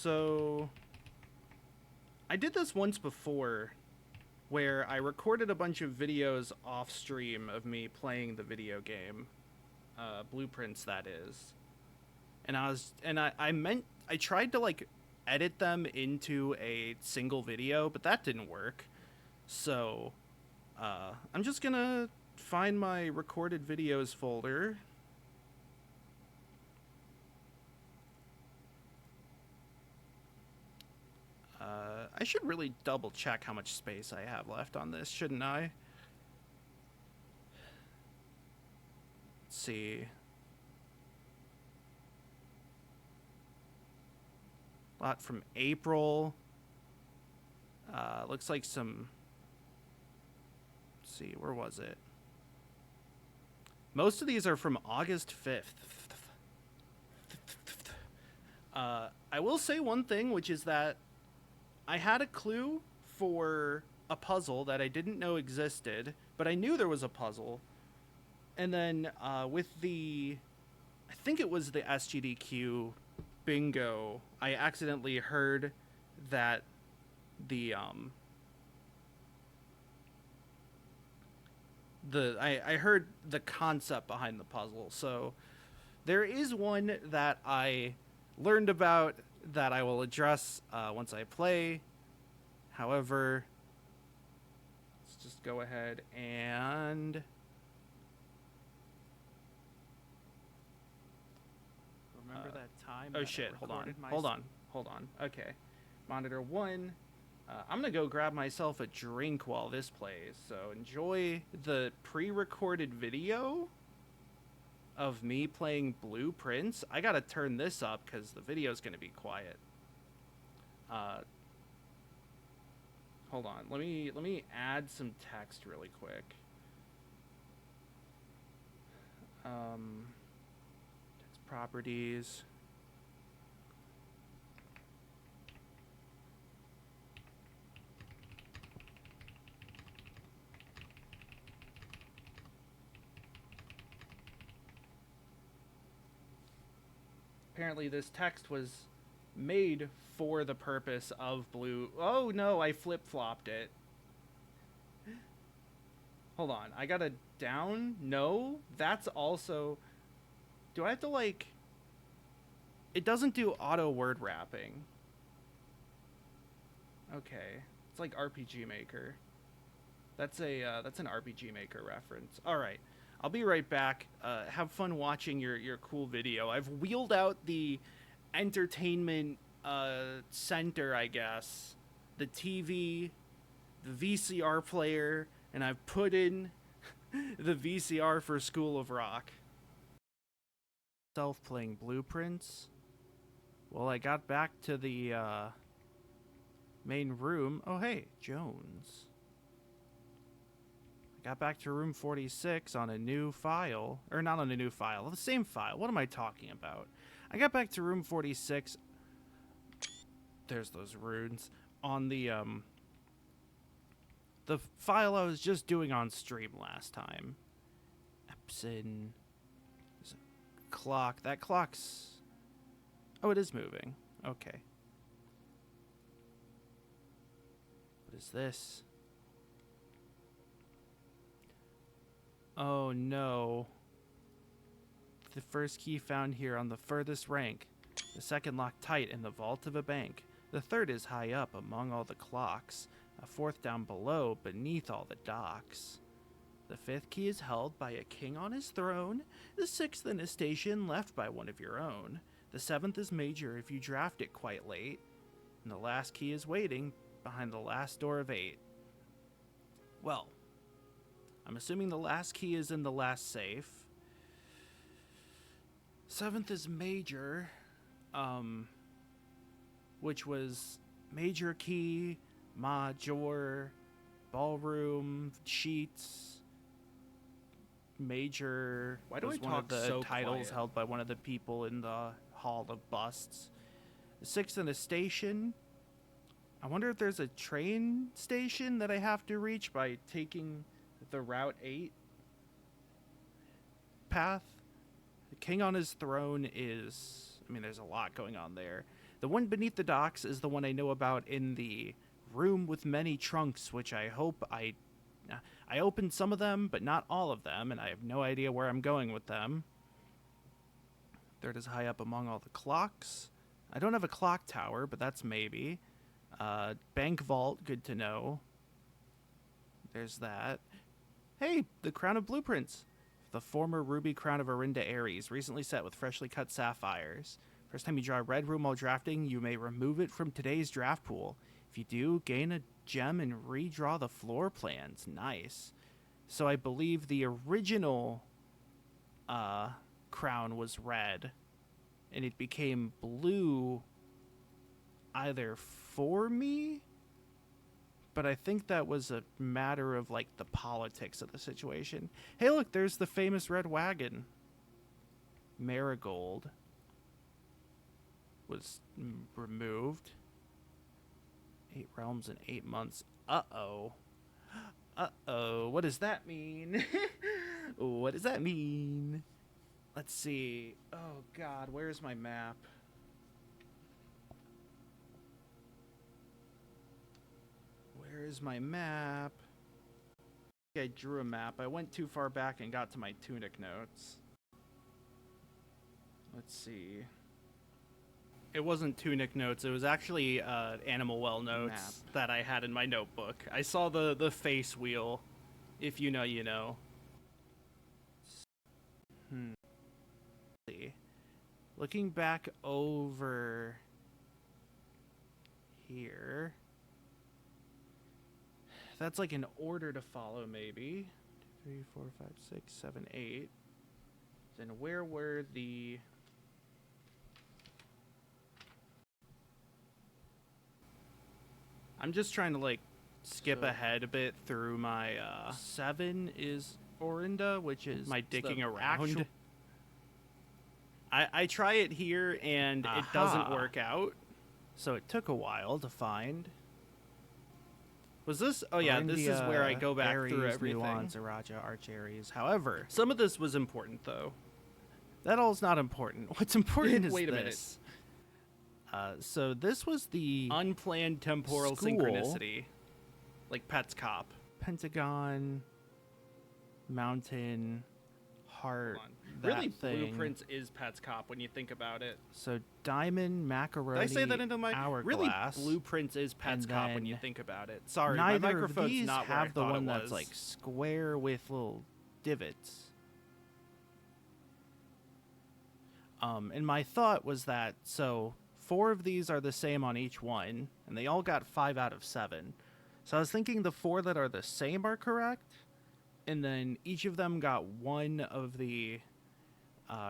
So I did this once before where I recorded a bunch of videos off stream of me playing the video game, Blueprints that is. And I tried to like edit them into a single video, but that didn't work. So I'm just gonna find my recorded videos folder. I should really double check how much space I have left on this, shouldn't I? Let's see. A lot from April. Looks like some. Let's see, where was it? Most of these are from August 5th. I will say one thing, which is that I had a clue for a puzzle that I didn't know existed, but I knew there was a puzzle. And then with the, I think it was the SGDQ bingo, I accidentally heard that I heard the concept behind the puzzle. So there is one that I learned about that I will address once I play. However, let's just go ahead and remember that time. Oh shit! Hold on. Okay, monitor 1. I'm gonna go grab myself a drink while this plays. So enjoy the pre-recorded video of me playing Blueprints. I gotta turn this up because the video's gonna be quiet. Hold on. Let me add some text really quick. Text properties. Apparently this text was made for the purpose of blue. Oh no, I flip-flopped it. Hold on, I gotta down? No, that's also... Do I have to like... It doesn't do auto word wrapping. Okay, it's like RPG Maker. That's an RPG Maker reference. All right, I'll be right back. Have fun watching your cool video. I've wheeled out the entertainment center, I guess, the TV, the VCR player, and I've put in the VCR for School of Rock. Self-playing Blueprints. Well, I got back to the main room. Oh, hey, Jones. I got back to room 46 on a new file. Or not on a new file, the same file. What am I talking about? I got back to room 46. There's those runes on the file I was just doing on stream last time. Epson. There's a clock. That clock's... Oh, it is moving. Okay. What is this? Oh no. The first key found here on the furthest rank. The second locked tight in the vault of a bank. The third is high up among all the clocks. A fourth down below beneath all the docks. The fifth key is held by a king on his throne. The sixth in a station left by one of your own. The seventh is major if you draft it quite late. And the last key is waiting behind the last door of 8. Well, I'm assuming the last key is in the last safe. Seventh is major, which was major key, major, ballroom, sheets, major. Why do was I one talk of the so titles quiet? held by one of the people in the Hall of Busts. The sixth in a station. I wonder if there's a train station that I have to reach by taking the Route 8 path. The king on his throne is... I mean, there's a lot going on there. The one beneath the docks is the one I know about in the room with many trunks, which I hope I opened some of them, but not all of them, and I have no idea where I'm going with them. Third is high up among all the clocks. I don't have a clock tower, but that's maybe. Bank vault, good to know. There's that. Hey, the crown of blueprints. The former ruby crown of Orinda Ares, recently set with freshly cut sapphires. First time you draw a red room while drafting, you may remove it from today's draft pool. If you do, gain a gem and redraw the floor plans. Nice. So I believe the original crown was red, and it became blue either for me, but I think that was a matter of, like, the politics of the situation. Hey, look, there's the famous red wagon. Marigold was removed. 8 realms in 8 months. Uh-oh. Uh-oh. What does that mean? What does that mean? Let's see. Oh, God, where's my map? Where is my map? I drew a map. I went too far back and got to my tunic notes. Let's see. It wasn't tunic notes. It was actually animal well notes that I had in my notebook. I saw the face wheel. If you know, you know. Let's see. Looking back over here. That's like an order to follow, maybe. 2, 3, 4, 5, 6, 7, 8. Then where were the... I'm just trying to, like, skip ahead a bit through my... 7 is Orinda, which is my dicking around. I try it here, and it doesn't work out. So it took a while to find... Was this? Oh yeah, this is where I go back through everything. Nuance, Araja, Arch Ares. However, some of this was important, though. That all's not important. What's important is Wait a this. So this was the unplanned temporal synchronicity, like Pet's Cop. Pentagon, mountain, heart. Really, thing. Blueprints is Pet's Cop when you think about it. So diamond, macaroni, Did I say that into my hourglass? Really, Blueprints is Pet's Cop when you think about it. Sorry, neither my microphone's of these not where have I the thought one it that's was. like square with little divots. And my thought was that, so 4 of these are the same on each one, and they all got 5 out of 7. So I was thinking the 4 that are the same are correct, and then each of them got 1 of the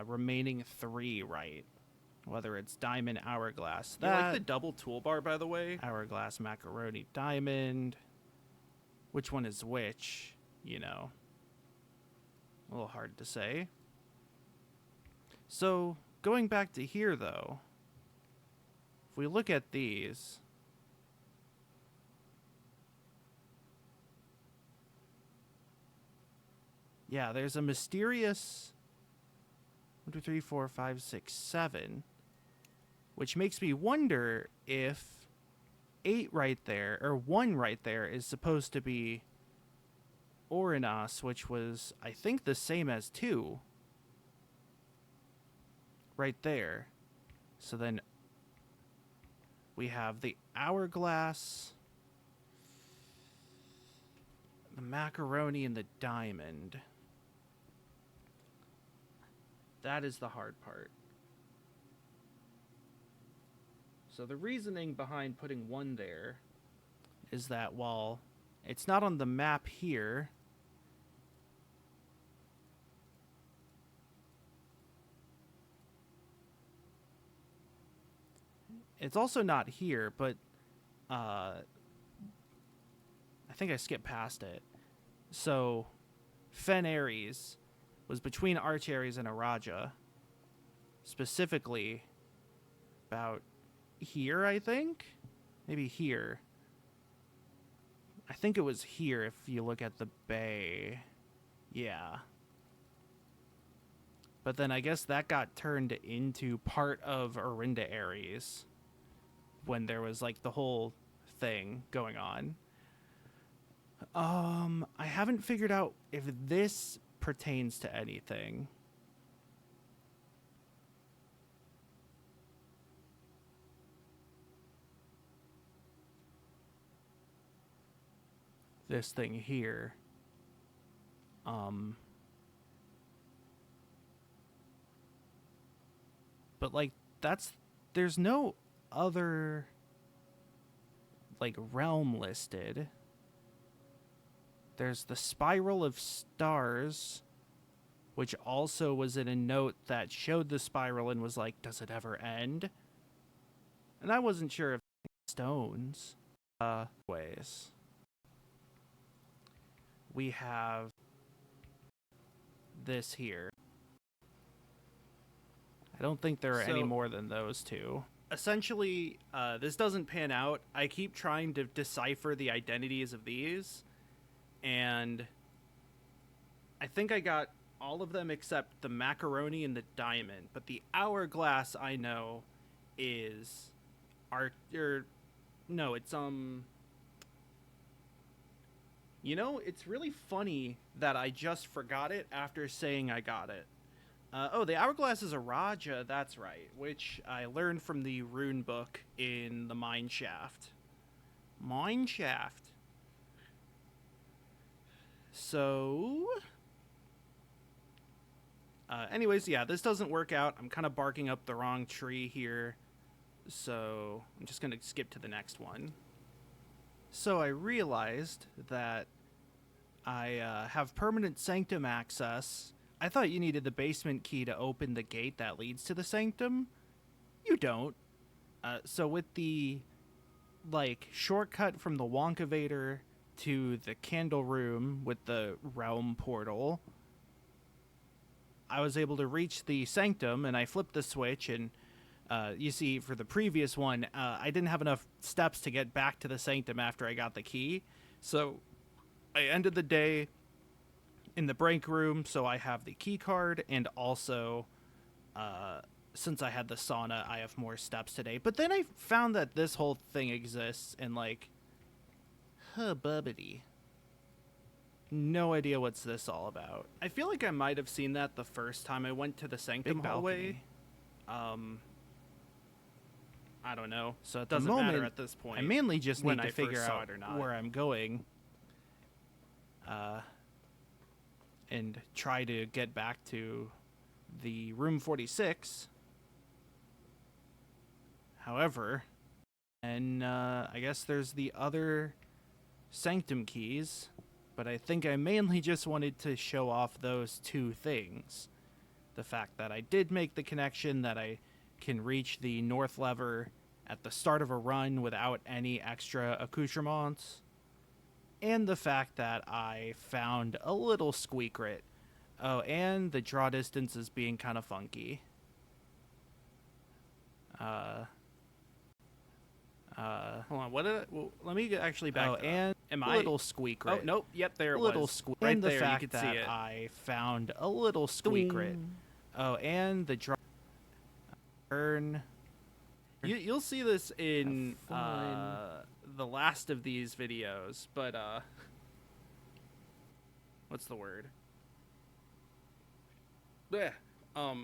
remaining 3 right. Whether it's diamond, hourglass, You like the double toolbar, by the way? Hourglass, macaroni, diamond. Which one is which, you know? A little hard to say. So, going back to here, though, if we look at these, yeah, there's a mysterious 1, 2, 3, 4, 5, 6, 7, which makes me wonder if 8 right there, or 1 right there, is supposed to be Orinas, which was, I think, the same as 2. Right there. So then we have the hourglass, the macaroni, and the diamond. That is the hard part. So the reasoning behind putting 1 there is that while it's not on the map here, it's also not here, but I think I skipped past it. So Fen Ares was between Arch Ares and Araja, specifically about here, I think? Maybe here. I think it was here if you look at the bay. Yeah. But then I guess that got turned into part of Orinda Ares. when there was like the whole thing going on. I haven't figured out if this pertains to anything. This thing here. But like there's no other like realm listed. There's the Spiral of Stars, which also was in a note that showed the spiral and was like, does it ever end? And I wasn't sure if stones. Ways. We have this here. I don't think there are any more than those two. Essentially, this doesn't pan out. I keep trying to decipher the identities of these, and I think I got all of them except the macaroni and the diamond. But the hourglass I know is you know, it's really funny that I just forgot it after saying I got it. The hourglass is a Raja, that's right, which I learned from the rune book in the mine shaft. Mine shaft. So, anyways, yeah, this doesn't work out. I'm kind of barking up the wrong tree here, so I'm just going to skip to the next one. So I realized that I have permanent sanctum access. I thought you needed the basement key to open the gate that leads to the sanctum. You don't. So with the, like, shortcut from the Wonkavator to the candle room with the realm portal, I was able to reach the sanctum, and I flipped the switch, and you see, for the previous one, I didn't have enough steps to get back to the sanctum after I got the key. So I ended the day in the break room, so I have the key card, and also, since I had the sauna, I have more steps today. But then I found that this whole thing exists, and like, bubbity. No idea what's this all about. I feel like I might have seen that the first time I went to the sanctum hallway. I don't know. So it doesn't matter at this point. I mainly just need to figure out where I'm going. And try to get back to the room 46. However, and I guess there's the other sanctum keys, but I think I mainly just wanted to show off those two things. The fact that I did make the connection that I can reach the north lever at the start of a run without any extra accoutrements, and the fact that I found a little squeakrit. Oh, and the draw distance is being kind of funky. Hold on, let me actually back. Oh, and little squeakrit. Oh, nope, yep, there it was. Little squeak. Right there, you can see it. I found a little squeakrit. Oh, and the draw. You'll see this in the last of these videos, but what's the word? Yeah. I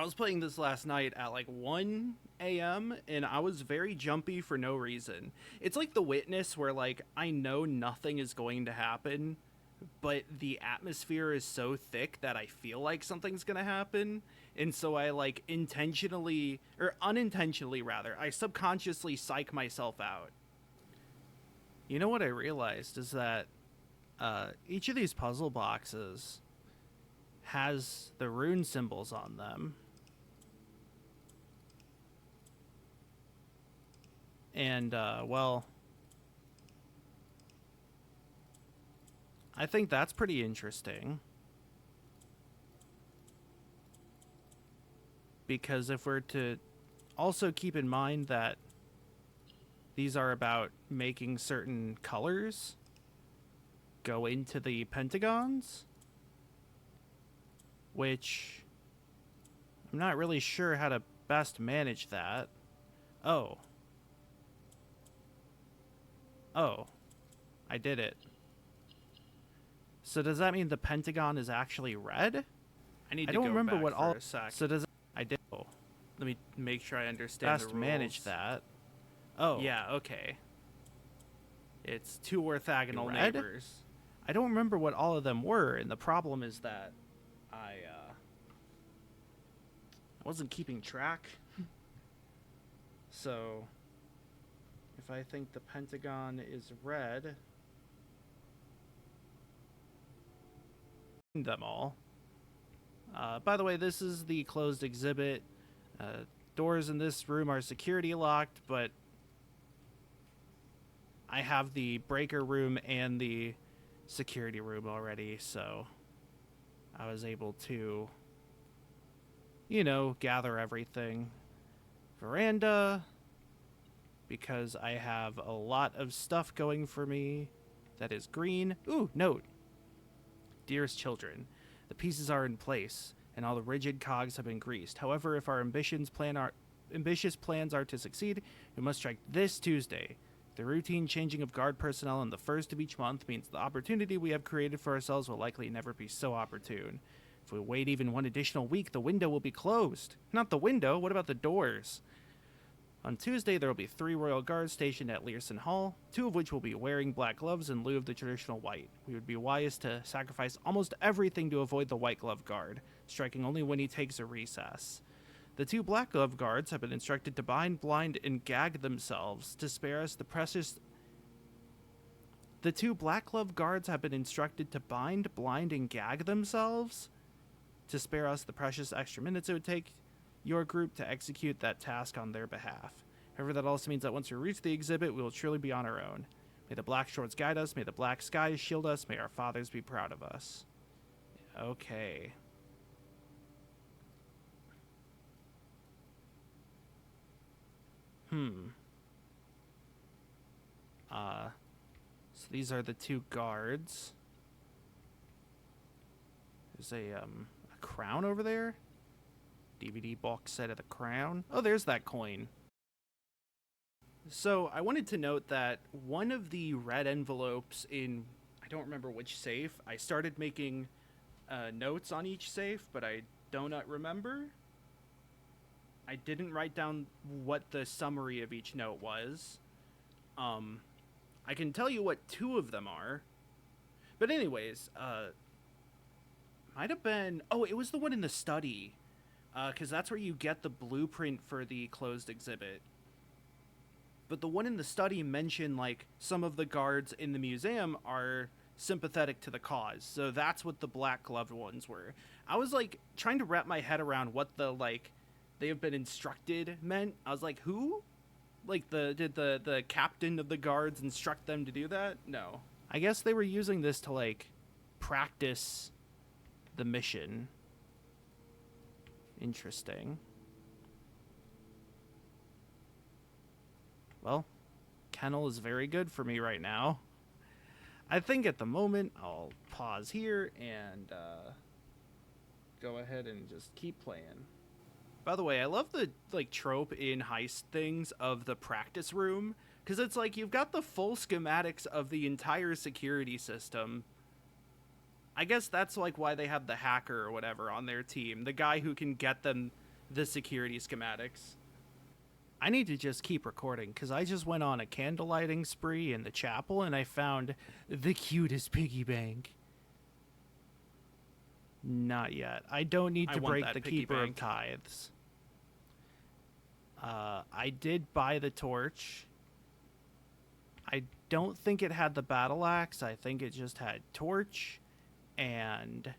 was playing this last night at like 1 a.m. and I was very jumpy for no reason. It's like The Witness, where like I know nothing is going to happen, but the atmosphere is so thick that I feel like something's gonna happen, and so I like intentionally, or unintentionally rather, I subconsciously psych myself out. You know what I realized is that each of these puzzle boxes has the rune symbols on them. And, well, I think that's pretty interesting. Because if we're to also keep in mind that these are about making certain colors go into the pentagons, which I'm not really sure how to best manage that. Oh. Oh. I did it. So does that mean the Pentagon is actually red? I don't remember what all. a sec. So does I did. Oh. Let me make sure I understand Best the rules. manage that. Oh. Yeah, okay. It's two orthogonal Red? neighbors. I don't remember what all of them were, and the problem is that I wasn't keeping track. So if I think the Pentagon is red, them all. By the way, this is the closed exhibit. Doors in this room are security locked, but I have the breaker room and the security room already, so I was able to, gather everything. Veranda, because I have a lot of stuff going for me that is green. Ooh, note. Dearest children, the pieces are in place, and all the rigid cogs have been greased. However, if our ambitious plans are to succeed, we must strike this Tuesday. The routine changing of guard personnel on the first of each month means the opportunity we have created for ourselves will likely never be so opportune. If we wait even one additional week, the window will be closed. Not the window, what about the doors? On Tuesday, there will be 3 royal guards stationed at Learson Hall, 2 of which will be wearing black gloves in lieu of the traditional white. We would be wise to sacrifice almost everything to avoid the white glove guard, striking only when he takes a recess. The 2 black glove guards have been instructed to bind, blind, and gag themselves to spare us the precious... The 2 black glove guards have been instructed to bind, blind, and gag themselves to spare us the precious extra minutes it would take your group to execute that task on their behalf. However, that also means that once we reach the exhibit, we will truly be on our own. May the black shorts guide us, may the black skies shield us, may our fathers be proud of us. Okay. So these are the 2 guards. There's a crown over there. DVD box set of the crown. Oh, there's that coin. So I wanted to note that one of the red envelopes in, I don't remember which safe, I started making notes on each safe, but I do not remember. I didn't write down what the summary of each note was. I can tell you what 2 of them are. But anyways, might have been... Oh, it was the one in the study. Because that's where you get the blueprint for the closed exhibit. But the one in the study mentioned, like, some of the guards in the museum are sympathetic to the cause. So that's what the black gloved ones were. I was, like, trying to wrap my head around what the, like, they have been instructed meant. I was like, who? Like, did the captain of the guards instruct them to do that? No. I guess they were using this to, like, practice the mission. Interesting. Well, kennel is very good for me right now. I think at the moment I'll pause here and go ahead and just keep playing. By the way, I love the trope in heist things of the practice room, because it's like you've got the full schematics of the entire security system. I guess that's like why they have the hacker or whatever on their team, the guy who can get them the security schematics. I need to just keep recording because I just went on a candle lighting spree in the chapel and I found the cutest piggy bank. Not yet. I don't need to break the keeper of tithes. I did buy the torch. I don't think it had the battle axe. I think it just had torch and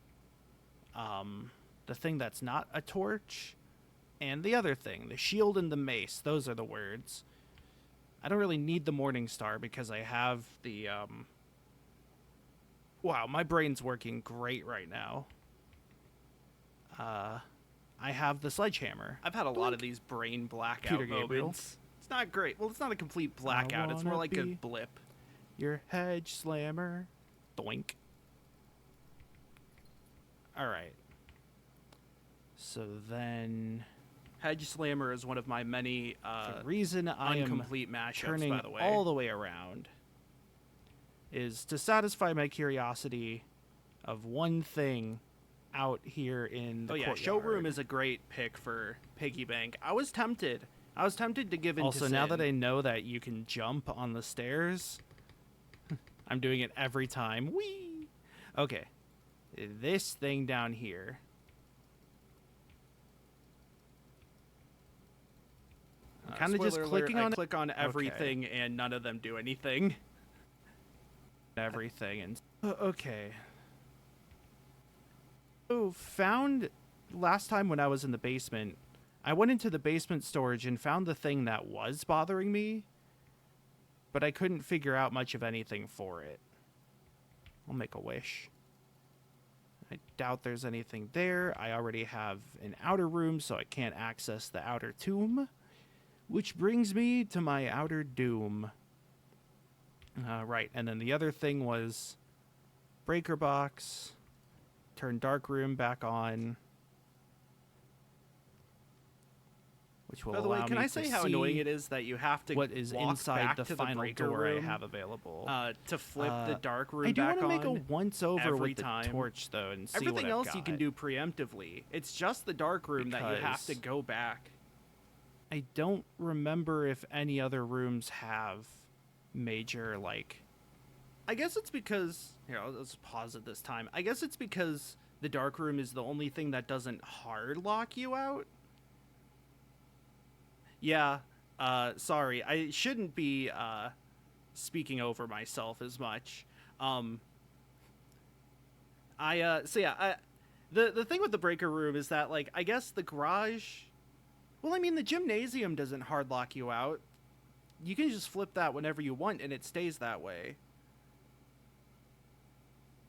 the thing that's not a torch and the other thing, the shield and the mace. Those are the words. I don't really need the Morning Star because I have the wow, my brain's working great right now. I have the sledgehammer. I've had a lot of these brain blackout moments. It's not great. Well, it's not a complete blackout. It's more like a blip. Your hedge slammer. Doink. All right. So then Hedge Slammer is one of my many The reason I am incomplete mashups, turning by the way. all the way around is to satisfy my curiosity of one thing out here in the courtyard. Showroom is a great pick for Piggy Bank. I was tempted to give in Also, to now Sin. that I know that you can jump on the stairs, I'm doing it every time. Whee! Okay. This thing down here. I'm kind of just Spoiler clicking alert, on I click on everything and none of them do anything. everything and okay. So found last time when I was in the basement, I went into the basement storage and found the thing that was bothering me, but I couldn't figure out much of anything for it. I'll make a wish. I doubt there's anything there. I already have an outer room, so I can't access the outer tomb, which brings me to my outer doom. Right, and then the other thing was breaker box, turn dark room back on, which will By the way, allow can me I to say how see annoying it is that you have to what is walk inside back the to final breaker door room, I have available. to flip the dark room I do back want to make a on once over every with the time. torch though, and see Everything what else I've you can got. do preemptively. It's just the dark room that you have to Because- go back. I don't remember if any other rooms have major like. I guess it's because let's pause it this time. I guess it's because the dark room is the only thing that doesn't hard lock you out. Yeah, sorry, I shouldn't be speaking over myself as much. The thing with the breaker room is that, like, I guess the garage. Well, I mean, the gymnasium doesn't hard lock you out. You can just flip that whenever you want, and it stays that way.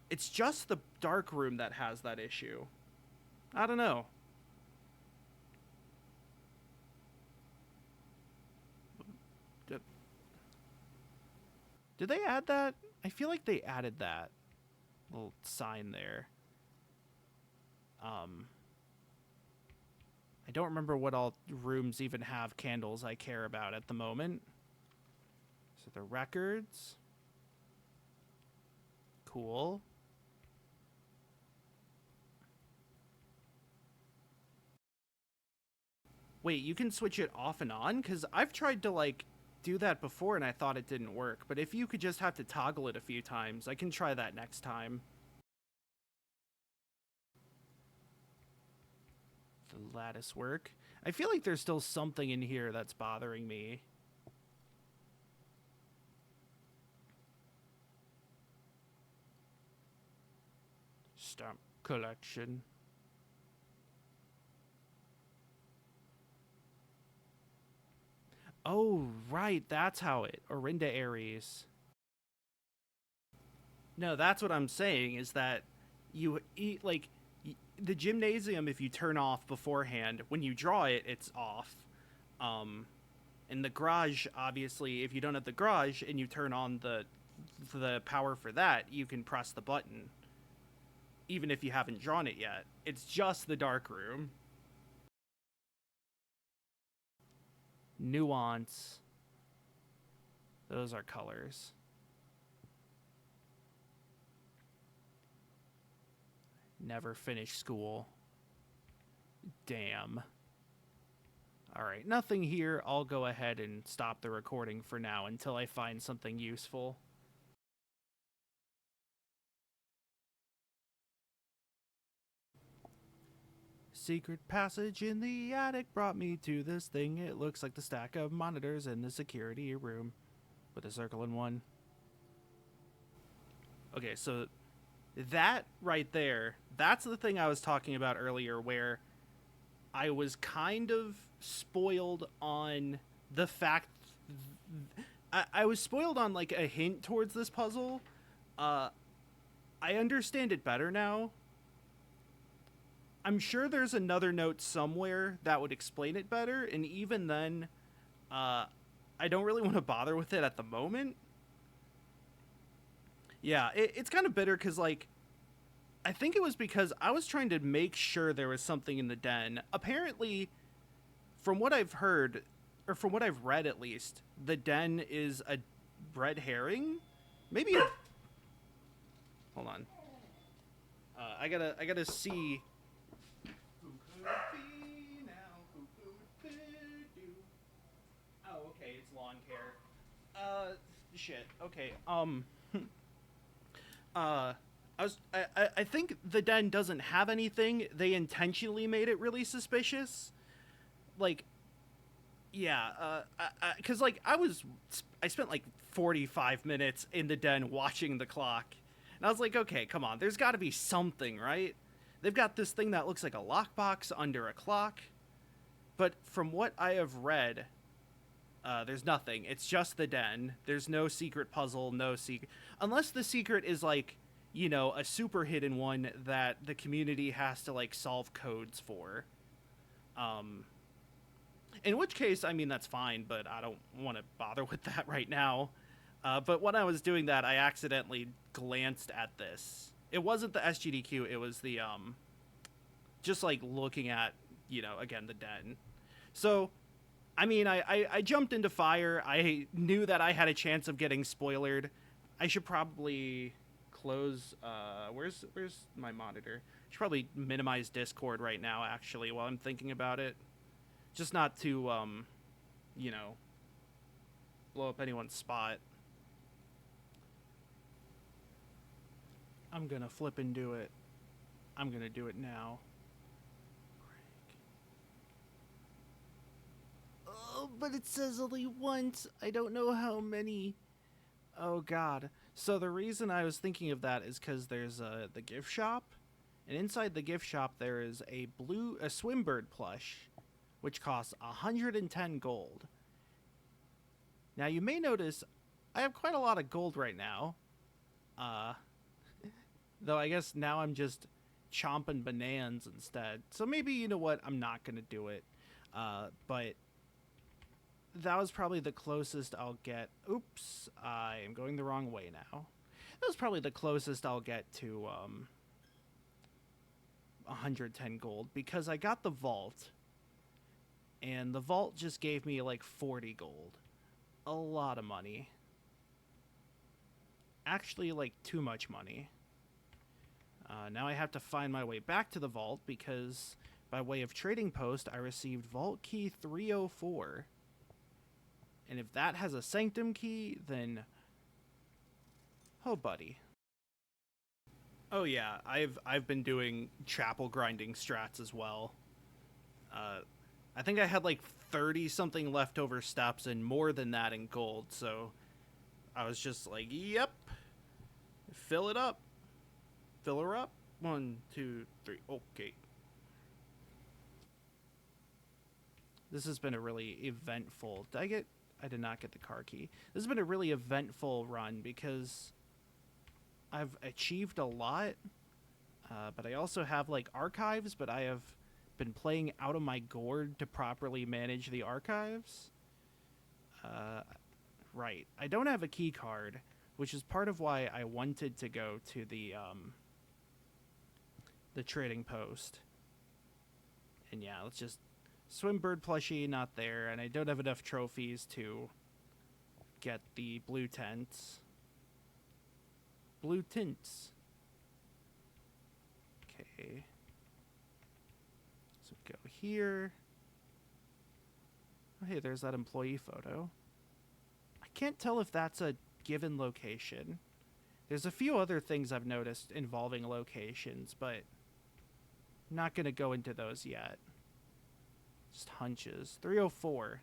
It's just the dark room that has that issue. I don't know. Did they add that? I feel like they added that little sign there. I don't remember what all rooms even have candles I care about at the moment. So the records. Cool. Wait, you can switch it off and on? Because I've tried to, like, do that before and I thought it didn't work. But if you could just have to toggle it a few times, I can try that next time. The lattice work. I feel like there's still something in here that's bothering me. Stamp collection. Oh, right, that's how it. Orinda Aries. No, that's what I'm saying, is that you eat, like, the gymnasium, if you turn off beforehand, when you draw it, it's off. And the garage, obviously, if you don't have the garage and you turn on the power for that, you can press the button, even if you haven't drawn it yet. It's just the dark room. Nuance. Those are colors. Never finished school. Damn. Alright, nothing here. I'll go ahead and stop the recording for now until I find something useful. Secret passage in the attic brought me to this thing. It looks like the stack of monitors in the security room with a circle in one. Okay, so that right there, that's the thing I was talking about earlier, where I was kind of spoiled on the fact I was spoiled on, like, a hint towards this puzzle. I understand it better now. I'm sure there's another note somewhere that would explain it better, and even then, I don't really want to bother with it at the moment. Yeah, it's kind of bitter because, like, I think it was because I was trying to make sure there was something in the den. Apparently, from what I've heard, or from what I've read at least, the den is a red herring. Maybe. Hold on. I gotta see. Who could it be now? Who could it do? Oh, okay, it's lawn care. Shit. Okay. I think the den doesn't have anything. They intentionally made it really suspicious. Like, yeah, because like I spent like 45 minutes in the den watching the clock, and I was like, okay, come on, there's got to be something, right? They've got this thing that looks like a lockbox under a clock, but from what I have read, there's nothing. It's just the den. There's no secret puzzle, no secret, unless the secret is like, you know, a super hidden one that the community has to like solve codes for. In which case, I mean, that's fine, but I don't want to bother with that right now. But when I was doing that, I accidentally glanced at this. It wasn't the SGDQ, it was the, just like looking at, you know, again, the den. So, I mean, I jumped into fire. I knew that I had a chance of getting spoilered. I should probably close, where's my monitor? I should probably minimize Discord right now, actually, while I'm thinking about it. Just not to, you know, blow up anyone's spot. I'm gonna flip and do it. I'm gonna do it now. Oh, but it says only once. I don't know how many. Oh, God. So the reason I was thinking of that is because there's the gift shop. And inside the gift shop, there is a Swimbird plush, which costs 110 gold. Now, you may notice I have quite a lot of gold right now. Though I guess now I'm just chomping bananas instead. So maybe, you know what, I'm not going to do it. But that was probably the closest I'll get. Oops, I am going the wrong way now. That was probably the closest I'll get to 110 gold, because I got the vault. And the vault just gave me like 40 gold. A lot of money. Actually, like, too much money. Now I have to find my way back to the vault, because by way of trading post, I received vault key 304. And if that has a sanctum key, then... oh, buddy. Oh yeah, I've been doing chapel grinding strats as well. I think I had like 30 something leftover steps and more than that in gold, so I was just like, yep, fill it up. Fill her up. 1, 2, 3. Okay. This has been a really eventful... I did not get the car key. This has been a really eventful run because I've achieved a lot, but I also have like archives, but I have been playing out of my gourd to properly manage the archives. Right. I don't have a key card, which is part of why I wanted to go to the trading post. And yeah, let's just... Swimbird plushie, not there, and I don't have enough trophies to get the blue tents. Blue tints. Okay. So go here. Oh, hey, there's that employee photo. I can't tell if that's a given location. There's a few other things I've noticed involving locations, but I'm not going to go into those yet. Just hunches. 304.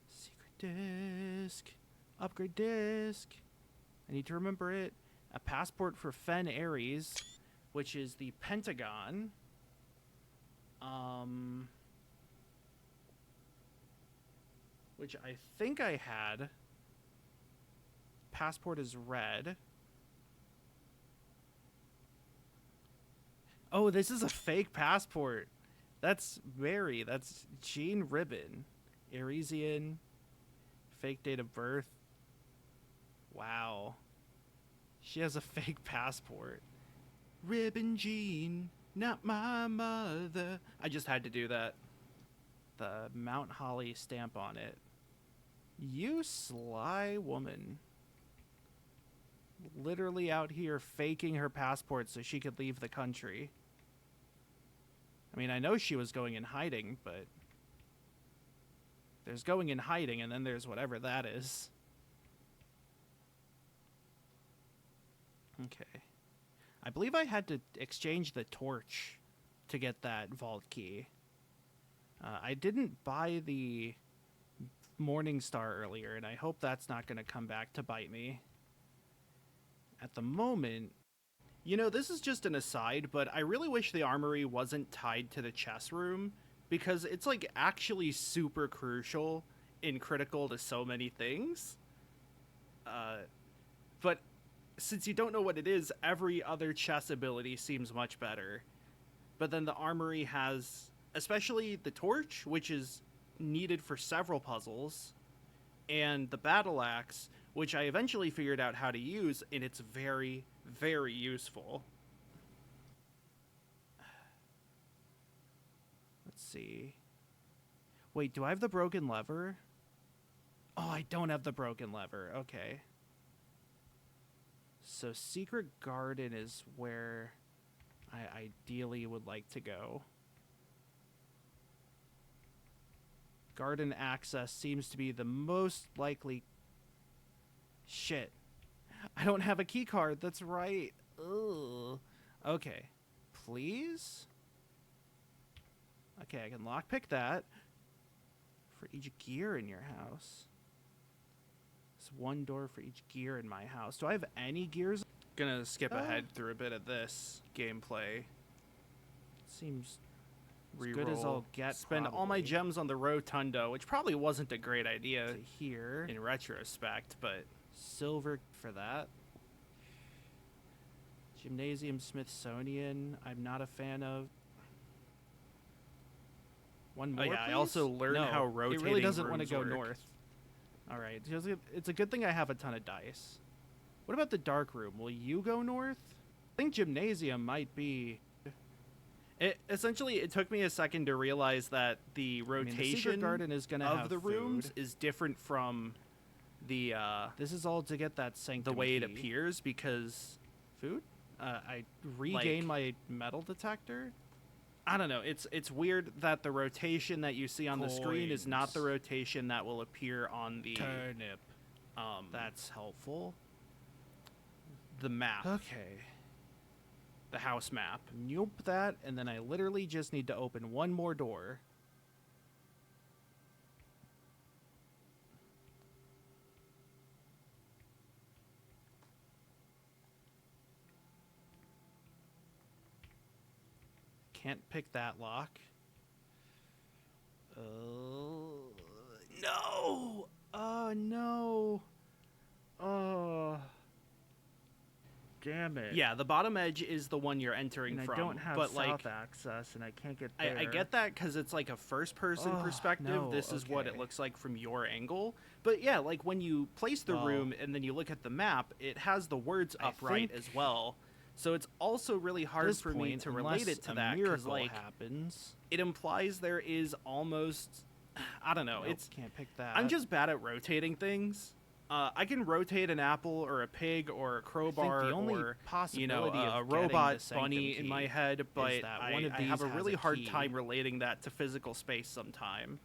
Secret disc. Upgrade disc. I need to remember it. A passport for Fen Ares, which is the Pentagon. Which I think I had. Passport is red. Oh, this is a fake passport. That's Mary. That's Jean Ribbon. Aresian. Fake date of birth. Wow. She has a fake passport. Ribbon Jean. not my mother. I just had to do that. The Mount Holly stamp on it. You sly woman. Literally out here faking her passport so she could leave the country. I mean, I know she was going in hiding, but there's going in hiding and then there's whatever that is. Okay. I believe I had to exchange the torch to get that vault key. I didn't buy the Morning Star earlier, and I hope that's not going to come back to bite me. At the moment, You know, this is just an aside, but I really wish the armory wasn't tied to the chess room because it's like actually super crucial and critical to so many things. But since you don't know what it is, every other chess ability seems much better. But then the armory has, especially the torch, which is needed for several puzzles, and the battle axe, which I eventually figured out how to use, and it's very, very useful. let's see. Wait, do I have the broken lever? Oh, I don't have the broken lever. Okay. So Secret Garden is where I ideally would like to go. Garden access seems to be the most likely. Shit. I don't have a key card. That's right. Ugh. Okay. Please? Okay, I can lockpick that. For each gear in your house. It's one door for each gear in my house. Do I have any gears? Gonna skip ahead through a bit of this gameplay. Seems as Reroll. good as I'll get. Spend all my probably. gems on the Rotunda, which probably wasn't a great idea To here. in retrospect, but Silver for that. Gymnasium Smithsonian, I'm not a fan of. One more. oh yeah, I please? also learned No, how rotating it really doesn't want to rooms go work. north. All right, it's a good thing I have a ton of dice. What about the dark room? Will you go north? I think gymnasium might be. It took me a second to realize that the I mean, the rotation Secret Garden is gonna of have the rooms food. is different from the This is all to get that the sanctum way it key. appears because Food. I regain my metal detector. I don't know. It's weird that the rotation that you see on the screen is not the Coins. rotation that will appear on the Turnip. that's helpful. The map, Okay. the house map. Nope that, and then I literally just need to open one more door. Can't pick that lock. No! Oh, no. Oh. Damn it. Yeah, the bottom edge is the one you're entering And from. I don't have but south like access, and I can't get there. I get that because it's like a first-person Oh, perspective. no, This is what it okay. looks like from your angle. But yeah, like when you place the Well, room and then you look at the map, it has the words I upright think as well. So it's also really At hard this for me point, to relate unless it to a that because miracle like happens. it implies there is almost I don't know. Nope, It's can't pick that. I'm just bad at rotating things. I can rotate an apple or a pig or a crowbar the only or possibility a of getting robot the sanctum bunny in key my head, but that I, one of I have these a has really a hard key. time relating that to physical space sometime.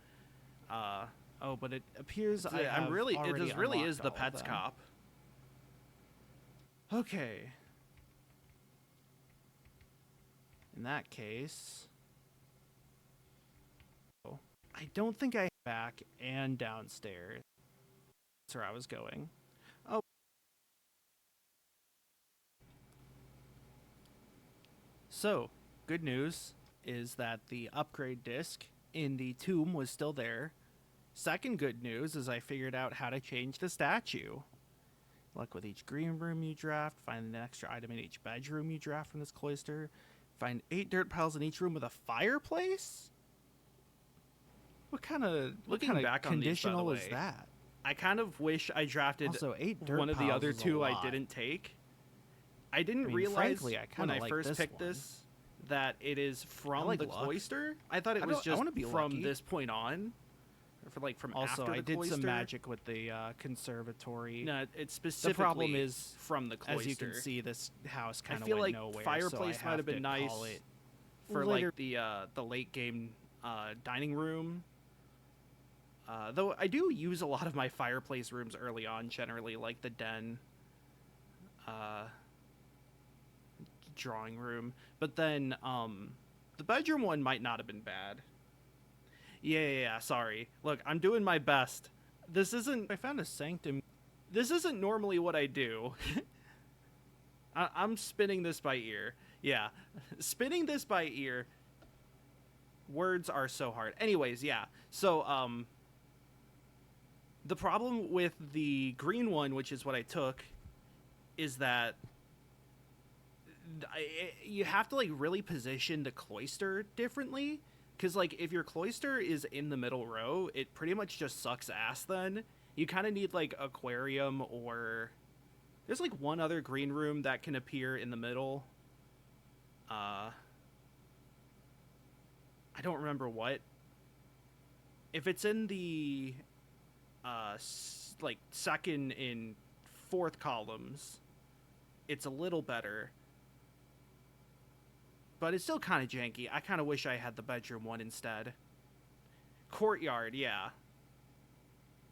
Oh, but it appears I I'm have really already this really is unlocked the all of Pets them. Cop. Okay. In that case, I don't think I back and downstairs. That's where I was going. Oh. So, good news is that the upgrade disc in the tomb was still there. Second good news is I figured out how to change the statue. Luck with each green room you draft, find an extra item in each bedroom you draft from this cloister, find 8 dirt piles in each room with a fireplace? What kind of Looking back on these, by the conditional is way, that? I kind of wish I drafted Also, 8 dirt one of the piles other is a two I lot. didn't take. I didn't I mean, realize frankly, I when kinda I like first this picked one. this that it is from like the luck. cloister. I thought it I was don't- I just wanna be from lucky. this point on, or for like from Also, after the I did cloister. some magic with the conservatory. No, it's The specifically problem is, from the cloister. as you can see, this house I kind of feel went like nowhere. fireplace so I might have been to nice call it for later- like the late game dining room. Though I do use a lot of my fireplace rooms early on, generally, like the den, drawing room. But then the bedroom one might not have been bad. Yeah, sorry. Look, I'm doing my best. This isn't I found a sanctum. this isn't normally what I do. I'm spinning this by ear. Yeah, spinning this by ear. Words are so hard. Anyways, yeah. So, the problem with the green one, which is what I took, is that you have to like really position the cloister differently. Because like if your cloister is in the middle row, it pretty much just sucks ass. Then you kind of need like aquarium, or there's like one other green room that can appear in the middle. I don't remember what. If it's in the like second and fourth columns, it's a little better, but it's still kind of janky. I kind of wish I had the bedroom one instead. Courtyard, yeah.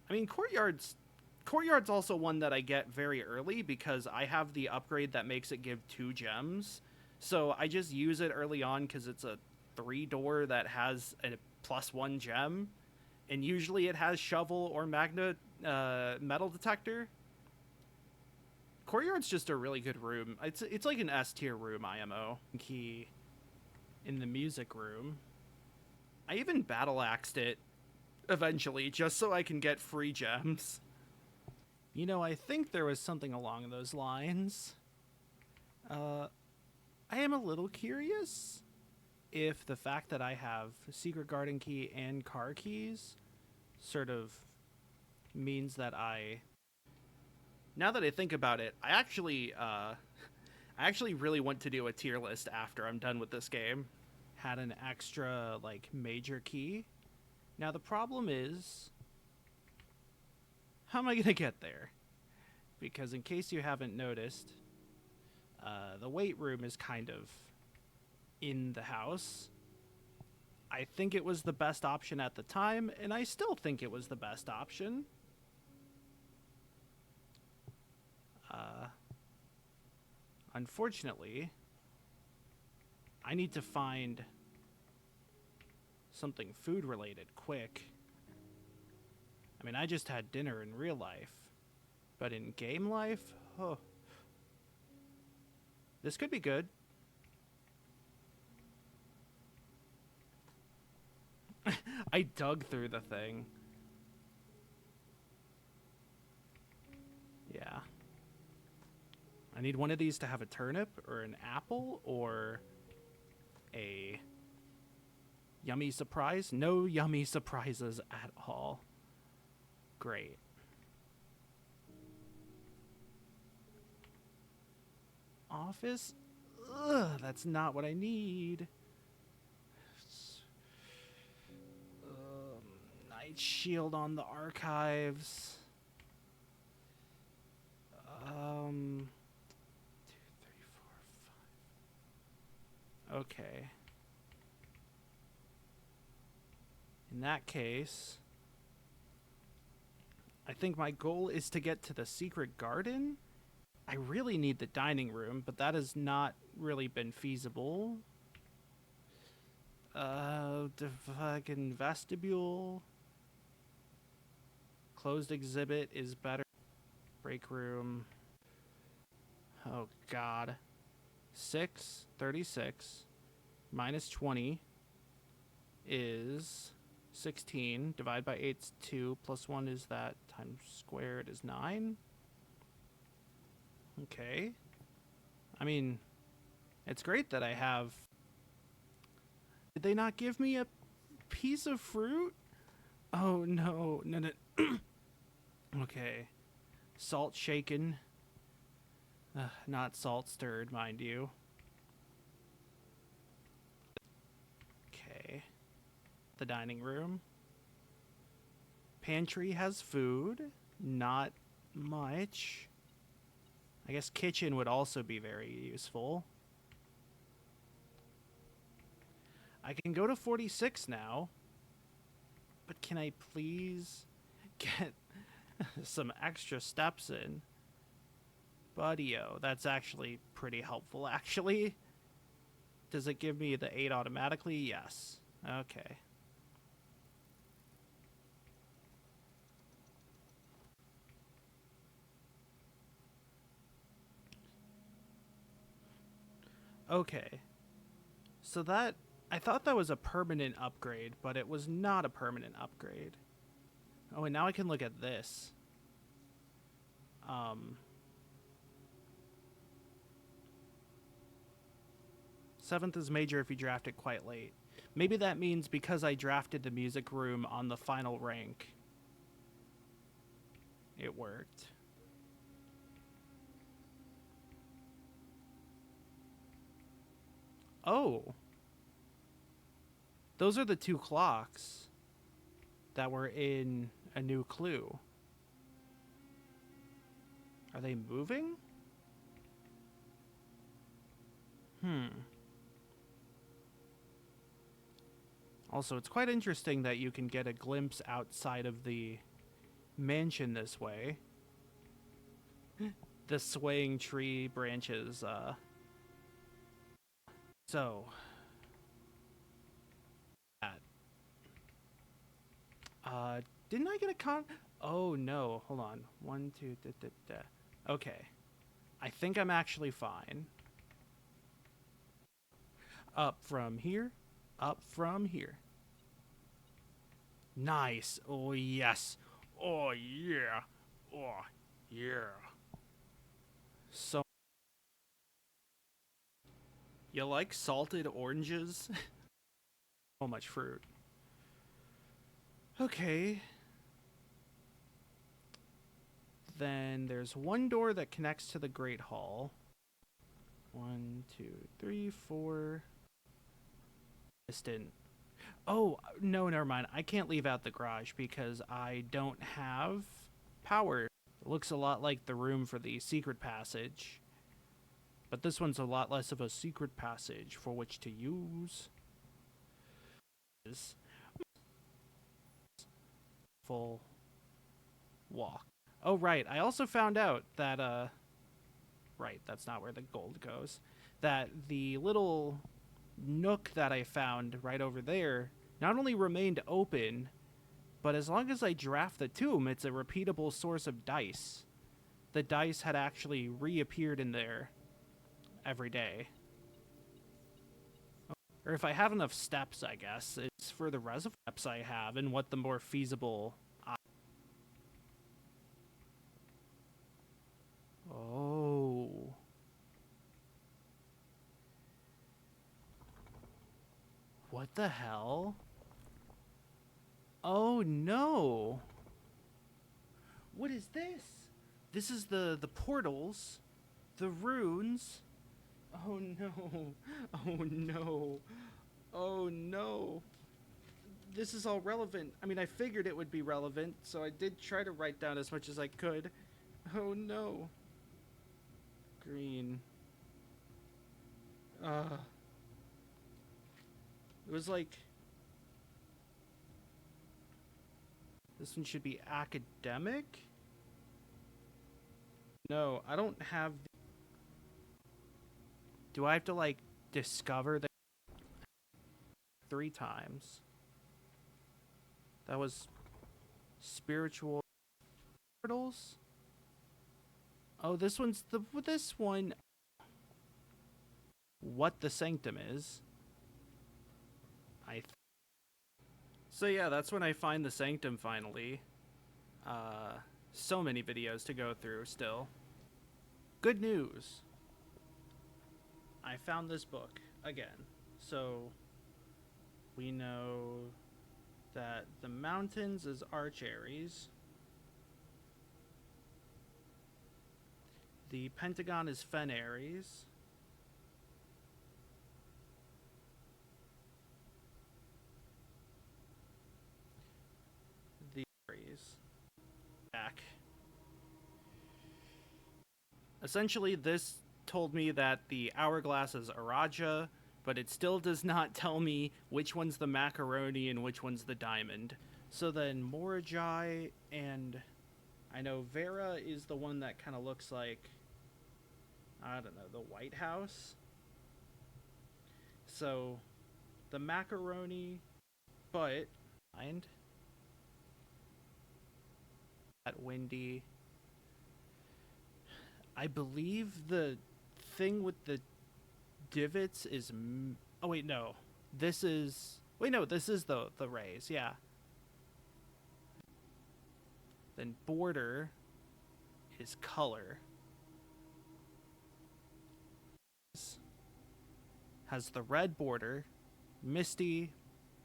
I mean, courtyard's also one that I get very early because I have the upgrade that makes it give 2 gems. So I just use it early on because it's a 3-door that has a +1 gem, and usually it has shovel or magnet metal detector. Courtyard's just a really good room. It's like an S tier room IMO. Key in the music room. I even battle axed it eventually just so I can get free gems. You know, I think there was something along those lines. I am a little curious if the fact that I have secret garden key and car keys sort of means that Now that I think about it, I actually really want to do a tier list after I'm done with this game. had an extra, like, major key. Now, the problem is, how am I going to get there? Because in case you haven't noticed, the weight room is kind of in the house. I think it was the best option at the time, and I still think it was the best option. Unfortunately, I need to find something food related quick. I mean, I just had dinner in real life, but in game life, oh, this could be good. I dug through the thing. Yeah. I need one of these to have a turnip or an apple or a yummy surprise. No yummy surprises at all. Great. Office? Ugh, that's not what I need. Night shield on the archives. 2, 3, 4, 5. Okay. In that case, I think my goal is to get to the secret garden. I really need the dining room, but that has not really been feasible. The fucking vestibule. Closed exhibit is better. Break room. Oh, God. 6, 36, minus 20 is 16. Divide by 8 is 2. Plus 1 is that. Times squared is 9. Okay. I mean, it's great that I have... Did they not give me a piece of fruit? Oh, no. No. Okay. Salt shaken. Not salt stirred, mind you. the dining room. Pantry has food. Not much. I guess kitchen would also be very useful. I can go to 46 now. But can I please get some extra steps in? Buddy-o, that's actually pretty helpful, actually. Does it give me the 8 automatically? Yes. Okay. Okay. So that... I thought that was a permanent upgrade, but it was not a permanent upgrade. Oh, and now I can look at this. Seventh is major if you draft it quite late. Maybe that means because I drafted the music room on the final rank, it worked. Oh. Those are the 2 clocks that were in A New Clue. Are they moving? Also, it's quite interesting that you can get a glimpse outside of the mansion this way. The swaying tree branches, So... didn't I get a Oh, no. Hold on. 1, 2, Okay. I think I'm actually fine. Up from here. Up from here. Nice. Oh, yes. Oh, yeah. Oh, yeah. So... You like salted oranges? So much fruit. Okay. Then there's one door that connects to the Great Hall. 1, 2, 3, 4. Distant. Oh, no, never mind. I can't leave out the garage because I don't have power. It looks a lot like the room for the secret passage. But this one's a lot less of a secret passage for which to use. Full walk. Oh, right. I also found out that, right, that's not where the gold goes. That the little nook that I found right over there not only remained open, but as long as I draft the tomb, it's a repeatable source of dice. The dice had actually reappeared in there every day. Or if I have enough steps, I guess. It's for the reservoir steps I have and what the more feasible... Oh. What the hell? Oh no. What is this? This is the portals, the runes. Oh no. Oh no. Oh no. This is all relevant. I mean, I figured it would be relevant, so I did try to write down as much as I could. Oh no. Green. It was like... This one should be academic? No, I don't have... Do I have to, like, discover the... 3 times? That was... Spiritual... Portals? Oh, this one's the... This one... What the sanctum is. So yeah, that's when I find the sanctum finally. So many videos to go through still. Good news. I found this book again. So we know that the mountains is Arch Aries. The Pentagon is Fen Aries. Essentially, this told me that the hourglass is Araja, but it still does not tell me which one's the macaroni and which one's the diamond. So then Morajai and I know Vera is the one that kind of looks like, I don't know, the White House. So the macaroni, but mind at Windy. I believe the thing with the divots is. Oh wait, no. This is. Wait, no. This is the rays. Yeah. Then border is color. Has the red border, Misty,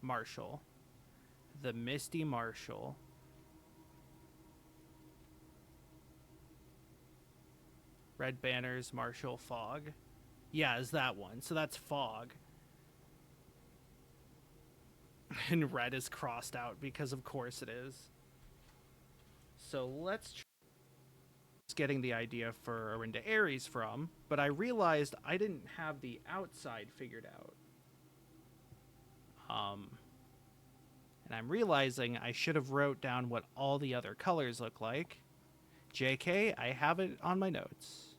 Marshall. The Misty Marshall. Red banners, Marshall, Fog. Yeah, is that one. So that's Fog. And red is crossed out because of course it is. So let's try getting the idea for Orinda Aries from, but I realized I didn't have the outside figured out. And I'm realizing I should have wrote down what all the other colors look like. JK, I have it on my notes.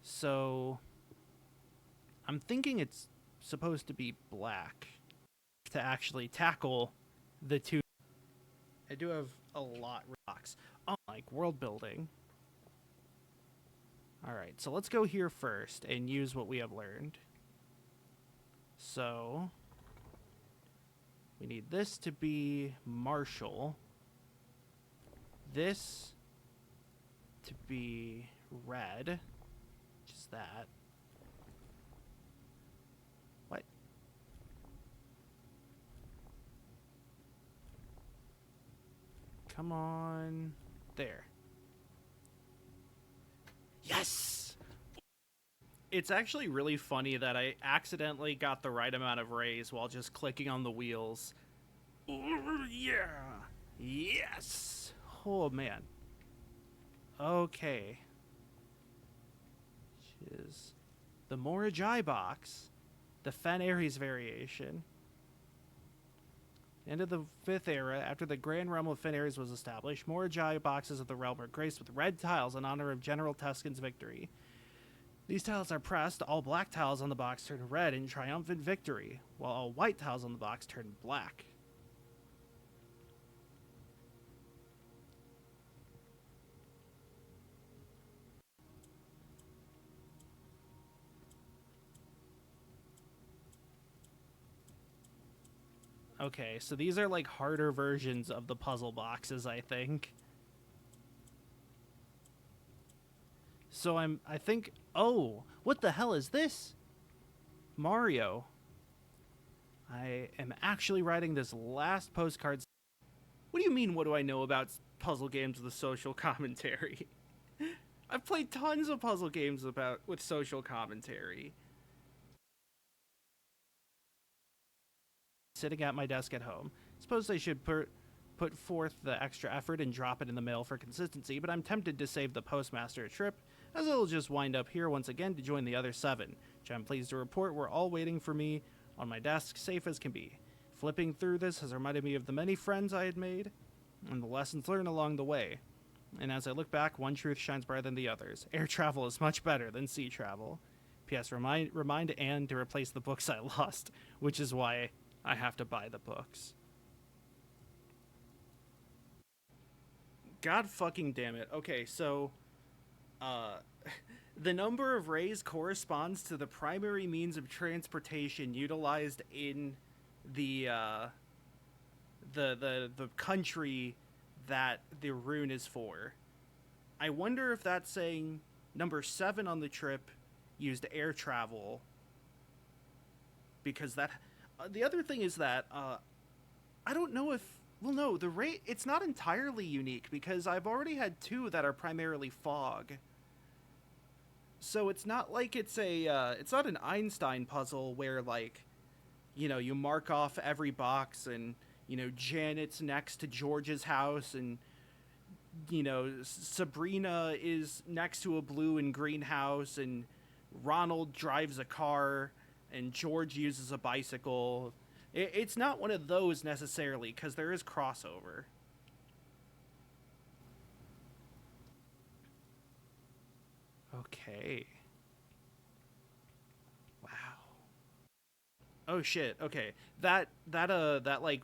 So I'm thinking it's supposed to be black to actually tackle the two. I do have a lot of rocks. Like world building. Alright, so let's go here first and use what we have learned. So we need this to be Marshall. This to be red. Which is that. What? Come on. There. Yes! It's actually really funny that I accidentally got the right amount of rays while just clicking on the wheels. Yeah! Yes! Oh, man. Okay. Which is the Morajai box. The Fen Aries variation. End of the 5th era, after the Grand Realm of Fen Aries was established, Morajai boxes of the realm are graced with red tiles in honor of General Tuscan's victory. These tiles are pressed, all black tiles on the box turn red in triumphant victory, while all white tiles on the box turn black. Okay, so these are like harder versions of the puzzle boxes, I think. So I think, oh, what the hell is this? Mario. I am actually writing this last postcard. What do you mean, what do I know about puzzle games with a social commentary? I've played tons of puzzle games with social commentary. Sitting at my desk at home. Suppose I should put forth the extra effort and drop it in the mail for consistency, but I'm tempted to save the postmaster a trip, as it'll just wind up here once again to join the other 7, which I'm pleased to report were all waiting for me on my desk, safe as can be. Flipping through this has reminded me of the many friends I had made, and the lessons learned along the way. And as I look back, one truth shines brighter than the others. Air travel is much better than sea travel. P.S. Remind Anne to replace the books I lost, which is why I have to buy the books. God fucking damn it. Okay, so the number of rays corresponds to the primary means of transportation utilized in the country that the rune is for. I wonder if that's saying number 7 on the trip used air travel, because that the other thing is that I don't know if, well, no, the rate, it's not entirely unique because I've already had 2 that are primarily fog. So it's not like it's not an Einstein puzzle where, like, you know, you mark off every box and, you know, Janet's next to George's house and Sabrina is next to a blue and green house, and Ronald drives a car, and George uses a bicycle. It's not one of those necessarily, because there is crossover. Okay. Wow. Oh shit. Okay. That like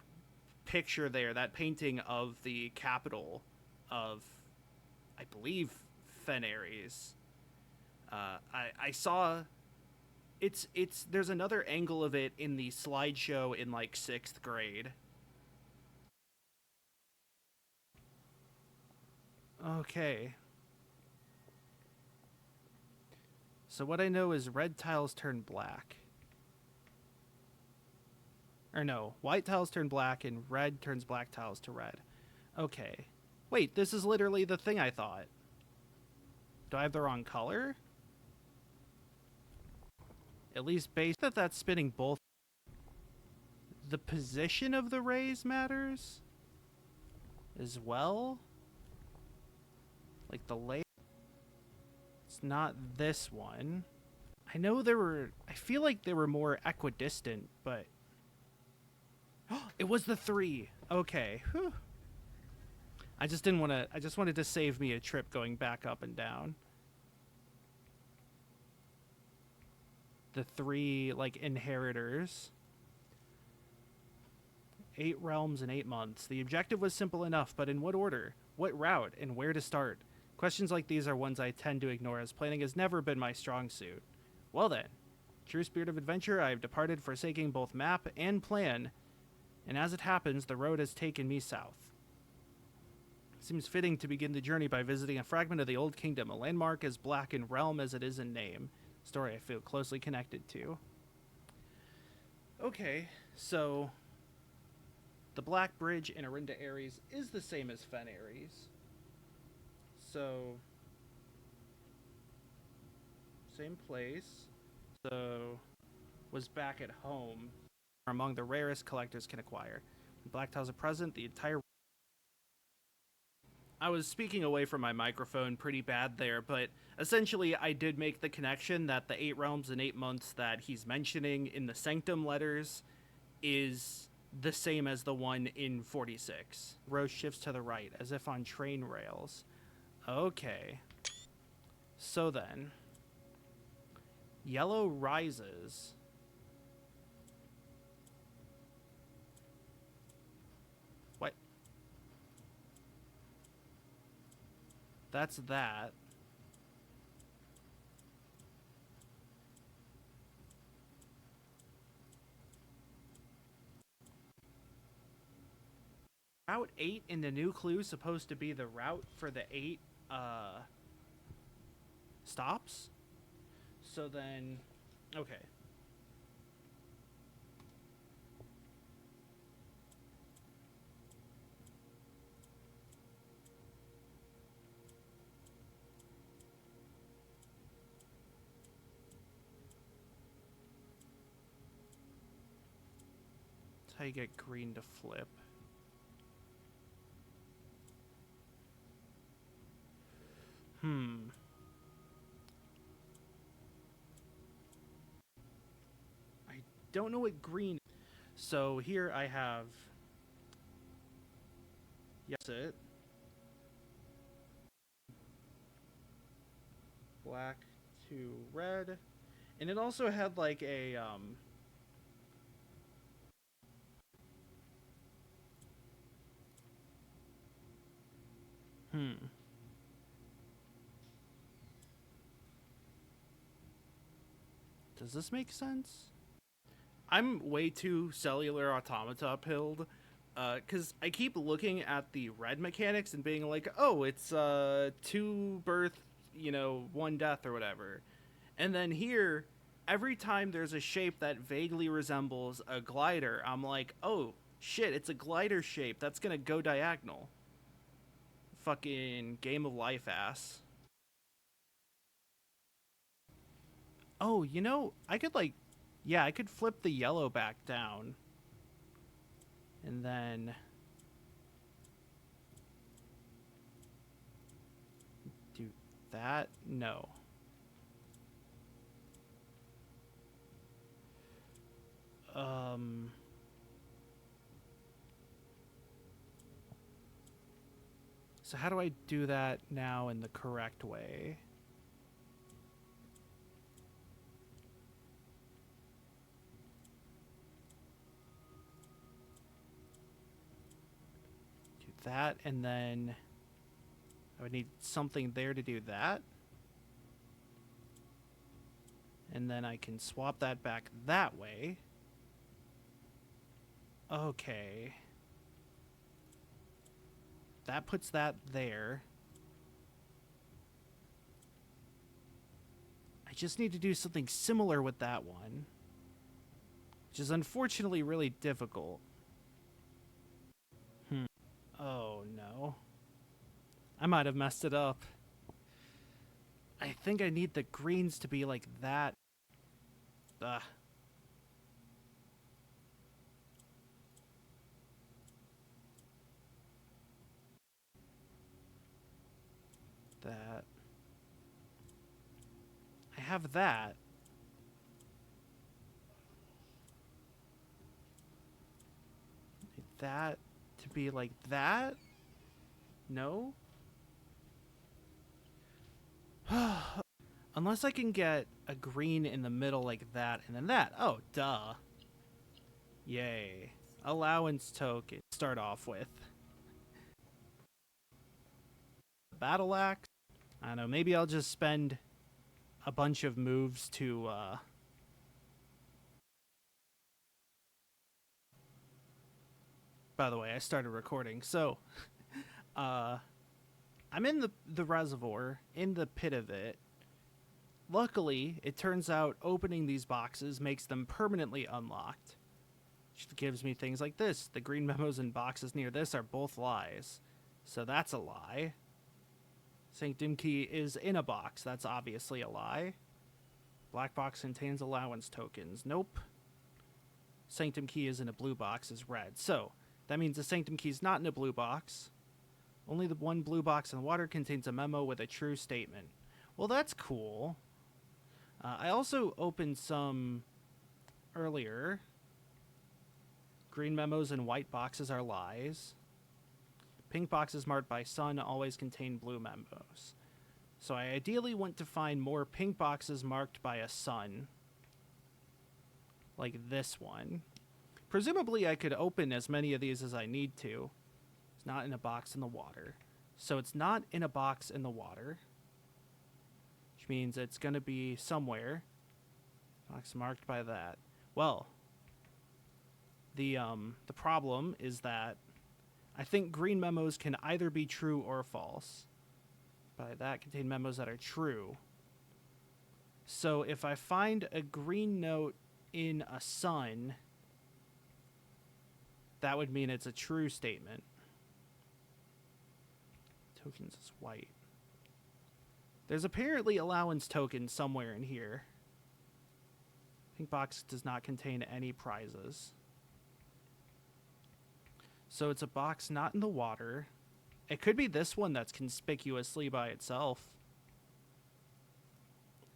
picture there, that painting of the capital of, I believe, Fenares. I saw it's there's another angle of it in the slideshow in like 6th grade. Okay. So what I know is red tiles turn black. Or no, white tiles turn black and red turns black tiles to red. Okay. Wait, this is literally the thing I thought. Do I have the wrong color? At least based that that's spinning both. The position of the rays matters as well. Like the layer. It's not this one. I know there were. I feel like they were more equidistant, but it was the 3. Okay. Whew. I just didn't want to. I just wanted to save me a trip going back up and down. The 3 like inheritors. 8 realms in 8 months. The objective was simple enough, but in what order? What route? And where to start? Questions like these are ones I tend to ignore, as planning has never been my strong suit. Well then, true spirit of adventure, I have departed, forsaking both map and plan, and as it happens, the road has taken me south. Seems fitting to begin the journey by visiting a fragment of the Old Kingdom, a landmark as black in realm as it is in name. Story I feel closely connected to. Okay, so the Black Bridge in Arinda Ares is the same as Fen Ares. So, same place. So, was back at home. Among the rarest collectors can acquire. When black tiles are present, the entire... I was speaking away from my microphone pretty bad there, but essentially I did make the connection that the 8 realms in 8 months that he's mentioning in the Sanctum letters is the same as the one in 46. Row shifts to the right, as if on train rails. Okay. So then, yellow rises. What? That's that. Route 8 in the new clue supposed to be the route for the 8 stops? So then, okay. That's how you get green to flip. I don't know what green. So here I have. Yes, it. Black to red. And it also had like a Does this make sense? I'm way too cellular automata pilled, because I keep looking at the red mechanics and being like, oh, it's 2 birth, 1 death or whatever. And then here, every time there's a shape that vaguely resembles a glider, I'm like, oh, shit, it's a glider shape. That's gonna go diagonal. Fucking game of life ass. Oh, I could yeah, I could flip the yellow back down. And then that? No. So how do I do that now in the correct way? Do that, and then I would need something there to do that. And then I can swap that back that way. Okay. That puts that there. I just need to do something similar with that one, which is unfortunately really difficult. Oh, no. I might have messed it up. I think I need the greens to be like that. Ugh. That. I have that. Need that to be like that? No? Unless I can get a green in the middle like that, and then that. Oh, duh. Yay. Allowance token. Start off with. Battle axe. I don't know, maybe I'll just spend a bunch of moves to, By the way, I started recording, so, I'm in the reservoir, in the pit of it. Luckily, it turns out opening these boxes makes them permanently unlocked. Which gives me things like this. The green memos and boxes near this are both lies. So that's a lie. Sanctum key is in a box. That's obviously a lie. Black box contains allowance tokens. Nope. Sanctum key is in a blue box is red. So that means the sanctum key is not in a blue box. Only the one blue box in the water contains a memo with a true statement. Well, that's cool. I also opened some earlier. Green memos and white boxes are lies. Pink boxes marked by sun always contain blue memos. So I ideally want to find more pink boxes marked by a sun. Like this one. Presumably I could open as many of these as I need to. It's not in a box in the water. So it's not in a box in the water. Which means it's going to be somewhere. Box marked by that. Well, the problem is that I think green memos can either be true or false. By that, contain memos that are true. So if I find a green note in a sun, that would mean it's a true statement. Tokens is white. There's apparently allowance tokens somewhere in here. Pink box does not contain any prizes. So it's a box not in the water. It could be this one that's conspicuously by itself.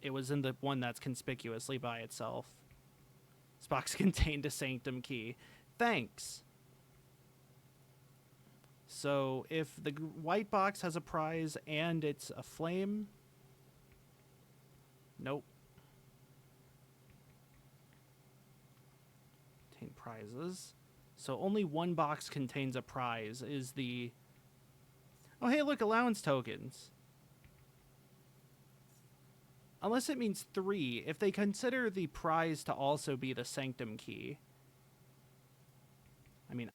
It was in the one that's conspicuously by itself. This box contained a sanctum key. Thanks. So if the white box has a prize and it's a flame... Nope. Contain prizes. So only one box contains a prize is the... Oh, hey, look, allowance tokens. Unless it means 3. If they consider the prize to also be the sanctum key. I mean...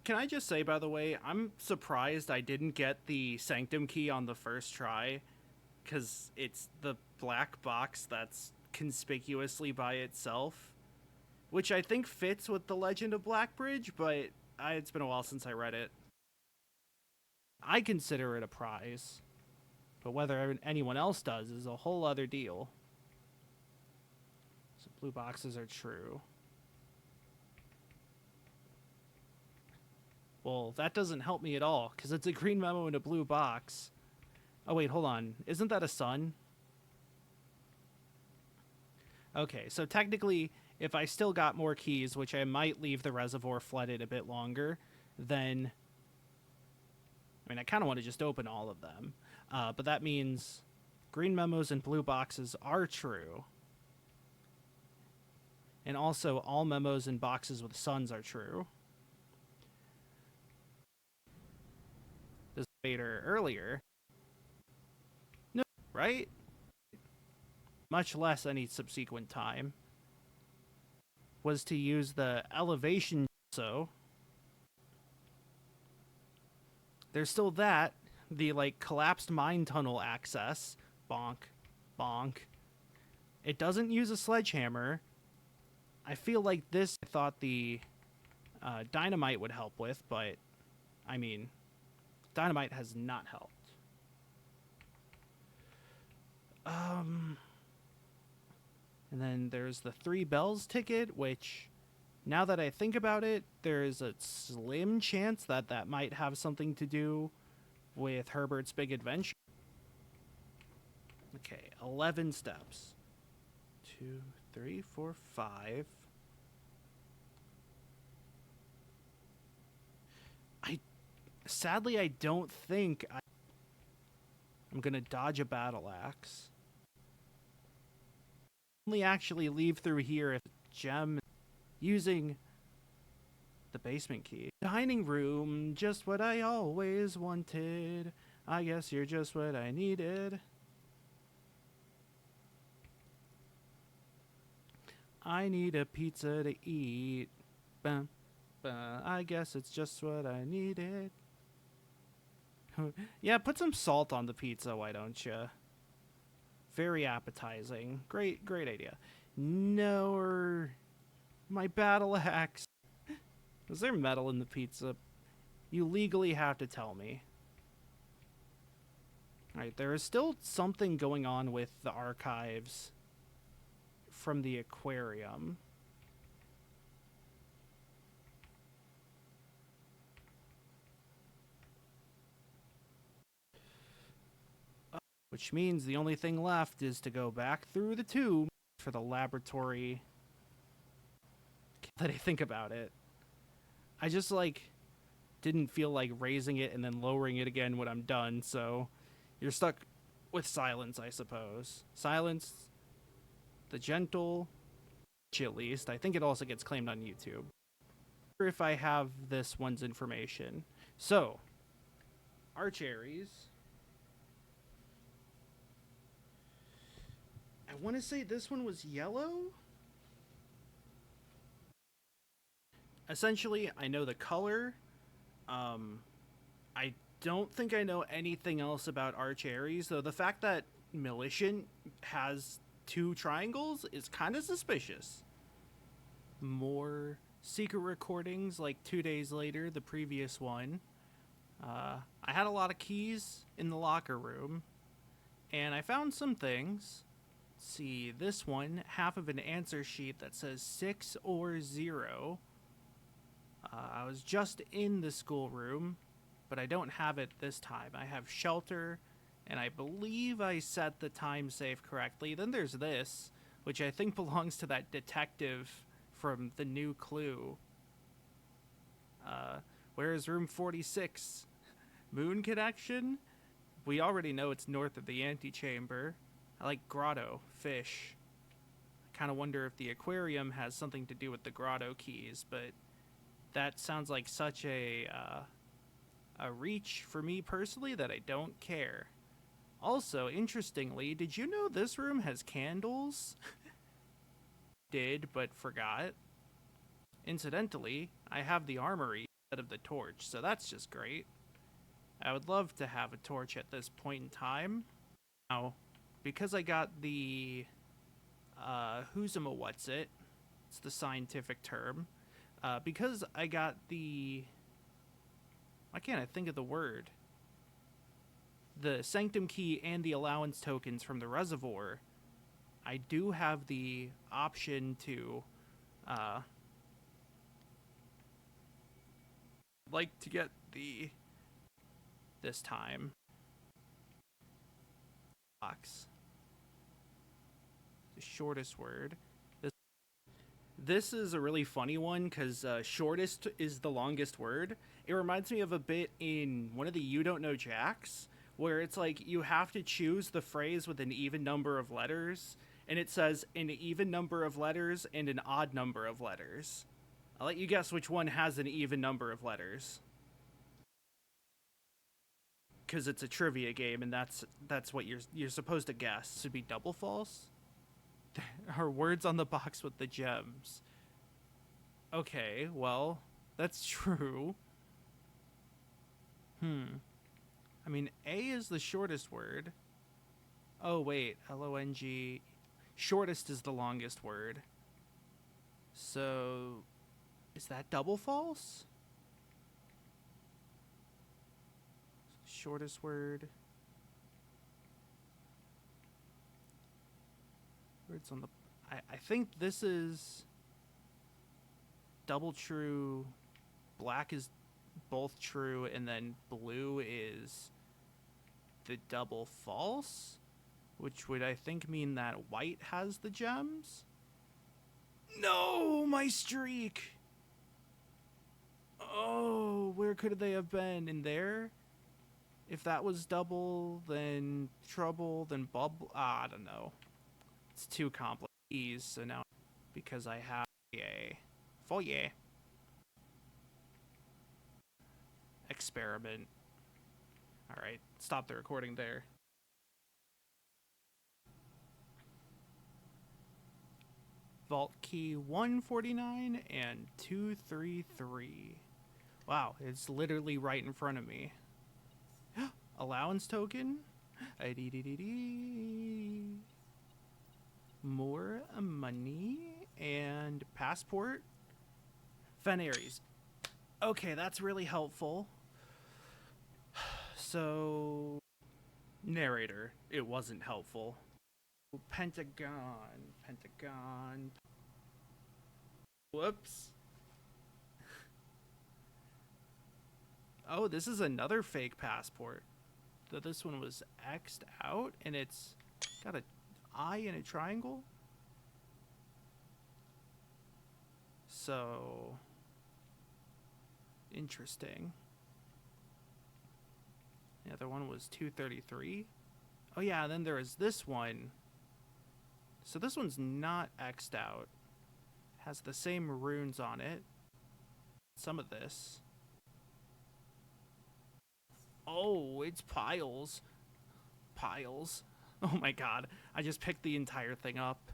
Can I just say, by the way, I'm surprised I didn't get the sanctum key on the first try. Because it's the black box that's conspicuously by itself. Which I think fits with the Legend of Blackbridge, but it's been a while since I read it. I consider it a prize. But whether anyone else does is a whole other deal. So blue boxes are true. Well, that doesn't help me at all, because it's a green memo in a blue box. Oh, wait, hold on. Isn't that a sun? Okay, so technically, if I still got more keys, which I might leave the reservoir flooded a bit longer, then... I mean, I kind of want to just open all of them. But that means green memos and blue boxes are true. And also, all memos and boxes with suns are true. This later earlier. No, right? Much less any subsequent time. Was to use the elevation. So there's still that. The like collapsed mine tunnel access. Bonk. Bonk. It doesn't use a sledgehammer. I feel like this I thought the dynamite would help with, but I mean, dynamite has not helped. And then there's the 3 bells ticket, which, now that I think about it, there's a slim chance that that might have something to do with Herbert's Big Adventure. Okay, 11 steps. 2, 3, 4, 5. Sadly, I don't think I'm going to dodge a battle axe. Only actually leave through here if gem using the basement key. Dining room, just what I always wanted. I guess you're just what I needed. I need a pizza to eat. Bum, bum, I guess it's just what I needed. Yeah, put some salt on the pizza, why don't you? Very appetizing. Great idea. No, my battle axe. Was there metal in the pizza? You legally have to tell me. Alright, there is still something going on with the archives from the aquarium. Which means the only thing left is to go back through the tube for the laboratory. That I think about it. I just, didn't feel like raising it and then lowering it again when I'm done, so you're stuck with silence, I suppose. Silence, the gentle, at least. I think it also gets claimed on YouTube. If I have this one's information. So, Archaries. I want to say this one was yellow? Essentially, I know the color. I don't think I know anything else about Archaries, though the fact that Militiant has 2 triangles is kind of suspicious. More secret recordings, like 2 days later, the previous one. I had a lot of keys in the locker room, and I found some things. Let's see, this one, half of an answer sheet that says 6 or 0. I was just in the schoolroom, but I don't have it this time. I have shelter, and I believe I set the time safe correctly. Then there's this, which I think belongs to that detective from the new Clue. Where is room 46? Moon connection? We already know it's north of the antechamber. I like grotto, fish. I kind of wonder if the aquarium has something to do with the grotto keys, but that sounds like such a reach for me personally that I don't care. Also, interestingly, did you know this room has candles? Did, but forgot. Incidentally, I have the armory instead of the torch, so that's just great. I would love to have a torch at this point in time. Now, because I got the what's-it? It's the scientific term. Because I got the... Why can't I think of the word? The Sanctum Key and the allowance tokens from the reservoir, I do have the option to like to get this time. Box. The shortest word. This is a really funny one because shortest is the longest word. It reminds me of a bit in one of the You Don't Know Jacks, where it's like you have to choose the phrase with an even number of letters, and it says an even number of letters and an odd number of letters. I'll let you guess which one has an even number of letters. Because it's a trivia game, and that's what you're supposed to guess. Should be double false. Are words on the box with the gems. Okay, well, that's true. I mean, A is the shortest word. Oh, wait, Long. Shortest is the longest word. So, is that double false? Shortest word. Words on the... I think this is double true. Black is both true, and then blue is the double false, which would, I think, mean that white has the gems. No, my streak. Oh, where could they have been? In there? If that was double, then trouble, then bubble. I don't know. It's too complex. So now, because I have a foyer experiment. All right, stop the recording there. Vault key 149 and 233. Wow, it's literally right in front of me. Allowance token. More money and passport. Veneries. Okay, that's really helpful. So, narrator, it wasn't helpful. Pentagon. Whoops. Oh, this is another fake passport. So this one was X'd out, and it's got an eye and a triangle. So, interesting. The other one was 233. Oh yeah, and then there is this one. So this one's not X'd out. Has the same runes on it. Some of this. Oh, it's piles. Piles. Oh my god, I just picked the entire thing up.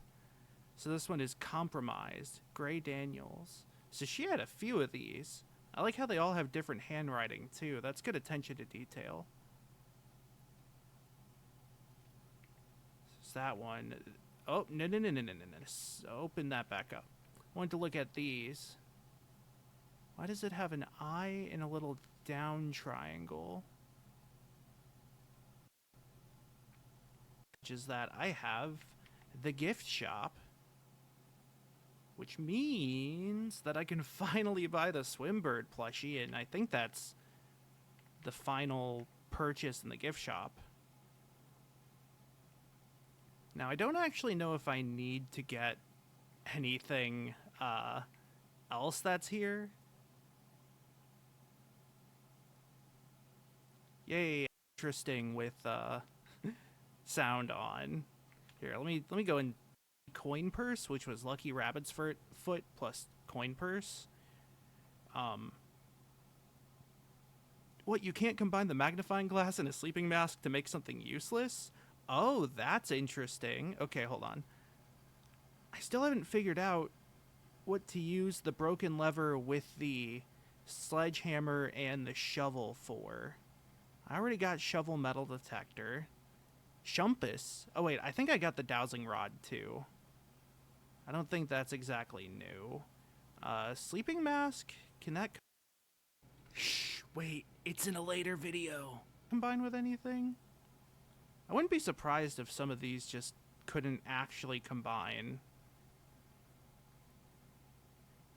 So this one is Compromised. Gray Daniels. So she had a few of these. I like how they all have different handwriting too. That's good attention to detail. So that one. Oh, no. Open that back up. I wanted to look at these. Why does it have an eye and a little down triangle? Which is that I have the gift shop, which means that I can finally buy the Swimbird plushie, and I think that's the final purchase in the gift shop. Now, I don't actually know if I need to get anything else that's here. Yay, interesting with sound on. Here, let me go in coin purse, which was Lucky Rabbit's foot plus coin purse. What, you can't combine the magnifying glass and a sleeping mask to make something useless? Oh, that's interesting. Okay, hold on. I still haven't figured out what to use the broken lever with the sledgehammer and the shovel for. I already got shovel metal detector. Shumpus. Oh wait, I think I got the dowsing rod too. I don't think that's exactly new. Sleeping mask? Can that... Shh, wait, it's in a later video. Combine with anything? I wouldn't be surprised if some of these just couldn't actually combine.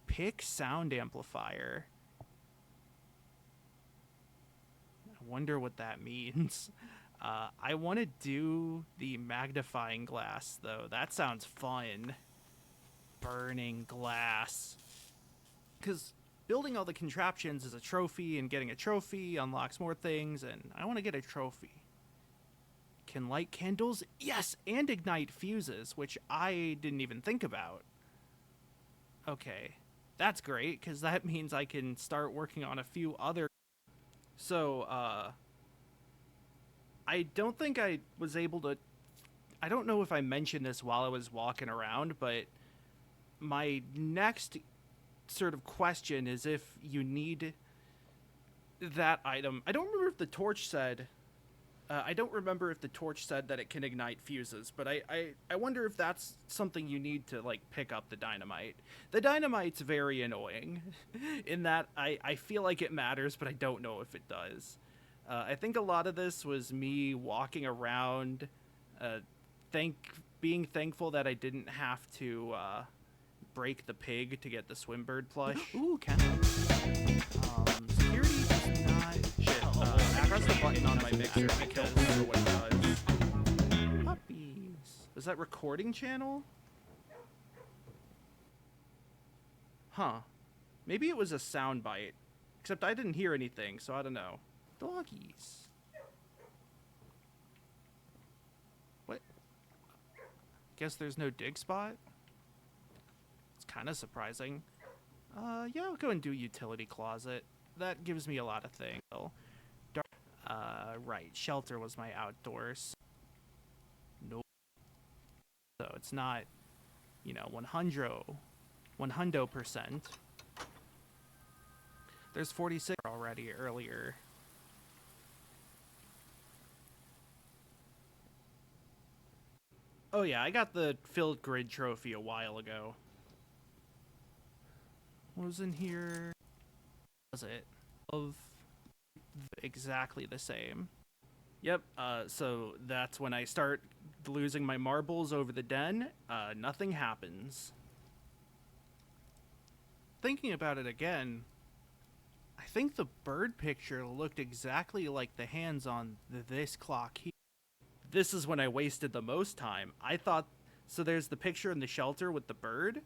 Pick sound amplifier. I wonder what that means. I want to do the magnifying glass, though. That sounds fun. Burning glass. Because building all the contraptions is a trophy, and getting a trophy unlocks more things, and I want to get a trophy. Can light candles? Yes, and ignite fuses, which I didn't even think about. Okay, that's great, because that means I can start working on a few other... So, I don't think I was able to... I don't know if I mentioned this while I was walking around, but my next sort of question is if you need that item. I don't remember if the torch said... I don't remember if the torch said that it can ignite fuses, but I wonder if that's something you need to, like, pick up the dynamite. The dynamite's very annoying, in that I feel like it matters, but I don't know if it does. I think a lot of this was me walking around, being thankful that I didn't have to break the pig to get the Swimbird plush. Ooh, kennel. Security does not... Shit, I pressed the button on my mixer because I don't know what it does. Puppies. Is that recording channel? Huh. Maybe it was a sound bite. Except I didn't hear anything, so I don't know. Doggies. What? Guess there's no dig spot? It's kind of surprising. Yeah, I'll go and do utility closet. That gives me a lot of things. Right. Shelter was my outdoors. Nope. So it's not, 100%. There's 46 already earlier. Oh yeah, I got the filled grid trophy a while ago. What was in here? Was it? Of exactly the same. Yep, so that's when I start losing my marbles over the den. Nothing happens. Thinking about it again, I think the bird picture looked exactly like the hands on this clock here. This is when I wasted the most time. I thought... So there's the picture in the shelter with the bird.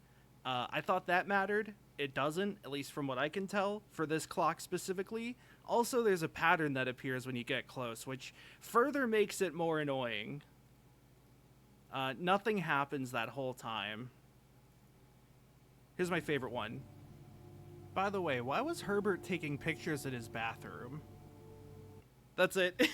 I thought that mattered. It doesn't, at least from what I can tell, for this clock specifically. Also, there's a pattern that appears when you get close, which further makes it more annoying. Nothing happens that whole time. Here's my favorite one. By the way, why was Herbert taking pictures in his bathroom? That's it.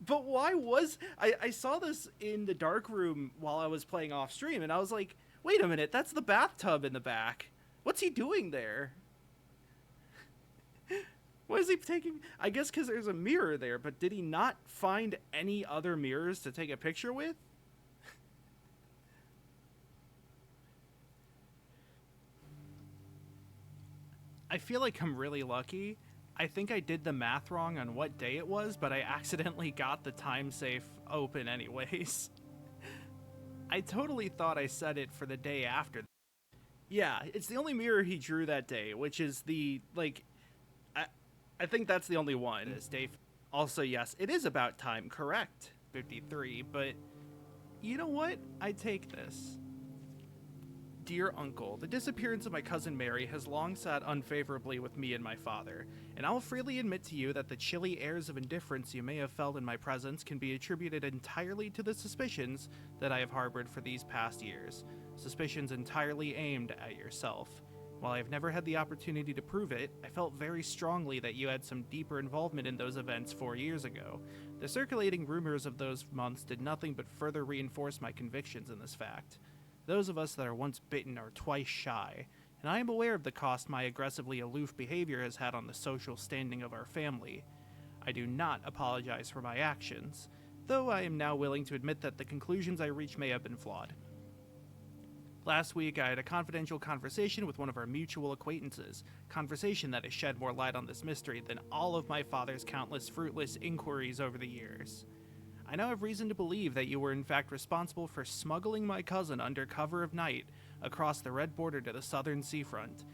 But why was... I saw this in the dark room while I was playing off stream, and I was like, wait a minute, that's the bathtub in the back. What's he doing there? Why is he taking... I guess because there's a mirror there, but did he not find any other mirrors to take a picture with? I feel like I'm really lucky. I think I did the math wrong on what day it was, but I accidentally got the time safe open anyways. I totally thought I set it for the day after. Yeah, it's the only mirror he drew that day, which is the, like... I think that's the only one. Is Dave. Also, yes, it is about time, correct. 53, but you know what? I take this. Dear Uncle, the disappearance of my cousin Mary has long sat unfavorably with me and my father, and I will freely admit to you that the chilly airs of indifference you may have felt in my presence can be attributed entirely to the suspicions that I have harbored for these past years. Suspicions entirely aimed at yourself. While I have never had the opportunity to prove it, I felt very strongly that you had some deeper involvement in those events 4 years ago. The circulating rumors of those months did nothing but further reinforce my convictions in this fact. Those of us that are once bitten are twice shy, and I am aware of the cost my aggressively aloof behavior has had on the social standing of our family. I do not apologize for my actions, though I am now willing to admit that the conclusions I reach may have been flawed. Last week, I had a confidential conversation with one of our mutual acquaintances, conversation that has shed more light on this mystery than all of my father's countless fruitless inquiries over the years. I now have reason to believe that you were in fact responsible for smuggling my cousin under cover of night across the red border to the southern seafront.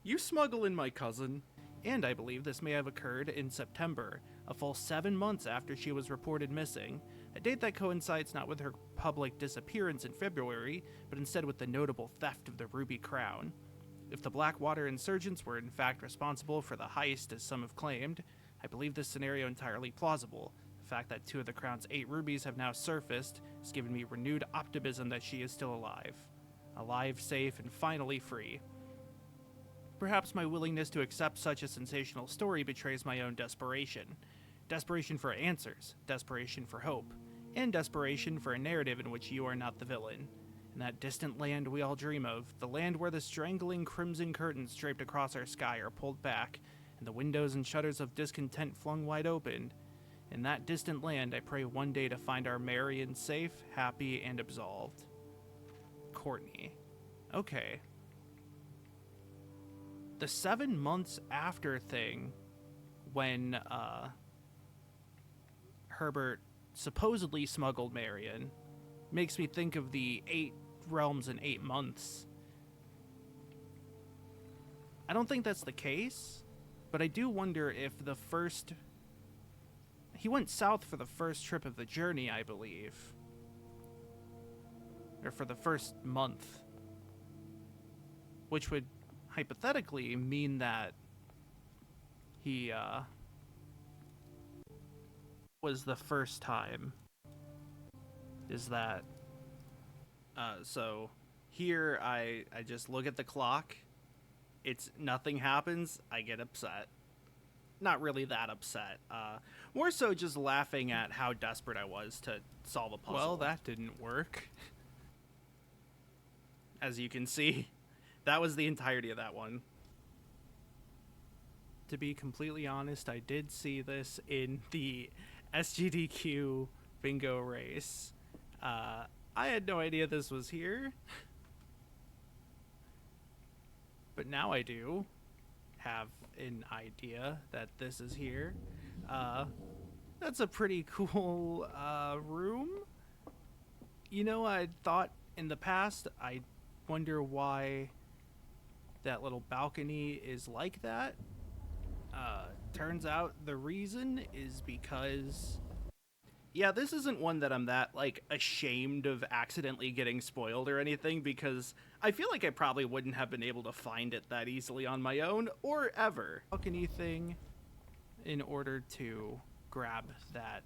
You smuggle in my cousin? And I believe this may have occurred in September, a full 7 months after she was reported missing, a date that coincides not with her public disappearance in February, but instead with the notable theft of the Ruby Crown. If the Blackwater insurgents were in fact responsible for the heist, as some have claimed, I believe this scenario entirely plausible. The fact that 2 of the Crown's 8 rubies have now surfaced has given me renewed optimism that she is still alive. Alive, safe, and finally free. Perhaps my willingness to accept such a sensational story betrays my own desperation. Desperation for answers, desperation for hope, and desperation for a narrative in which you are not the villain. In that distant land we all dream of, the land where the strangling crimson curtains draped across our sky are pulled back, and the windows and shutters of discontent flung wide open. In that distant land, I pray one day to find our Marion safe, happy, and absolved. Courtney. Okay. The 7 months after thing, when Herbert supposedly smuggled Marion, makes me think of the 8 realms in 8 months. I don't think that's the case, but I do wonder if the first... He went south for the first trip of the journey, I believe. Or for the first month. Which would hypothetically mean that he was the first time. Is that so here I just look at the clock, it's nothing happens, I get upset. Not really that upset, more so just laughing at how desperate I was to solve a puzzle. Well, that didn't work. As you can see, that was the entirety of that one. To be completely honest, I did see this in the SGDQ bingo race. I had no idea this was here. But now I do have an idea that this is here. That's a pretty cool room. You know, I thought in the past, I wonder why that little balcony is like that. Turns out the reason is because... Yeah, this isn't one that I'm that, like, ashamed of accidentally getting spoiled or anything, because I feel like I probably wouldn't have been able to find it that easily on my own, or ever. Balcony thing in order to grab that,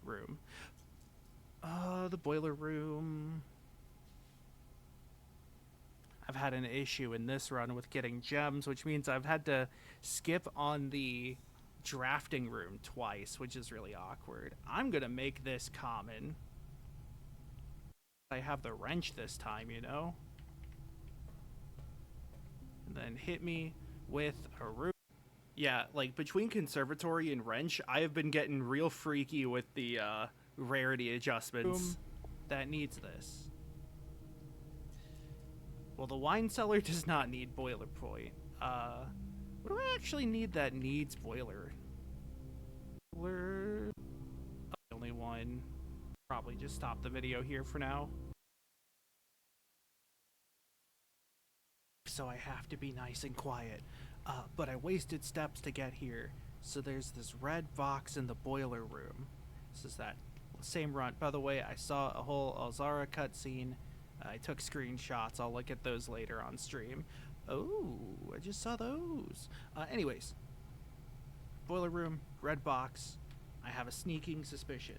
room. The boiler room. I've had an issue in this run with getting gems, which means I've had to skip on the drafting room twice, which is really awkward. I'm gonna make this common. I have the wrench this time, you know? And then hit me with a room. Yeah, like between conservatory and wrench, I have been getting real freaky with the rarity adjustments. That needs this. Well, the wine cellar does not need boiler point. What do I actually need that needs boiler? Boiler... Oh, the only one. Probably just stop the video here for now. So I have to be nice and quiet. But I wasted steps to get here. So there's this red box in the boiler room. This is that same run. By the way, I saw a whole Alzara cutscene. I took screenshots. I'll look at those later on stream. Oh, I just saw those. Anyways, boiler room, red box. I have a sneaking suspicion.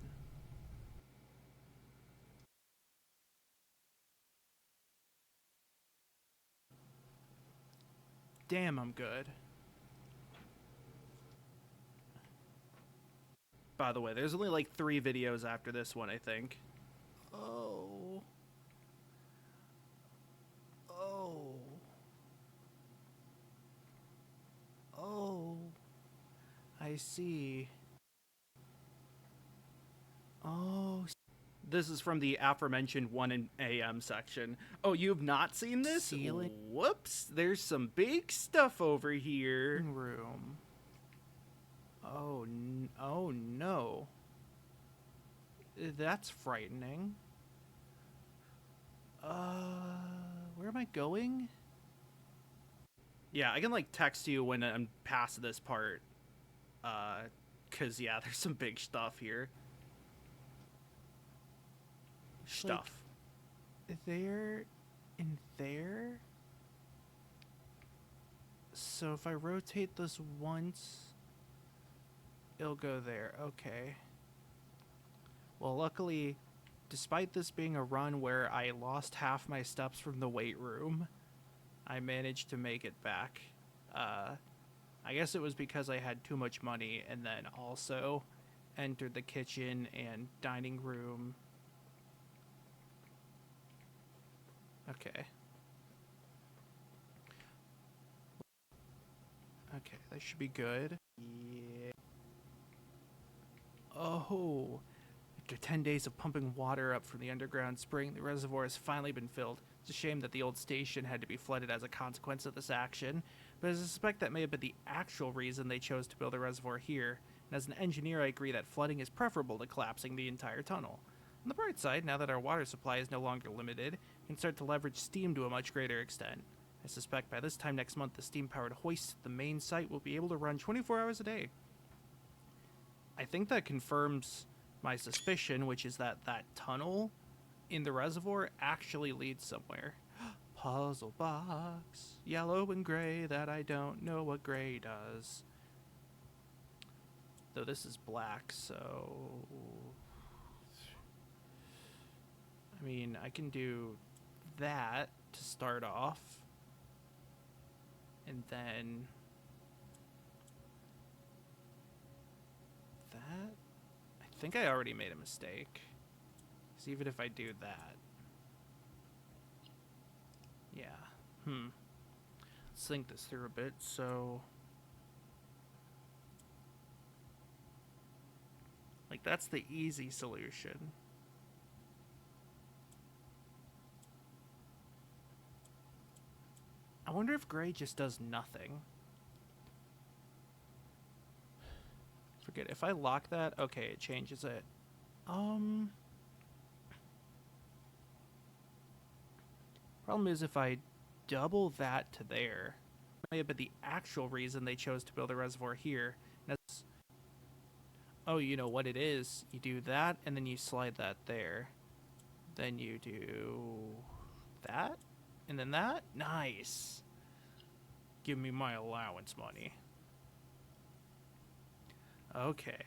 Damn, I'm good. By the way, there's only like 3 videos after this one, I think. Oh. Oh. Oh. I see. Oh. This is from the aforementioned 1 a.m. section. Oh, you've not seen this? Ceiling. Whoops. There's some big stuff over here. Room. Oh, oh no. That's frightening. Where am I going? Yeah, I can like text you when I'm past this part. Cause yeah, there's some big stuff here. Like, Stuff. there and there? So if I rotate this once, it'll go there. Okay. Well, luckily, despite this being a run where I lost half my steps from the weight room, I managed to make it back. Uh, I guess it was because I had too much money and then also entered the kitchen and dining room. Okay. Okay, that should be good. Yeah. Oh, after 10 days of pumping water up from the underground spring, the reservoir has finally been filled. It's a shame that the old station had to be flooded as a consequence of this action, but I suspect that may have been the actual reason they chose to build a reservoir here. And as an engineer, I agree that flooding is preferable to collapsing the entire tunnel. On the bright side, now that our water supply is no longer limited, we can start to leverage steam to a much greater extent. I suspect by this time next month, the steam-powered hoist at the main site will be able to run 24 hours a day. I think that confirms my suspicion, which is that that tunnel in the reservoir actually leads somewhere. Puzzle box, yellow and gray, that I don't know what gray does. Though this is black, so... I mean, I can do that to start off. And then... that? I think I already made a mistake. Because even if I do that... yeah. Let's think this through a bit, so... like, that's the easy solution. I wonder if gray just does nothing. Forget it. If I lock that, okay, it changes it. Problem is if I double that to there, that may have been the actual reason they chose to build a reservoir here. That's, oh, you know what it is? You do that, and then you slide that there. Then you do that, and then that. Nice. Give me my allowance money. Okay.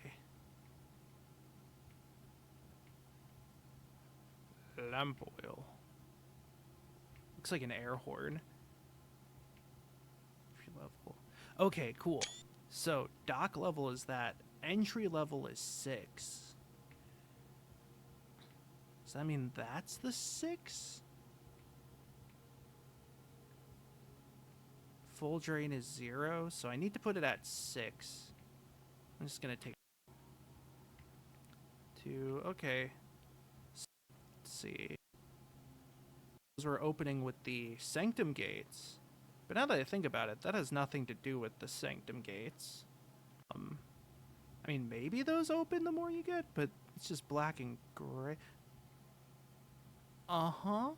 Lamp oil. Looks like an air horn. Entry level. Okay, cool. So, dock level is that. Entry level is 6. Does that mean that's the 6? Full drain is 0, so I need to put it at 6. I'm just gonna take 2. Okay. Let's see. We're opening with the sanctum gates. But now that I think about it, that has nothing to do with the sanctum gates. I mean, maybe those open the more you get, but it's just black and gray. Uh-huh.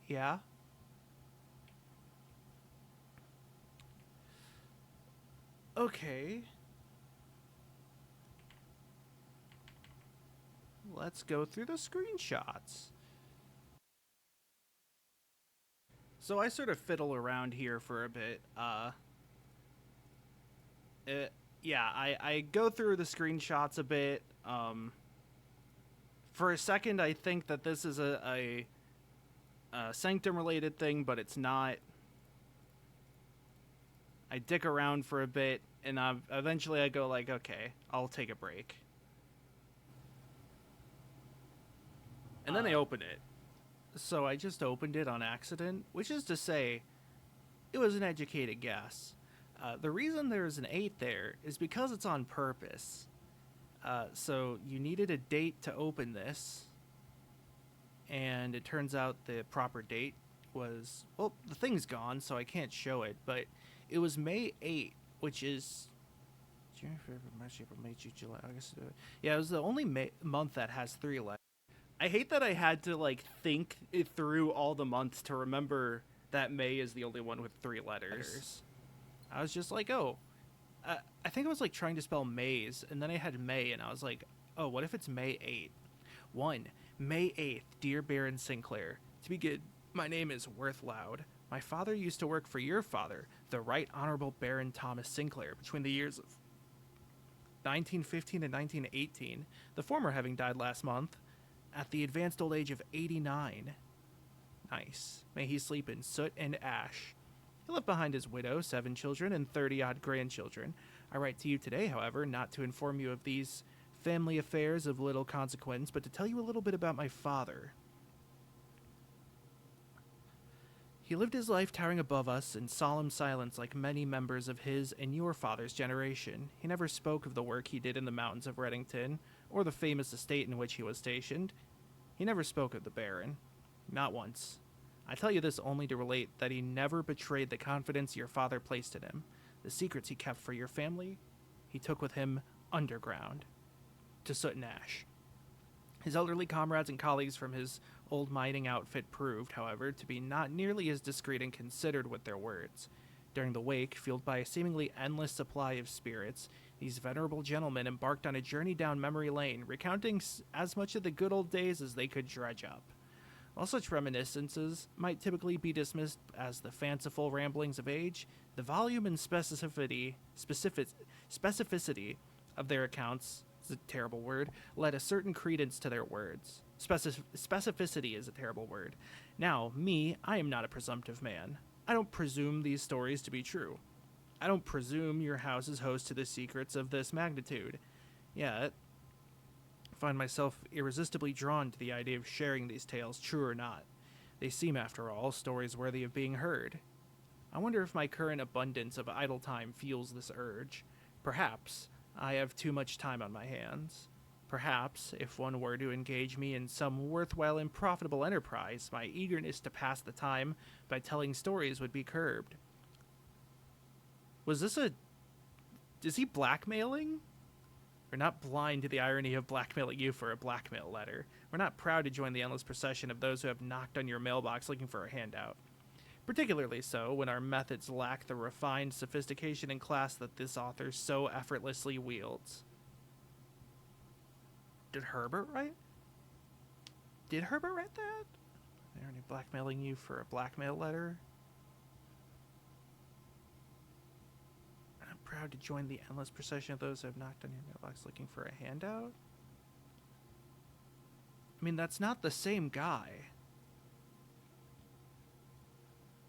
Yeah. Okay. Let's go through the screenshots. So I sort of fiddle around here for a bit. Yeah, I go through the screenshots a bit. For a second, I think that this is a Sanctum-related thing, but it's not. I dick around for a bit, and eventually I go like, okay, I'll take a break. And then I open it. So I just opened it on accident, which is to say, it was an educated guess. The reason there's an 8 there is because it's on purpose. So you needed a date to open this, and it turns out the proper date was, well, the thing's gone, so I can't show it, but it was May 8, which is January, February, March, April, May, June, July, August. Yeah, it was the only month that has 3 letters. I hate that I had to like think it through all the months to remember that May is the only one with 3 letters. I was just like, oh, I think I was like trying to spell maze, and then I had May, and I was like, oh, what if it's May 8th? 1. May 8th, dear Baron Sinclair. To begin, my name is Worth Loud. My father used to work for your father, the Right Honorable Baron Thomas Sinclair, between the years of 1915 and 1918, the former having died last month at the advanced old age of 89. Nice. May he sleep in soot and ash. He left behind his widow, 7 children, and 30-odd grandchildren. I write to you today, however, not to inform you of these family affairs of little consequence, but to tell you a little bit about my father. He lived his life towering above us in solemn silence like many members of his and your father's generation. He never spoke of the work he did in the mountains of Reddington, or the famous estate in which he was stationed. He never spoke of the Baron. Not once. I tell you this only to relate that he never betrayed the confidence your father placed in him. The secrets he kept for your family, he took with him underground, to soot and ash. His elderly comrades and colleagues from his old mining outfit proved, however, to be not nearly as discreet and considered with their words. During the wake, fueled by a seemingly endless supply of spirits, these venerable gentlemen embarked on a journey down memory lane, recounting as much of the good old days as they could dredge up. While such reminiscences might typically be dismissed as the fanciful ramblings of age, the volume and specificity of their accounts, is a terrible word, led a certain credence to their words. Specificity is a terrible word. Now, I am not a presumptive man. I don't presume these stories to be true. I don't presume your house is host to the secrets of this magnitude. Yet, I find myself irresistibly drawn to the idea of sharing these tales, true or not. They seem, after all, stories worthy of being heard. I wonder if my current abundance of idle time fuels this urge. Perhaps I have too much time on my hands. Perhaps, if one were to engage me in some worthwhile and profitable enterprise, my eagerness to pass the time by telling stories would be curbed. Is he blackmailing? We're not blind to the irony of blackmailing you for a blackmail letter. We're not proud to join the endless procession of those who have knocked on your mailbox looking for a handout. Particularly so when our methods lack the refined sophistication and class that this author so effortlessly wields. Did Herbert write that? Are they blackmailing you for a blackmail letter? I'm proud to join the endless procession of those who have knocked on your mailbox looking for a handout. I mean, that's not the same guy.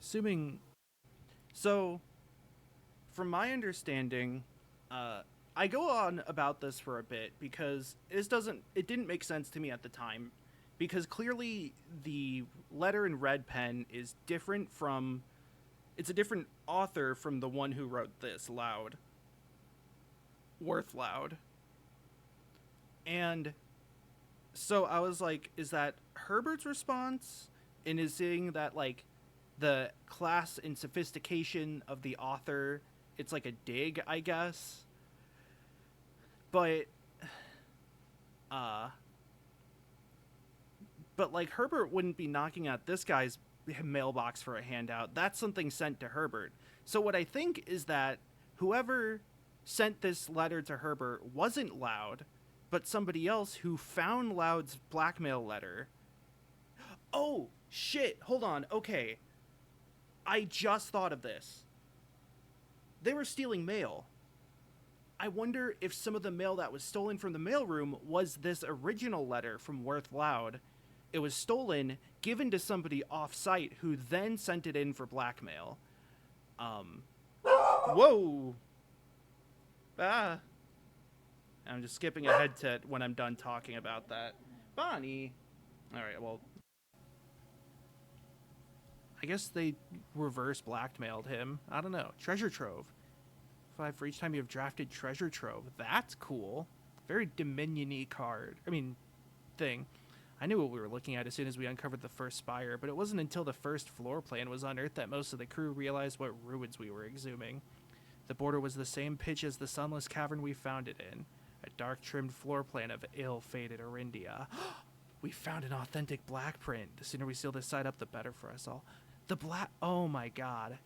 Assuming... So, from my understanding, I go on about this for a bit because it didn't make sense to me at the time, because clearly the letter in red pen is different from... It's a different author from the one who wrote this, Worth Loud. And so I was like, is that Herbert's response? And is seeing that, like, the class and sophistication of the author, it's like a dig, I guess. But like, Herbert wouldn't be knocking at this guy's mailbox for a handout. That's something sent to Herbert. So what I think is that whoever sent this letter to Herbert wasn't Loud, but somebody else who found Loud's blackmail letter. Oh, shit. Hold on. Okay. I just thought of this. They were stealing mail. I wonder if some of the mail that was stolen from the mailroom was this original letter from Worth Loud. It was stolen, given to somebody off-site, who then sent it in for blackmail. Whoa! Ah! I'm just skipping ahead to when I'm done talking about that. Bonnie! Alright, well... I guess they reverse blackmailed him. I don't know. Treasure Trove. 5 for each time you have drafted Treasure Trove. That's cool. Very Dominion-y card. Thing. I knew what we were looking at as soon as we uncovered the first spire, but it wasn't until the first floor plan was unearthed that most of the crew realized what ruins we were exhuming. The border was the same pitch as the sunless cavern we found it in. A dark-trimmed floor plan of ill-fated Orindia. We found an authentic black print. The sooner we seal this site up, the better for us all. The black. Oh my god.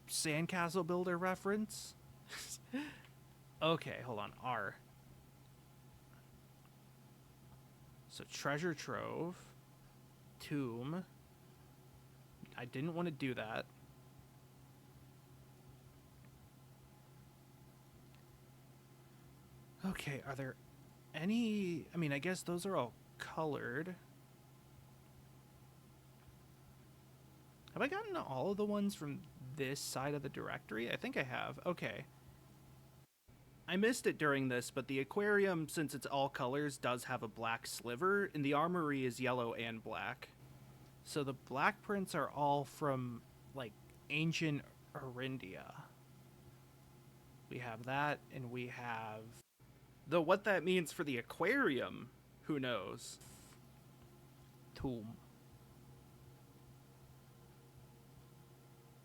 Sandcastle Builder reference? Okay, hold on. R. So treasure trove. Tomb. I didn't want to do that. Okay, are there any... I mean, I guess those are all colored. Have I gotten all of the ones from this side of the directory? I think I have. Okay. I missed it during this, but the aquarium, since it's all colors, does have a black sliver, and the armory is yellow and black. So the black prints are all from, like, ancient Arindia. We have that, and we have... Though what that means for the aquarium, who knows? Tomb.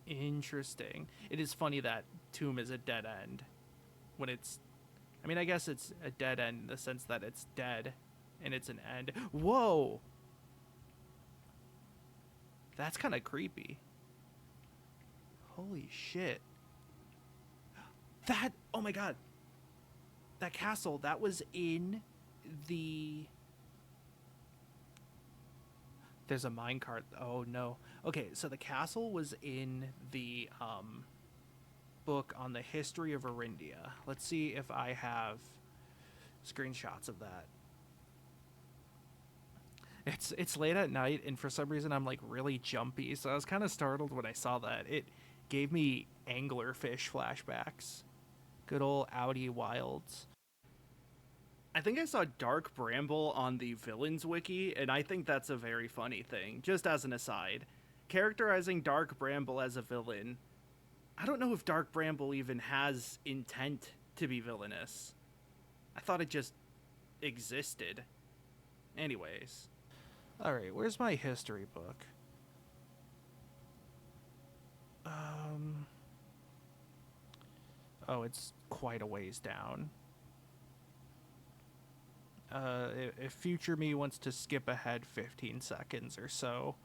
Interesting. It is funny that tomb is a dead end. When it's... I mean, I guess it's a dead end in the sense that it's dead, and it's an end. Whoa! That's kind of creepy. Holy shit. That... Oh my god. That castle, that was in the... There's a minecart. Oh no. Okay, so the castle was in the book on the history of Arindia. Let's see if I have screenshots of that. It's late at night, and for some reason I'm like really jumpy, so I was kind of startled when I saw that. It gave me anglerfish flashbacks. Good old Outie Wilds. I think I saw Dark Bramble on the Villains Wiki, and I think that's a very funny thing, just as an aside. Characterizing Dark Bramble as a villain, I don't know if Dark Bramble even has intent to be villainous. I thought it just existed. Anyways. Alright, where's my history book? Oh, it's quite a ways down. If future me wants to skip ahead 15 seconds or so.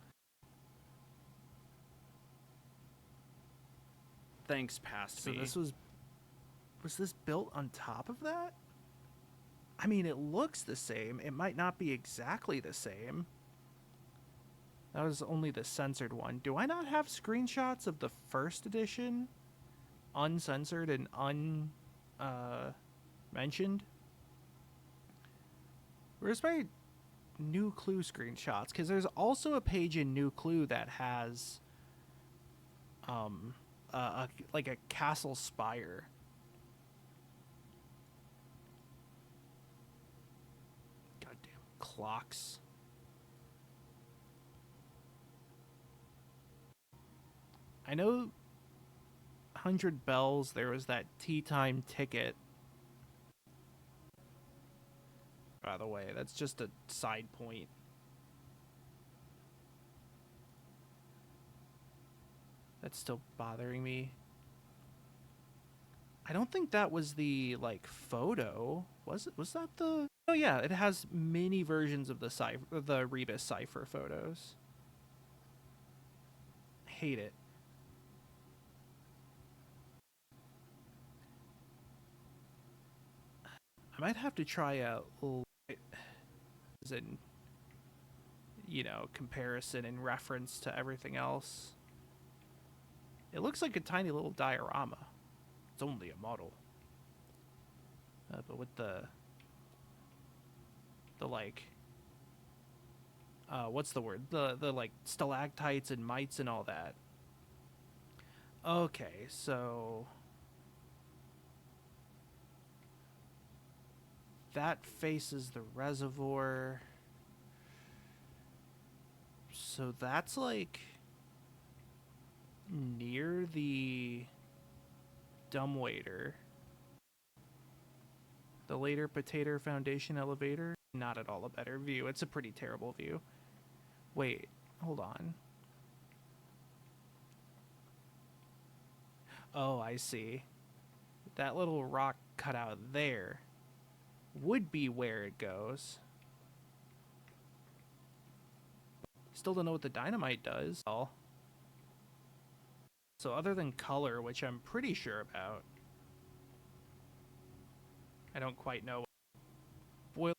Thanks, past me. So was this built on top of that? I mean, it looks the same. It might not be exactly the same. That was only the censored one. Do I not have screenshots of the first edition? Uncensored and mentioned? Where's my New Clue screenshots? Because there's also a page in New Clue that has like a castle spire. Goddamn clocks. I know 100 Bells, there was that tea time ticket. By the way, that's just a side point. That's still bothering me. I don't think that was the, like, photo. Was it? Was that the... Oh, yeah, it has many versions of the Rebus Cypher photos. Hate it. I might have to try out, as in, you know, comparison and reference to everything else. It looks like a tiny little diorama. It's only a model. But with the like, what's the word? The like stalactites and mites and all that. Okay, so that faces the reservoir. So that's like near the dumbwaiter. The later Potato Foundation elevator. Not at all a better view. It's a pretty terrible view. Wait, hold on. Oh, I see. That little rock cut out there would be where it goes. still don't know what the dynamite does. So other than color, which I'm pretty sure about, I don't quite know. Boil.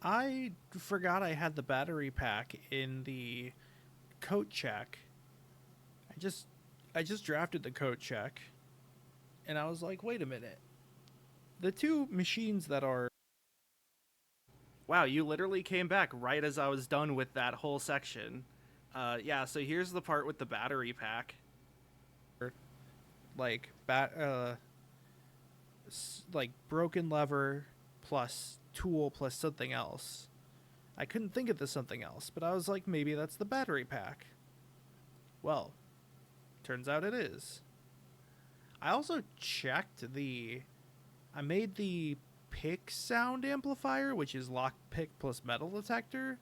I forgot I had the battery pack in the coat check. I just drafted the coat check, and I was like, wait a minute. The two machines that are... Wow, you literally came back right as I was done with that whole section. Yeah, so here's the part with the battery pack. Like, like broken lever plus tool plus something else. I couldn't think of the something else, but I was like, maybe that's the battery pack. Well, turns out it is. I also checked I made the pick sound amplifier, which is lock pick plus metal detector.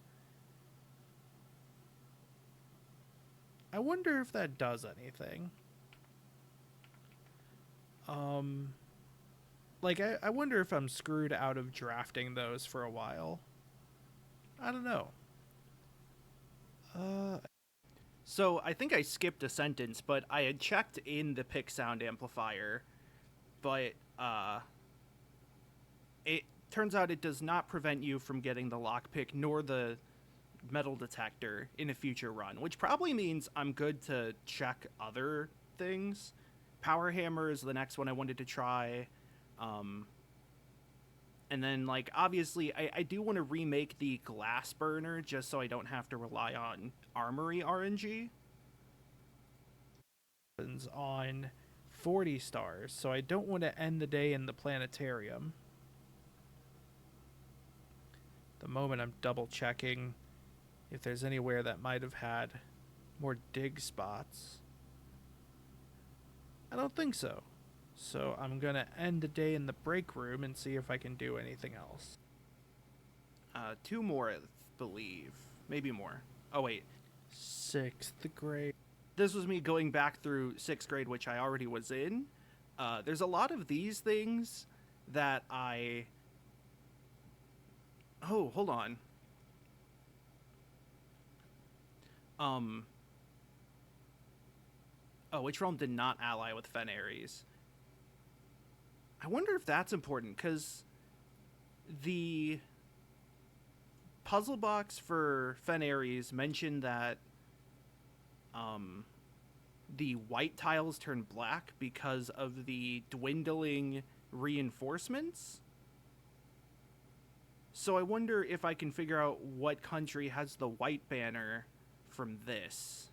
I wonder if that does anything. Like, I wonder if I'm screwed out of drafting those for a while. I don't know. So I think I skipped a sentence, but I had checked in the pick sound amplifier, but it turns out it does not prevent you from getting the lockpick nor the metal detector in a future run, which probably means I'm good to check other things. Power Hammer is the next one I wanted to try. And then, like, obviously, I do want to remake the glass burner just so I don't have to rely on armory RNG. On 40 stars, so I don't want to end the day in the planetarium. The moment I'm double checking if there's anywhere that might have had more dig spots. I don't think so. So I'm going to end the day in the break room and see if I can do anything else. Two more, I believe. Maybe more. Oh, wait. 6th grade. This was me going back through 6th grade, which I already was in. There's a lot of these things that I... Oh, hold on. Oh, which realm did not ally with Fenares? I wonder if that's important, because the puzzle box for Fenares mentioned that the white tiles turn black because of the dwindling reinforcements. So I wonder if I can figure out what country has the white banner from these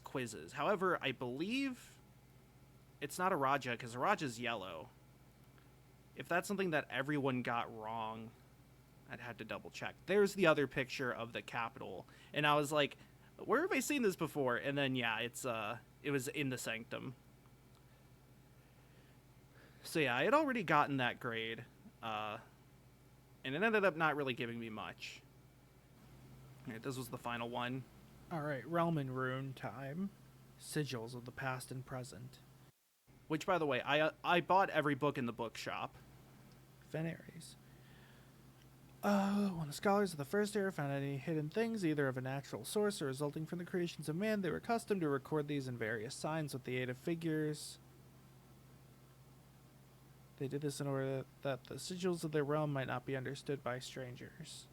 quizzes. However, I believe it's not Araja, because Araja's yellow. If that's something that everyone got wrong, I'd have to double check. There's the other picture of the capital, and I was like, where have I seen this before? And then, yeah, it was in the Sanctum. So yeah, I had already gotten that grade, and it ended up not really giving me much. Alright, this was the final one. Alright, Realm and Rune time. Sigils of the past and present. Which, by the way, I bought every book in the bookshop. Fenares. When the scholars of the first era found any hidden things, either of a natural source or resulting from the creations of man, they were accustomed to record these in various signs with the aid of figures. They did this in order that the sigils of their realm might not be understood by strangers.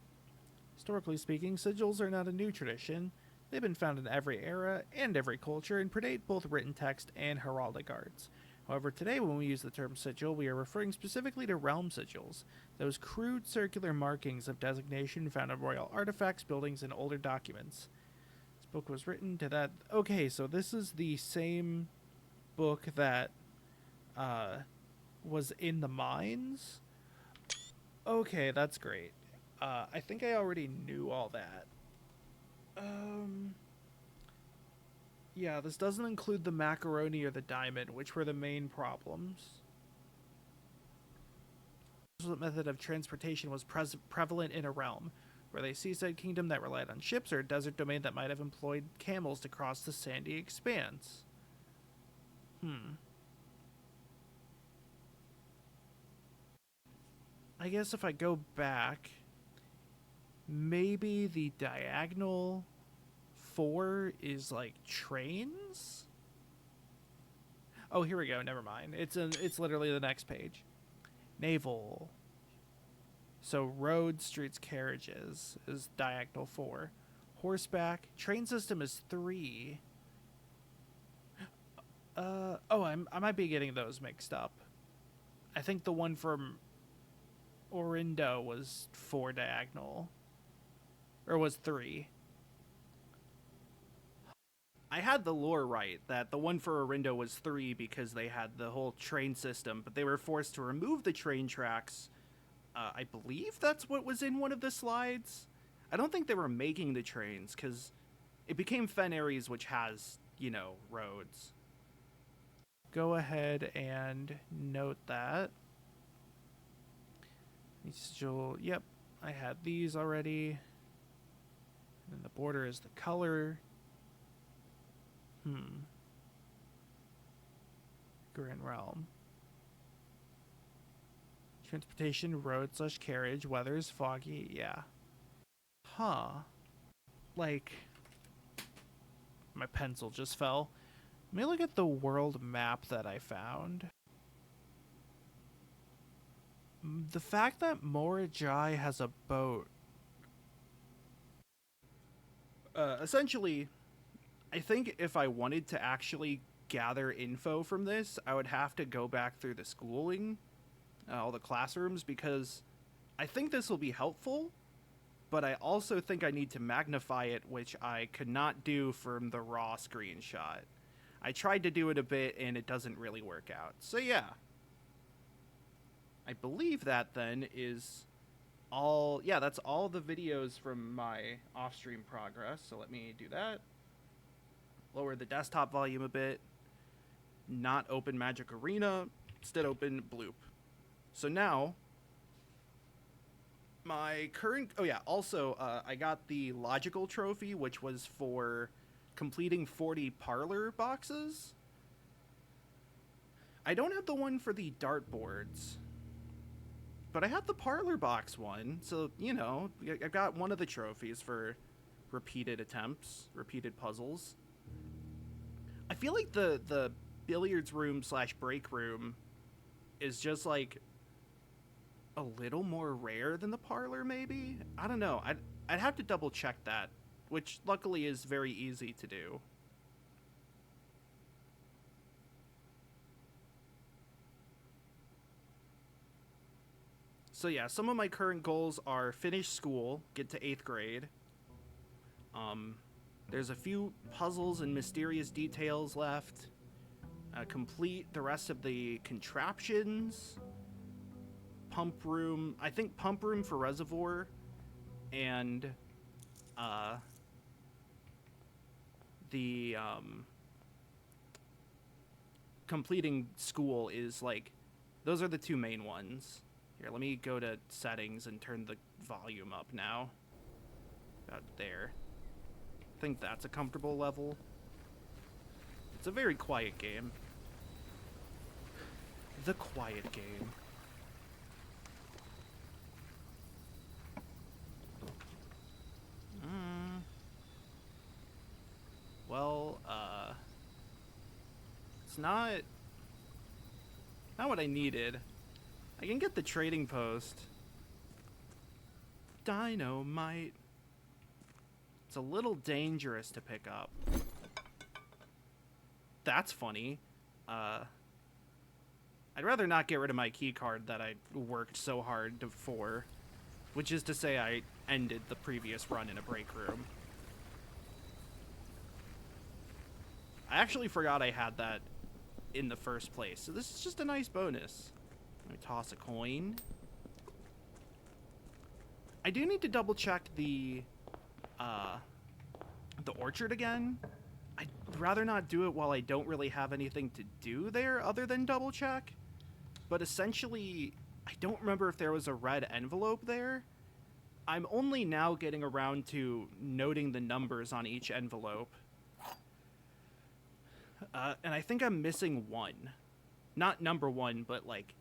Historically speaking, sigils are not a new tradition. They've been found in every era and every culture and predate both written text and heraldic arts. However, today when we use the term sigil, we are referring specifically to realm sigils, those crude circular markings of designation found in royal artifacts, buildings, and older documents. This book was written to that... Okay, so this is the same book that was in the mines? Okay, that's great. I think I already knew all that. Yeah, this doesn't include the macaroni or the diamond, which were the main problems. This method of transportation was prevalent in a realm, whether a seaside kingdom that relied on ships or a desert domain that might have employed camels to cross the sandy expanse. I guess if I go back maybe the diagonal 4 is like trains. Oh, here we go. Never mind. It's literally the next page. Naval. So road, streets, carriages is diagonal 4. Horseback. Train system is 3. I might be getting those mixed up. I think the one from Orindo was 4 diagonal. Or was 3. I had the lore right, that the one for Orindo was 3 because they had the whole train system, but they were forced to remove the train tracks. I believe that's what was in one of the slides. I don't think they were making the trains, because it became Fen Ares, which has, roads. Go ahead and note that. Yep, I had these already. And the border is the color. Grand Realm. Transportation, road/carriage, weather is foggy, yeah. Like, my pencil just fell. Let me look at the world map that I found. The fact that Morajai has a boat. Essentially, I think if I wanted to actually gather info from this, I would have to go back through the schooling, all the classrooms, because I think this will be helpful, but I also think I need to magnify it, which I could not do from the raw screenshot. I tried to do it a bit, and it doesn't really work out. So yeah. I believe that then is all... Yeah, that's all the videos from my off-stream progress, so let me do that. Lower the desktop volume a bit. Not open Magic Arena. Instead open Bloop. So now, my current... Oh yeah, also, I got the Logical Trophy, which was for completing 40 Parlor boxes. I don't have the one for the dartboards, but I have the Parlor box one, so, I got one of the trophies for repeated attempts, repeated puzzles. I feel like the billiards room/break room is just, like, a little more rare than the Parlor, maybe? I don't know. I'd have to double check that, which luckily is very easy to do. So yeah, some of my current goals are finish school, get to 8th grade. There's a few puzzles and mysterious details left. Complete the rest of the contraptions. Pump room, I think pump room for Reservoir, and the completing school is like, those are the 2 main ones. Here, let me go to settings and turn the volume up now. About there. I think that's a comfortable level. It's a very quiet game. The quiet game. Well, it's not what I needed. I can get the trading post. Dynamite. It's a little dangerous to pick up. That's funny. I'd rather not get rid of my key card that I worked so hard for, which is to say I ended the previous run in a break room. I actually forgot I had that in the first place, so this is just a nice bonus. Let me toss a coin. I do need to double check the orchard again. I'd rather not do it while I don't really have anything to do there other than double check. But essentially, I don't remember if there was a red envelope there. I'm only now getting around to noting the numbers on each envelope. And I think I'm missing one. Not number 1, but like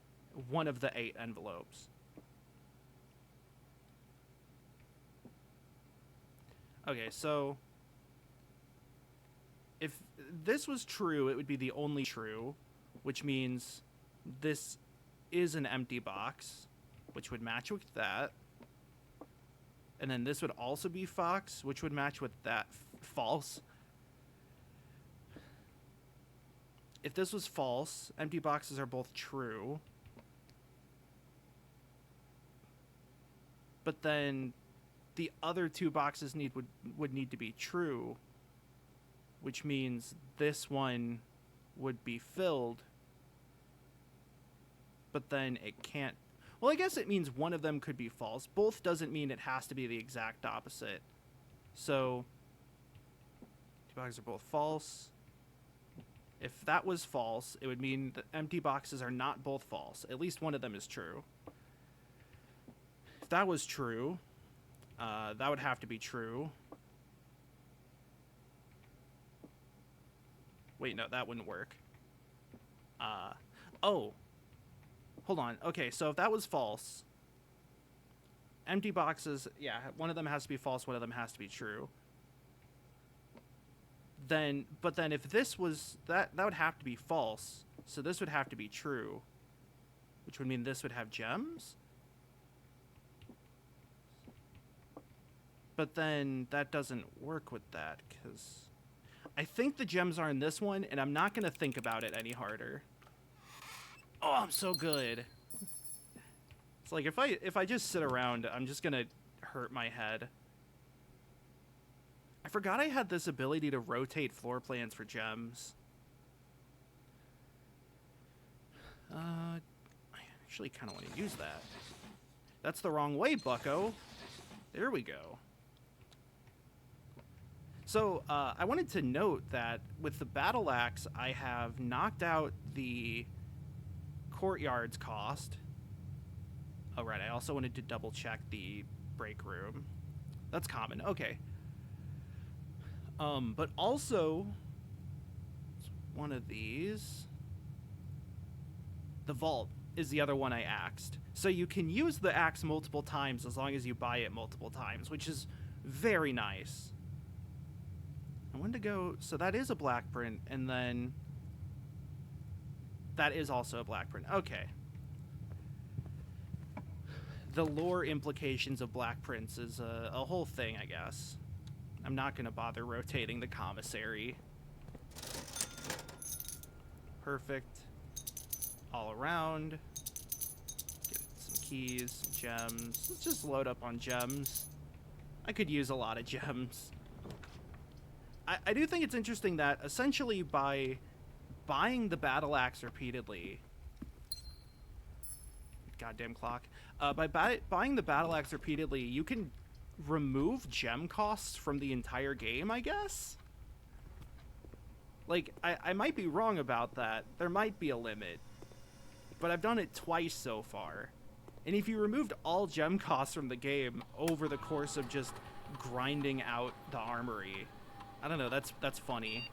one of the 8 envelopes. Okay, so if this was true, it would be the only true, which means this is an empty box, which would match with that. And then this would also be fox, which would match with that. False. If this was false, empty boxes are both true. But then the other two boxes would need to be true, which means this one would be filled. But then it can't. Well, I guess it means one of them could be false. Both doesn't mean it has to be the exact opposite. So, two boxes are both false. If that was false, it would mean that empty boxes are not both false. At least one of them is true. If that was true, that would have to be true. Wait, no, that wouldn't work. Oh. Hold on. Okay, so if that was false, empty boxes, yeah, one of them has to be false, one of them has to be true. But then if this was, that would have to be false, so this would have to be true, which would mean this would have gems? But then that doesn't work with that, because I think the gems are in this one, and I'm not going to think about it any harder. Oh, I'm so good. It's like if I just sit around, I'm just gonna hurt my head. I forgot I had this ability to rotate floor plans for gems. I actually kind of want to use that. That's the wrong way, bucko. There we go. So, I wanted to note that with the battle axe, I have knocked out the courtyard's cost. Oh, right. I also wanted to double check the break room. That's common. Okay. But also, one of these. The vault is the other one I axed. So you can use the axe multiple times as long as you buy it multiple times, which is very nice. I wanted to go. So that is a black print, and then that is also a black print. Okay. The lore implications of black prints is a whole thing, I guess. I'm not going to bother rotating the commissary. Perfect. All around. Get some keys, some gems. Let's just load up on gems. I could use a lot of gems. I do think it's interesting that essentially by buying the battle axe repeatedly, goddamn clock, by buying the battle axe repeatedly, you can remove gem costs from the entire game, I guess? Like, I might be wrong about that. There might be a limit. But I've done it twice so far. And if you removed all gem costs from the game over the course of just grinding out the armory, I don't know, that's funny.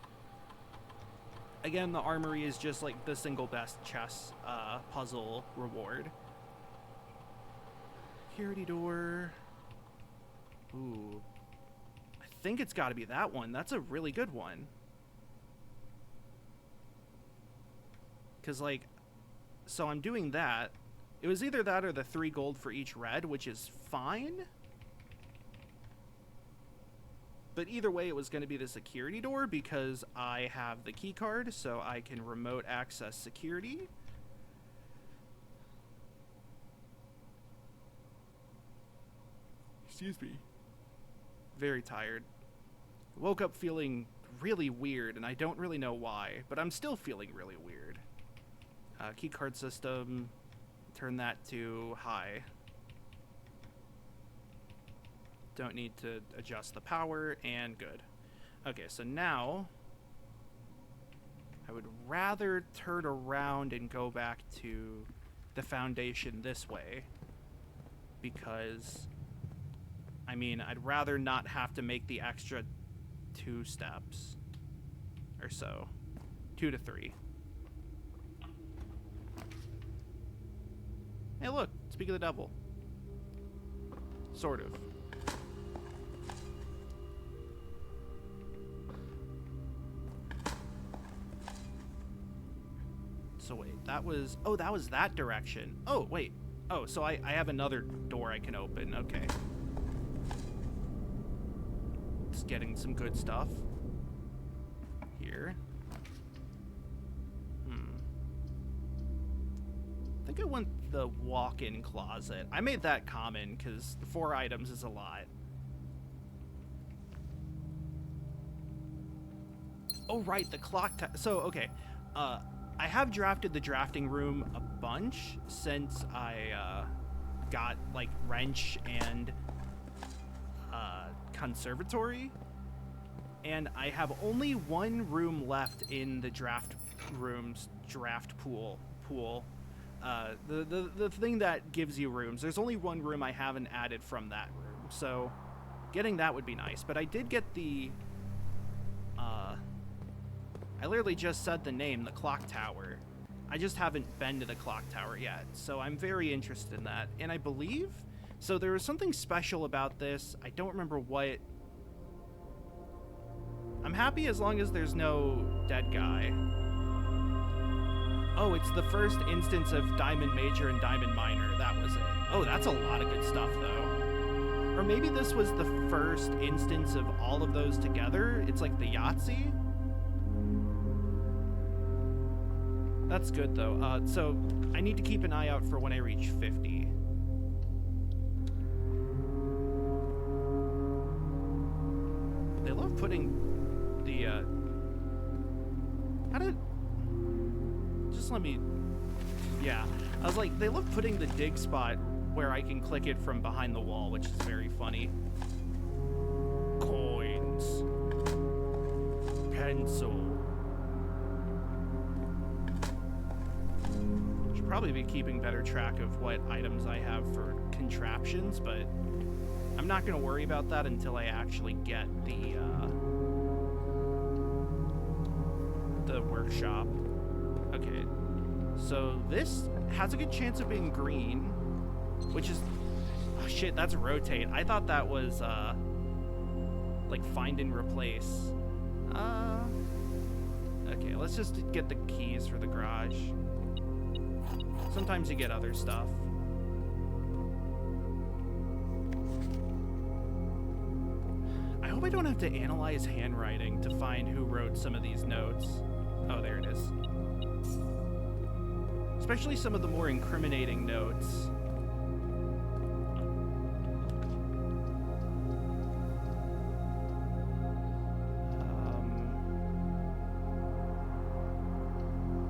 Again, the armory is just like the single best chess puzzle reward. Security door. Ooh. I think it's got to be that one. That's a really good one. Because, like, so I'm doing that. It was either that or the 3 gold for each red, which is fine. But either way, it was going to be the security door because I have the key card, so I can remote access security. Excuse me. Very tired. Woke up feeling really weird, and I don't really know why, but I'm still feeling really weird. Key card system. Turn that to high. Don't need to adjust the power, and good. Okay, so now I would rather turn around and go back to the foundation this way because, I mean, I'd rather not have to make the extra 2 steps or so. 2 to 3. Hey, look, speak of the devil. Sort of. So wait, that was that direction. Oh, wait. Oh, so I have another door I can open. Okay. It's getting some good stuff here. I think I want the walk-in closet. I made that common because 4 items is a lot. Oh, right, the clock. So, okay. I have drafted the drafting room a bunch since I got, like, wrench and conservatory. And I have only 1 room left in the draft room's draft pool. The thing that gives you rooms. There's only 1 room I haven't added from that room. So, getting that would be nice. But I did get the... I literally just said the name, the clock tower. I just haven't been to the clock tower yet, so I'm very interested in that. And I believe, so there was something special about this. I don't remember what. I'm happy as long as there's no dead guy. Oh, it's the first instance of Diamond Major and Diamond Minor. That was it. Oh, that's a lot of good stuff, though. Or maybe this was the first instance of all of those together. It's like the Yahtzee. That's good, though. So I need to keep an eye out for when I reach 50. They love putting the, how did... Just let me... Yeah. I was like, they love putting the dig spot where I can click it from behind the wall, which is very funny. Coins. Pencil. Probably be keeping better track of what items I have for contraptions, but I'm not going to worry about that until I actually get the workshop. Okay, so this has a good chance of being green, which is... Oh shit, that's rotate. I thought that was like find and replace. Okay, let's just get the keys for the garage. Sometimes you get other stuff. I hope I don't have to analyze handwriting to find who wrote some of these notes. Oh, there it is. Especially some of the more incriminating notes.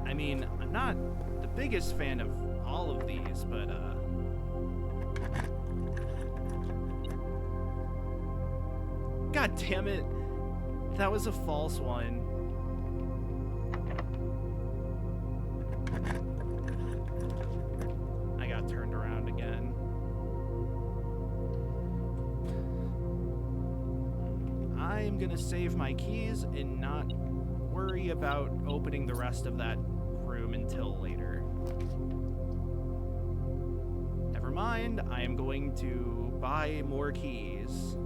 I mean, I'm not the biggest fan of all of these, but God damn it. That was a false one. I got turned around again. I'm gonna save my keys and not worry about opening the rest of that room until later. Never mind, I am going to buy more keys.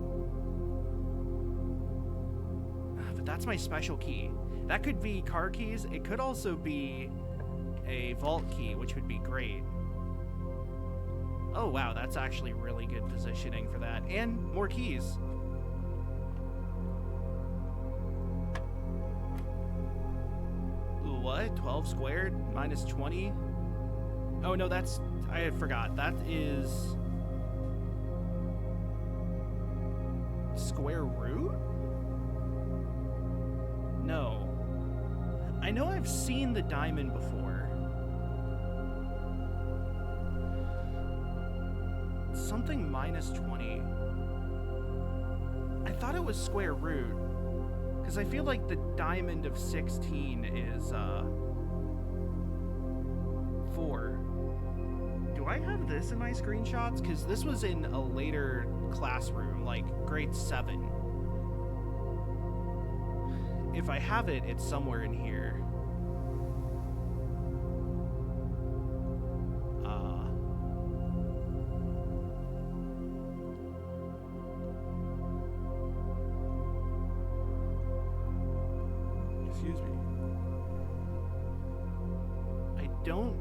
But that's my special key. That could be car keys. It could also be a vault key, which would be great. Oh wow, that's actually really good positioning for that. And more keys. What? 12 squared minus 20? Oh no, that's... I forgot. That is... square root? No. I know I've seen the diamond before. Something minus 20. I thought it was square root. Because I feel like the diamond of 16 is, 4. Do I have this in my screenshots? Because this was in a later classroom, like grade 7. If I have it, it's somewhere in here. Excuse me. I don't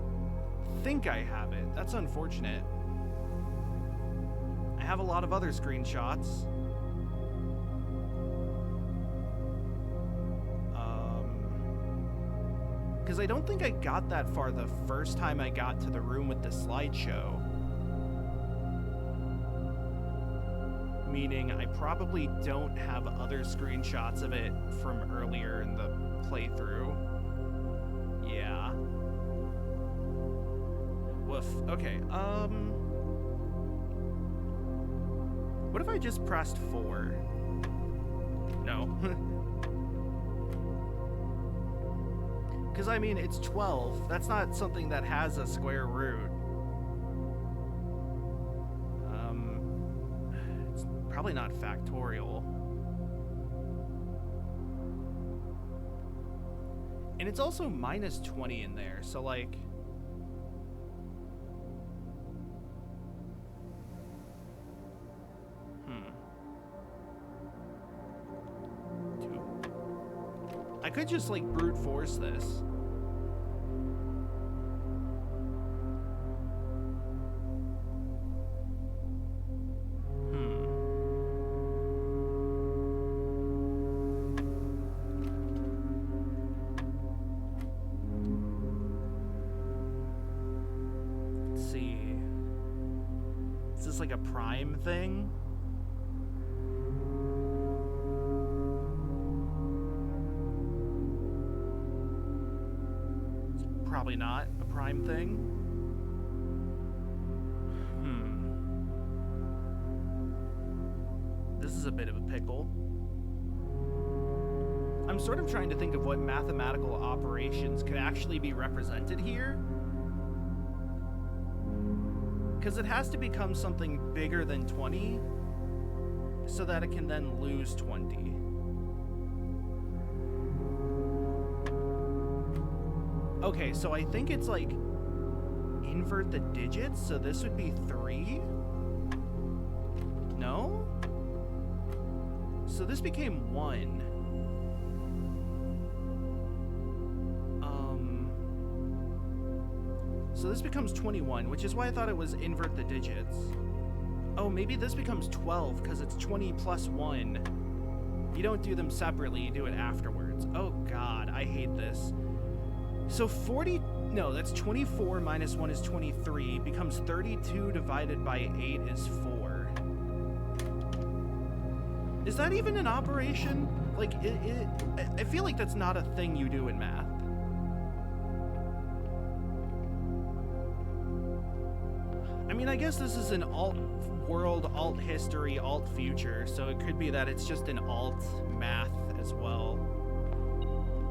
think I have it. That's unfortunate. I have a lot of other screenshots. Because I don't think I got that far the first time I got to the room with the slideshow. Meaning I probably don't have other screenshots of it from earlier in the playthrough. Yeah. Woof. Okay, what if I just pressed 4? No. Because, I mean, it's 12. That's not something that has a square root. It's probably not factorial. And it's also minus 20 in there, so, like... I could just, like, brute force this. Let's see. Is this like a prime thing? Probably not a prime thing. This is a bit of a pickle. I'm sort of trying to think of what mathematical operations could actually be represented here. Because it has to become something bigger than 20 so that it can then lose 20. Okay, so I think it's like invert the digits, so this would be 3? No? So this became 1. So this becomes 21, which is why I thought it was invert the digits. Oh, maybe this becomes 12 because it's 20 plus 1. You don't do them separately, you do it afterwards. Oh god, I hate this. So 40, no, that's 24 minus 1 is 23, becomes 32 divided by 8 is 4. Is that even an operation? Like, I feel like that's not a thing you do in math. I mean, I guess this is an alt world, alt history, alt future, so it could be that it's just an alt math as well.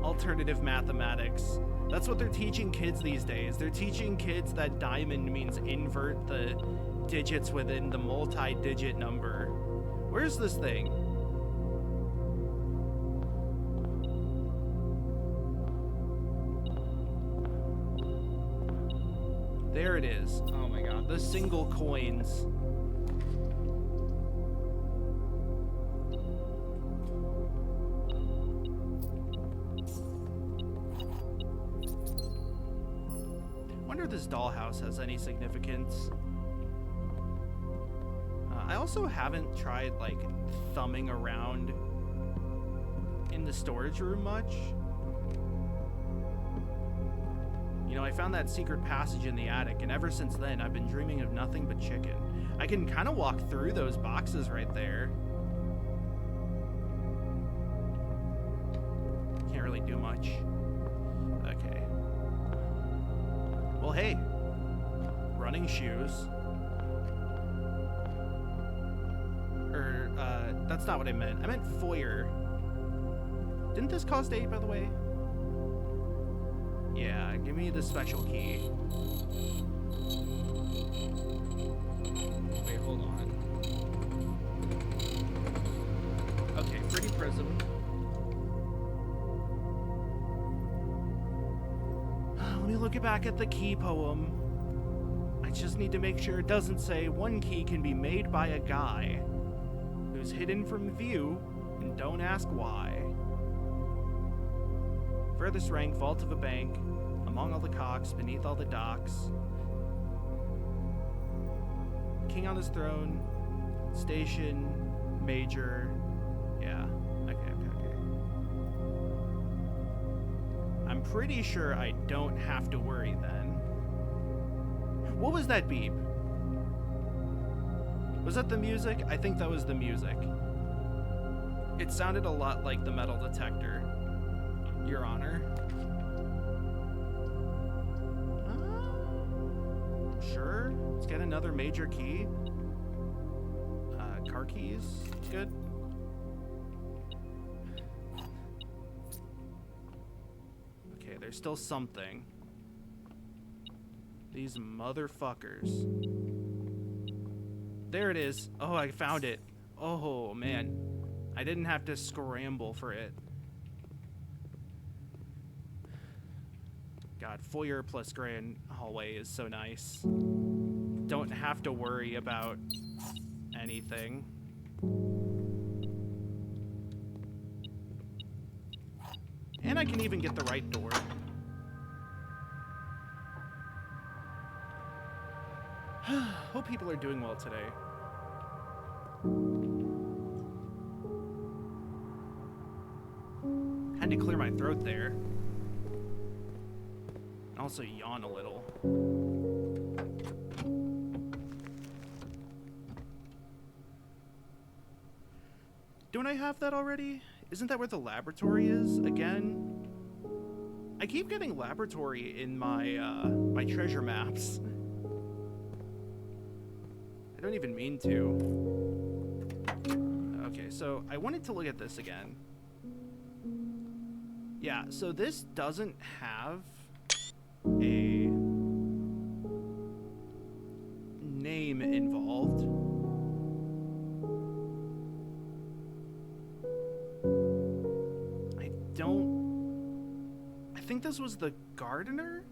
Alternative mathematics. That's what they're teaching kids these days. They're teaching kids that diamond means invert the digits within the multi-digit number. Where's this thing? There it is. Oh my god. The single coins. Wonder if this dollhouse has any significance. I also haven't tried, like, thumbing around in the storage room much. You know, I found that secret passage in the attic, and ever since then, I've been dreaming of nothing but chicken. I can kind of walk through those boxes right there. Can't really do much. Okay. Well, hey. Running shoes. That's not what I meant. I meant foyer. Didn't this cost 8, by the way? Yeah, give me the special key. Wait, hold on. Okay, pretty prism. Let me look back at the key poem. I just need to make sure it doesn't say one key can be made by a guy who's hidden from view and don't ask why. Furthest rank, vault of a bank. among all the cocks, beneath all the docks. King on his throne, station, major. Yeah, okay. I'm pretty sure I don't have to worry then. What was that beep? Was that the music? I think that was the music. It sounded a lot like the metal detector, Your Honor. Sure. Let's get another major key. Car keys. Good. Okay, there's still something. These motherfuckers. There it is. Oh, I found it. Oh, man. I didn't have to scramble for it. God, foyer plus grand hallway is so nice. Don't have to worry about anything. And I can even get the right door. Hope people are doing well today. Had to clear my throat there. Also yawn a little. Don't I have that already? Isn't that where the laboratory is again? I keep getting laboratory in my my treasure maps. I don't even mean to. Okay, so I wanted to look at this again. Yeah, so this doesn't have a name involved. I think this was the gardener?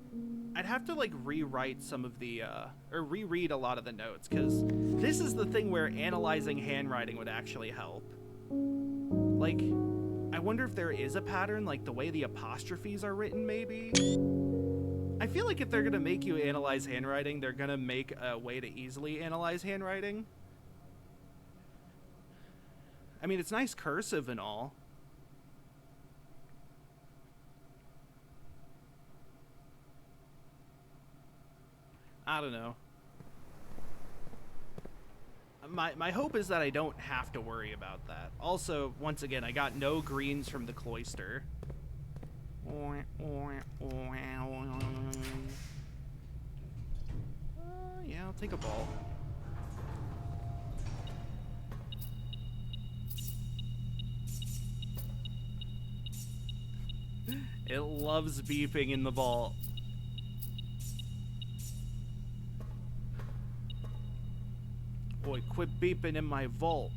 I'd have to like rewrite some of the or reread a lot of the notes, because this is the thing where analyzing handwriting would actually help. Like, I wonder if there is a pattern, like the way the apostrophes are written, maybe? I feel like if they're gonna make you analyze handwriting, they're gonna make a way to easily analyze handwriting. I mean, it's nice cursive and all. I don't know. My hope is that I don't have to worry about that. Also, once again, I got no greens from the cloister. Yeah, I'll take a ball. It loves beeping in the vault. Boy, quit beeping in my vault.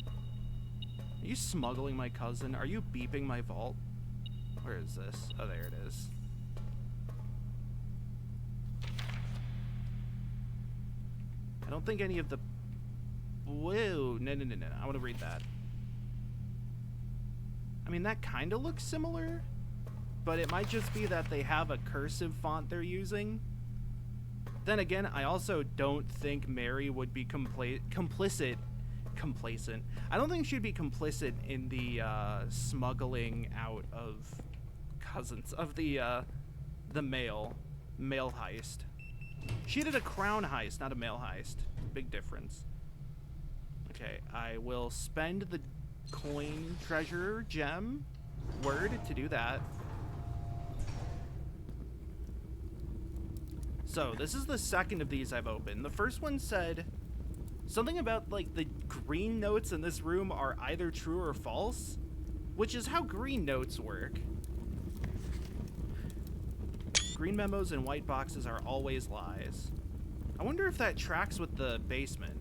Are you smuggling my cousin? Are you beeping my vault? Where is this? Oh, there it is. I don't think any of the... Whoa, no. I want to read that. I mean, that kind of looks similar, but it might just be that they have a cursive font they're using. Then again, I also don't think Mary would be complacent. I don't think she'd be complicit in the smuggling out of cousins of the mail heist. She did a crown heist, not a mail heist. Big difference. Okay, I will spend the coin treasure gem word to do that. So this is the second of these I've opened. The first one said something about like the green notes in this room are either true or false, which is how green notes work. Green memos and white boxes are always lies. I wonder if that tracks with the basement.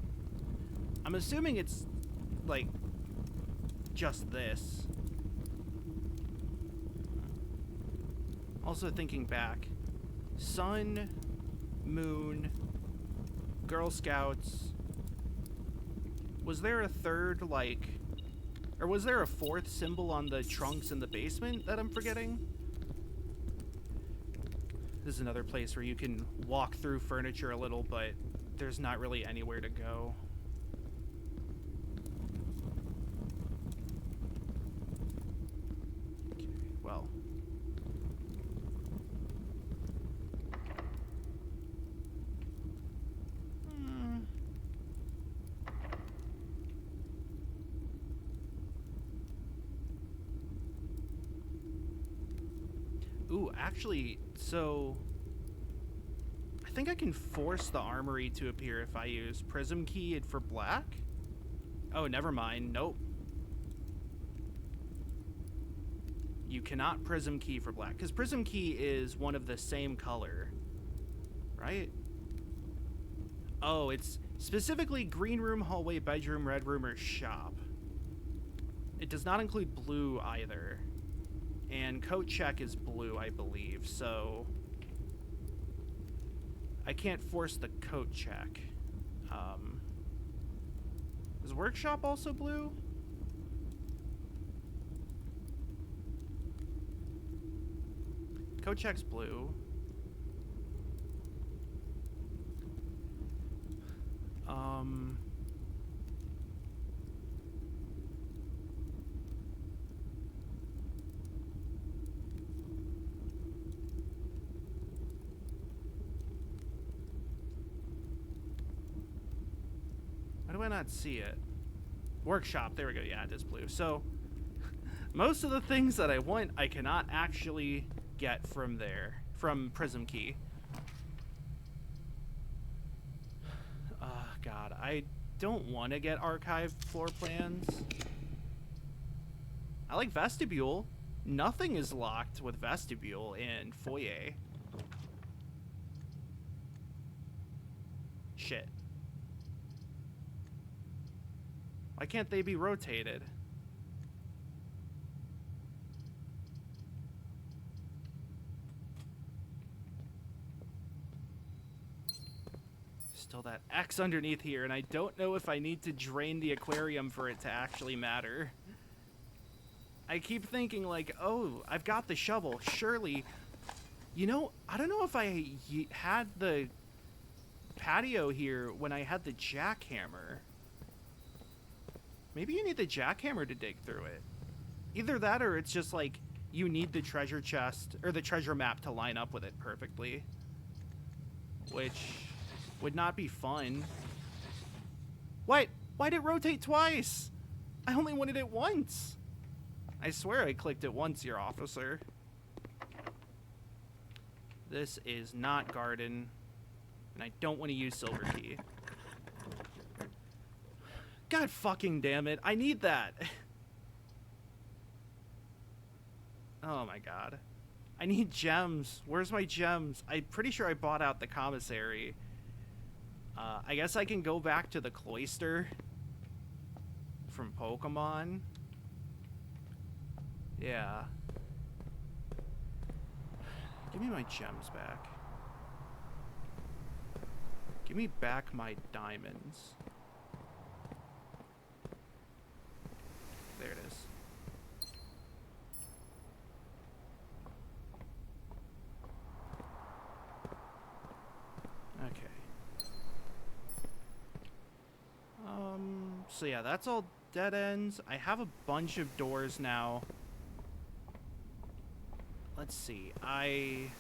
I'm assuming it's like just this. Also thinking back, sun, moon, Girl Scouts. Was there a third, like, or was there a fourth symbol on the trunks in the basement that I'm forgetting? This is another place where you can walk through furniture a little, but there's not really anywhere to go. Okay, well. Ooh, actually, so I think I can force the armory to appear if I use Prism Key for black. Oh, never mind. Nope. You cannot Prism Key for black, because Prism Key is one of the same color, right? Oh, it's specifically green room, hallway, bedroom, red room, or shop. It does not include blue either. And coat check is blue, I believe, so I can't force the coat check. Is workshop also blue? Coat check's blue. Why do I not see it? Workshop, there we go. Yeah, it is blue. So most of the things that I want, I cannot actually get from there, from Prism Key. God, I don't want to get archived floor plans. I like vestibule. Nothing is locked with vestibule and foyer. Shit. Why can't they be rotated? Still that X underneath here, and I don't know if I need to drain the aquarium for it to actually matter. I keep thinking like, oh, I've got the shovel. Surely, you know, I don't know if I had the patio here when I had the jackhammer. Maybe you need the jackhammer to dig through it. Either that or it's just like you need the treasure chest or the treasure map to line up with it perfectly. Which would not be fun. What? Why'd it rotate twice? I only wanted it once. I swear I clicked it once, your officer. This is not garden, and I don't want to use silver key. God fucking damn it, I need that. Oh my god. I need gems. Where's my gems? I'm pretty sure I bought out the commissary. I guess I can go back to the cloister from Pokemon. Yeah. Give me my gems back. Give me back my diamonds. There it is. Okay. So yeah, that's all dead ends. I have a bunch of doors now. Let's see. I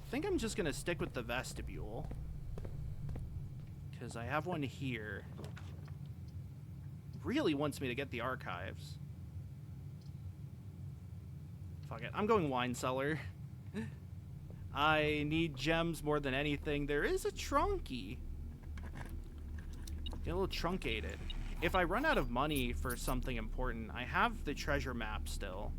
think I'm just gonna stick with the vestibule, because I have one here. Really wants me to get the archives. Fuck it. I'm going wine cellar. I need gems more than anything. There is a trunky. Get a little truncated. If I run out of money for something important, I have the treasure map still.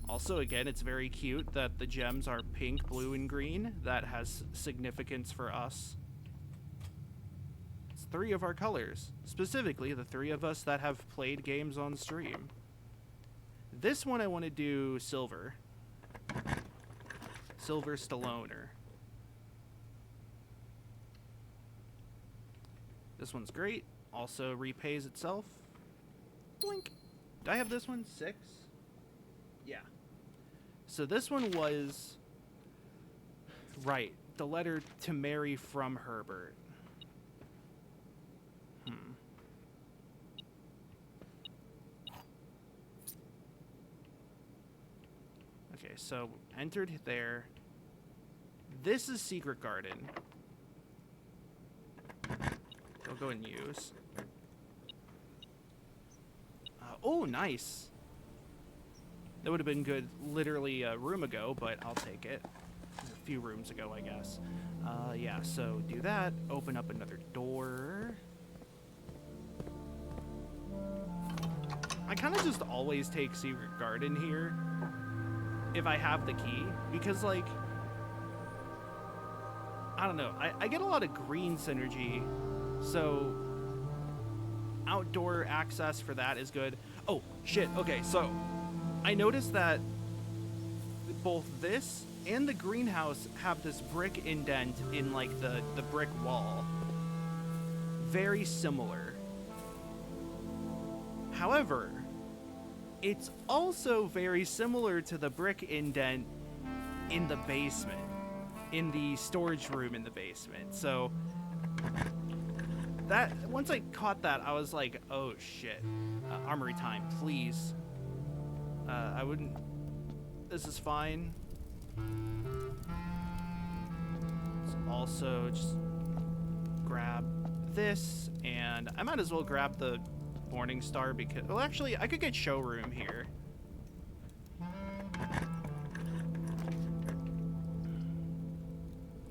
Also, again, it's very cute that the gems are pink, blue, and green. That has significance for us. It's 3 of our colors. Specifically, the 3 of us that have played games on stream. This one I want to do silver. Silver Stalloner. This one's great. Also repays itself. Blink. Did I have this one? 6? Yeah. So this one was... Right. The letter to Mary from Herbert. Okay, so entered there. This is Secret Garden. I'll go and use. Oh, nice. That would have been good literally a room ago, but I'll take it. A few rooms ago, I guess. Yeah, so do that. Open up another door. I kind of just always take Secret Garden here if I have the key, because, like, I don't know, I get a lot of green synergy, so outdoor access for that is good. Oh, shit, okay, so I noticed that both this and the greenhouse have this brick indent in, like, the brick wall. Very similar. However, it's also very similar to the brick indent in the basement, in the storage room in the basement. So that once I caught that, I was like, oh shit, armory time, please. I wouldn't, this is fine. Let's also just grab this, and I might as well grab the Morning Star because, well, actually, I could get showroom here.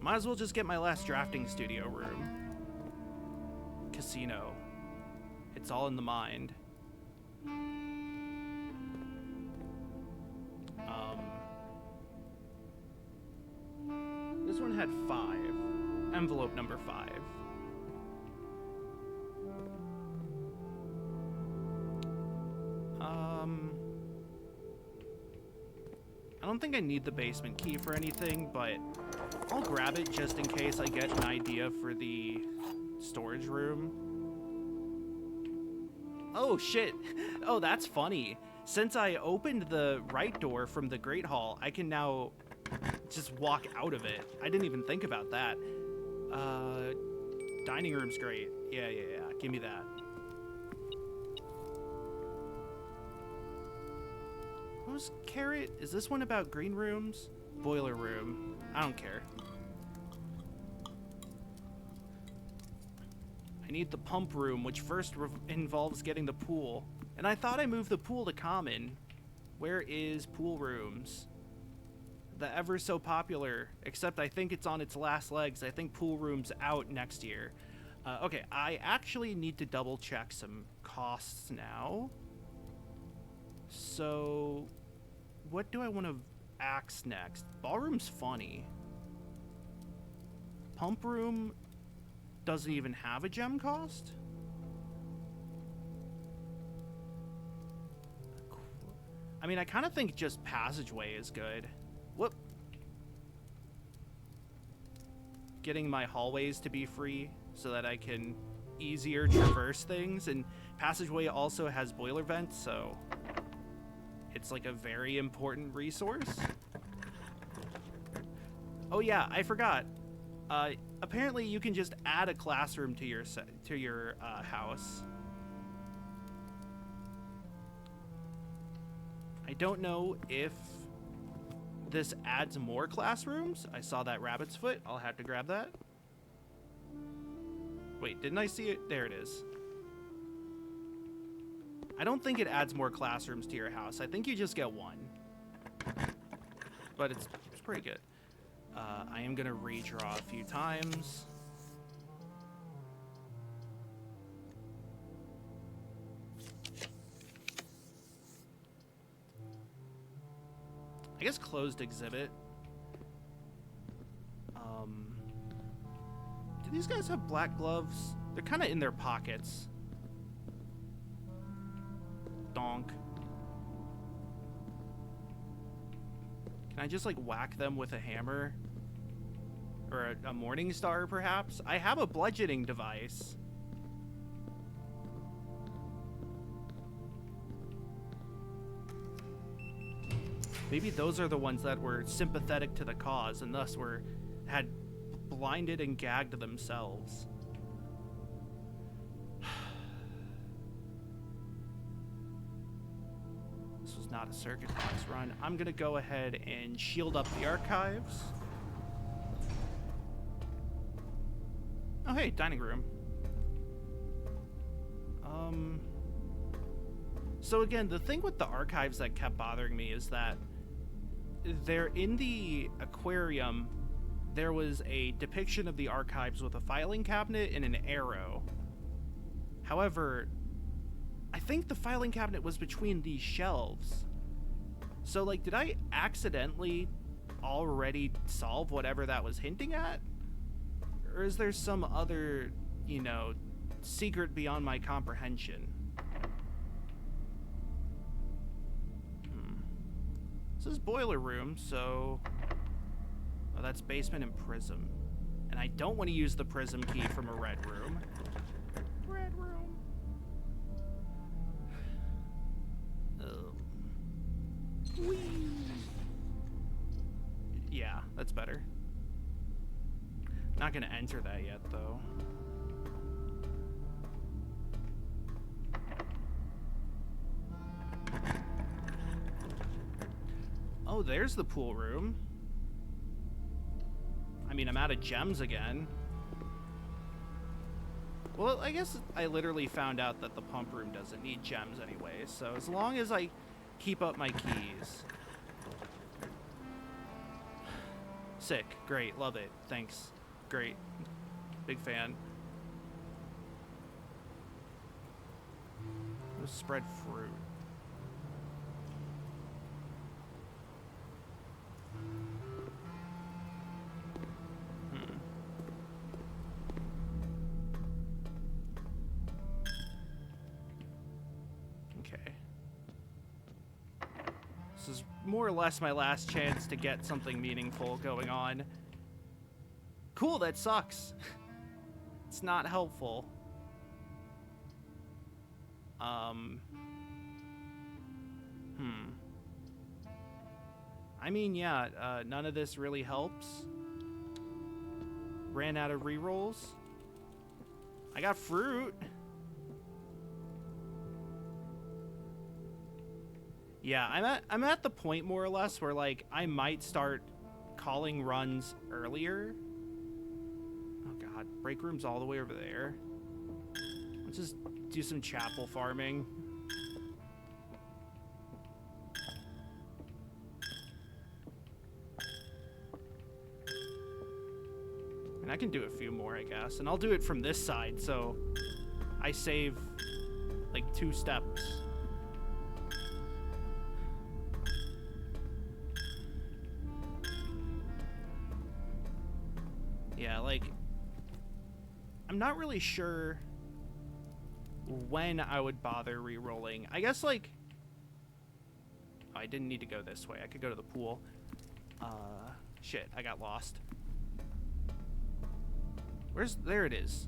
Might as well just get my last drafting studio room. Casino. It's all in the mind. This one had 5. Envelope number 5. I don't think I need the basement key for anything, but I'll grab it just in case I get an idea for the storage room. Oh, shit. Oh, that's funny. Since I opened the right door from the Great Hall, I can now just walk out of it. I didn't even think about that. Dining room's great. Yeah. Give me that. What was Carrot? Is this one about green rooms? Boiler room. I don't care. I need the pump room, which first involves getting the pool. And I thought I moved the pool to common. Where is pool rooms? The ever so popular, except I think it's on its last legs. I think pool room's out next year. Okay, I actually need to double check some costs now. So, what do I want to axe next? Ballroom's funny. Pump room doesn't even have a gem cost? I mean, I kind of think just passageway is good. Whoop. Getting my hallways to be free so that I can easier traverse things, and passageway also has boiler vents, so it's like a very important resource. Oh yeah, I forgot. Apparently you can just add a classroom to your house. I don't know if this adds more classrooms. I saw that rabbit's foot. I'll have to grab that. Wait, didn't I see it? There it is. I don't think it adds more classrooms to your house. I think you just get one. But it's pretty good. I am going to redraw a few times. I guess closed exhibit. Do these guys have black gloves? They're kind of in their pockets. Donk. Can I just like whack them with a hammer? Or a Morning Star, perhaps? I have a bludgeoning device. Maybe those are the ones that were sympathetic to the cause and thus had blinded and gagged themselves. This was not a circuit box run. I'm gonna go ahead and shield up the archives. Oh hey, dining room. So again, the thing with the archives that kept bothering me is that there in the aquarium, there was a depiction of the archives with a filing cabinet and an arrow. However, I think the filing cabinet was between these shelves. So, like, did I accidentally already solve whatever that was hinting at? Or is there some other, you know, secret beyond my comprehension? This is boiler room, so... Oh, that's basement and prism. And I don't want to use the prism key from a red room. Red room. Whee. Yeah, that's better. Not gonna enter that yet, though. Oh, there's the pool room. I mean, I'm out of gems again. Well, I guess I literally found out that the pump room doesn't need gems anyway, so as long as I keep up my keys. Sick. Great. Love it. Thanks. Great. Big fan. Let's spread fruit. This is more or less my last chance to get something meaningful going on. Cool, that sucks. It's not helpful. I mean, yeah, none of this really helps. Ran out of rerolls. I got fruit. Yeah, I'm at the point more or less where like I might start calling runs earlier. Oh god, break room's all the way over there. Let's just do some chapel farming. And I can do a few more, I guess. And I'll do it from this side, so I save like 2 steps. Yeah, like, I'm not really sure when I would bother re-rolling. I guess, like, oh, I didn't need to go this way. I could go to the pool. Shit, I got lost. There it is.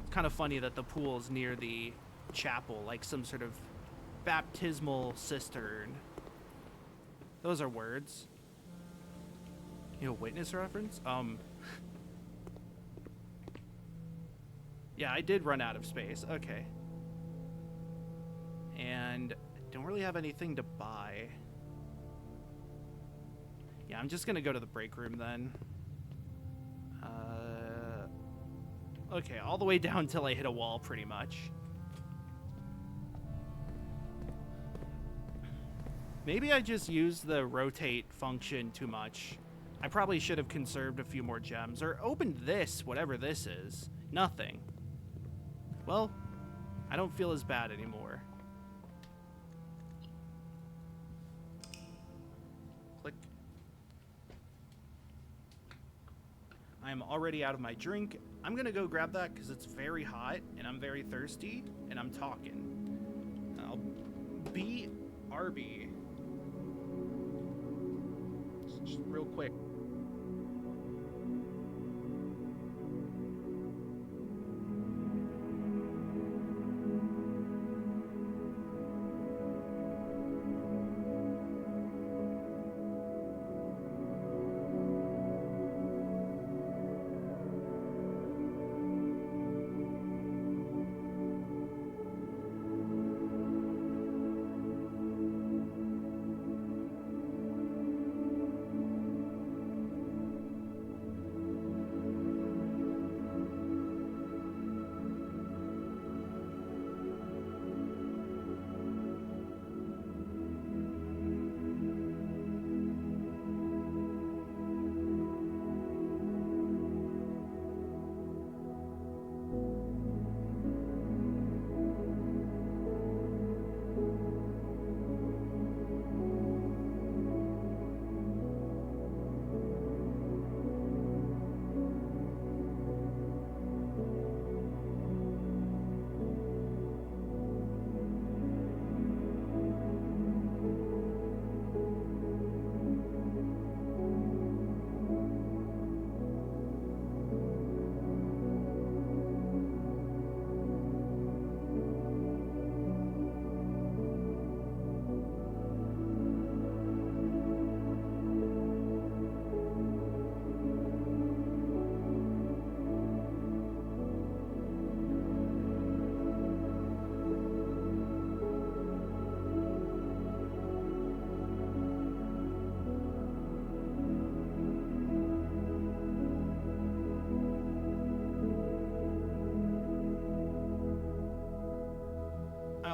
It's kind of funny that the pool is near the chapel, like some sort of baptismal cistern. Those are words. You know, witness reference? Yeah, I did run out of space. Okay. And don't really have anything to buy. Yeah, I'm just gonna go to the break room then. Okay, all the way down till I hit a wall, pretty much. Maybe I just used the rotate function too much. I probably should have conserved a few more gems, or opened this, whatever this is. Nothing. Well, I don't feel as bad anymore. Click. I am already out of my drink. I'm gonna go grab that because it's very hot and I'm very thirsty and I'm talking. I'll be RB. Just real quick.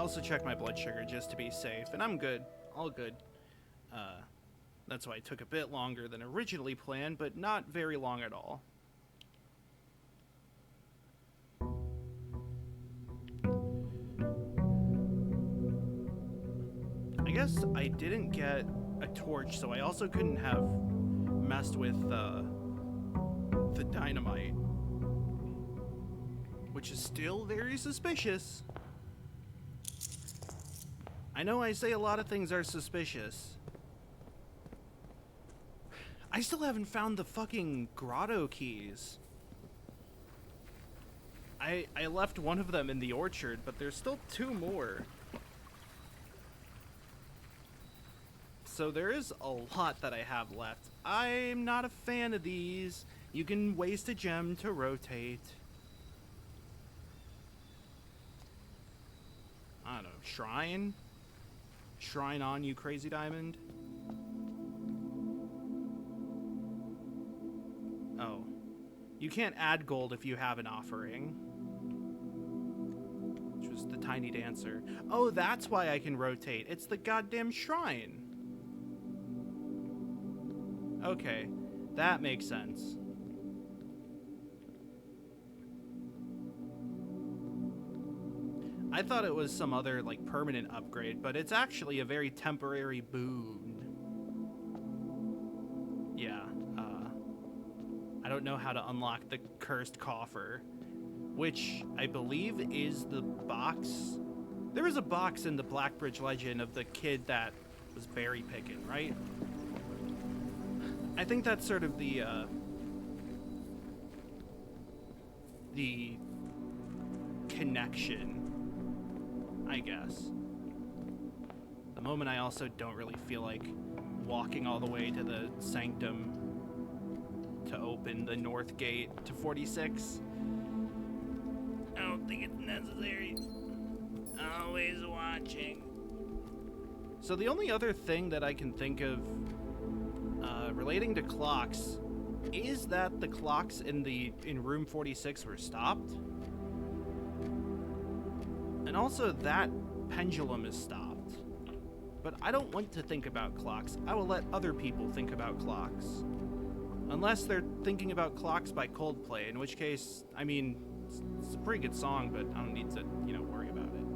also checked my blood sugar just to be safe, and I'm good. All good. That's why it took a bit longer than originally planned, but not very long at all. I guess I didn't get a torch, so I also couldn't have messed with the dynamite, which is still very suspicious. I know I say a lot of things are suspicious. I still haven't found the fucking grotto keys. I left one of them in the orchard, but there's still 2 more. So there is a lot that I have left. I'm not a fan of these. You can waste a gem to rotate. I don't know, shrine? Shrine on, you crazy diamond? Oh. You can't add gold if you have an offering. Which was the tiny dancer. Oh, that's why I can rotate. It's the goddamn shrine. Okay, that makes sense. I thought it was some other, like, permanent upgrade, but it's actually a very temporary boon. Yeah, I don't know how to unlock the cursed coffer, which I believe is the box. There was a box in the Blackbridge legend of the kid that was berry picking, right? I think that's sort of the connection, I guess. The moment I also don't really feel like walking all the way to the sanctum to open the north gate to 46. I don't think it's necessary. Always watching. So the only other thing that I can think of relating to clocks is that the clocks in room 46 were stopped. And also that pendulum is stopped. But I don't want to think about clocks. I will let other people think about clocks. Unless they're thinking about Clocks by Coldplay, in which case, I mean, it's a pretty good song, but I don't need to, worry about it.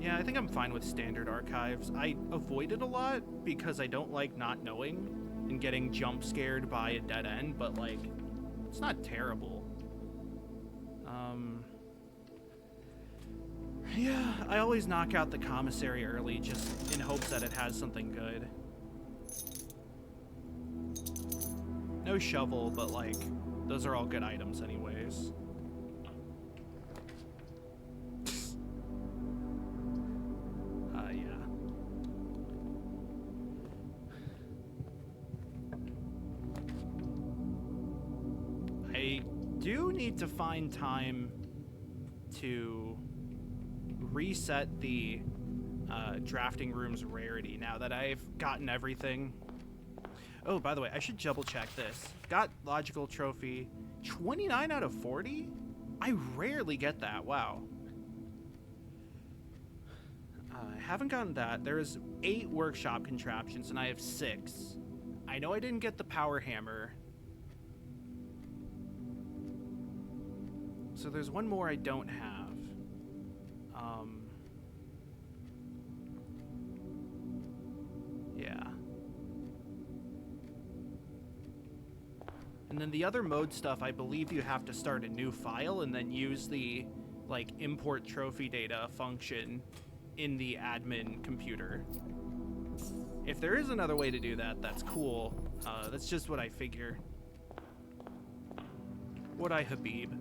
Yeah, I think I'm fine with standard archives. I avoid it a lot because I don't like not knowing and getting jump scared by a dead end, but, like, it's not terrible. Yeah, I always knock out the commissary early just in hopes that it has something good. No shovel, but, like, those are all good items anyways. Yeah. I do need to find time to reset the drafting room's rarity now that I've gotten everything. Oh, by the way, I should double check this. Got logical trophy 29 out of 40? I rarely get that. Wow. I haven't gotten that. There's 8 workshop contraptions and I have 6. I know I didn't get the power hammer. So there's one more I don't have. Yeah. And then the other mode stuff, I believe you have to start a new file and then use the, like, import trophy data function in the admin computer. If there is another way to do that, that's cool. That's just what I figure. What I Habib.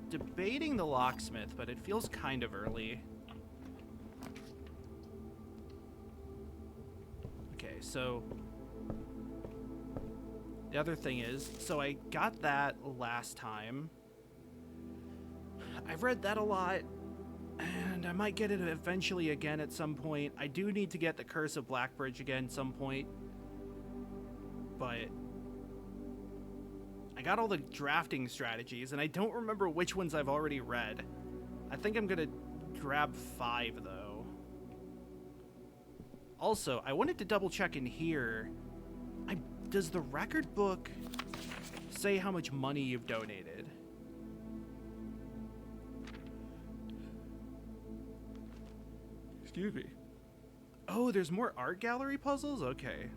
Debating the locksmith, but it feels kind of early. Okay, so The other thing is, so I got that last time. I've read that a lot, and I might get it eventually again at some point. I do need to get the Curse of Blackbridge again at some point. But I got all the drafting strategies, and I don't remember which ones I've already read. I think I'm gonna grab 5, though. Also, I wanted to double check in here. Does the record book say how much money you've donated? Excuse me. Oh, there's more art gallery puzzles? Okay.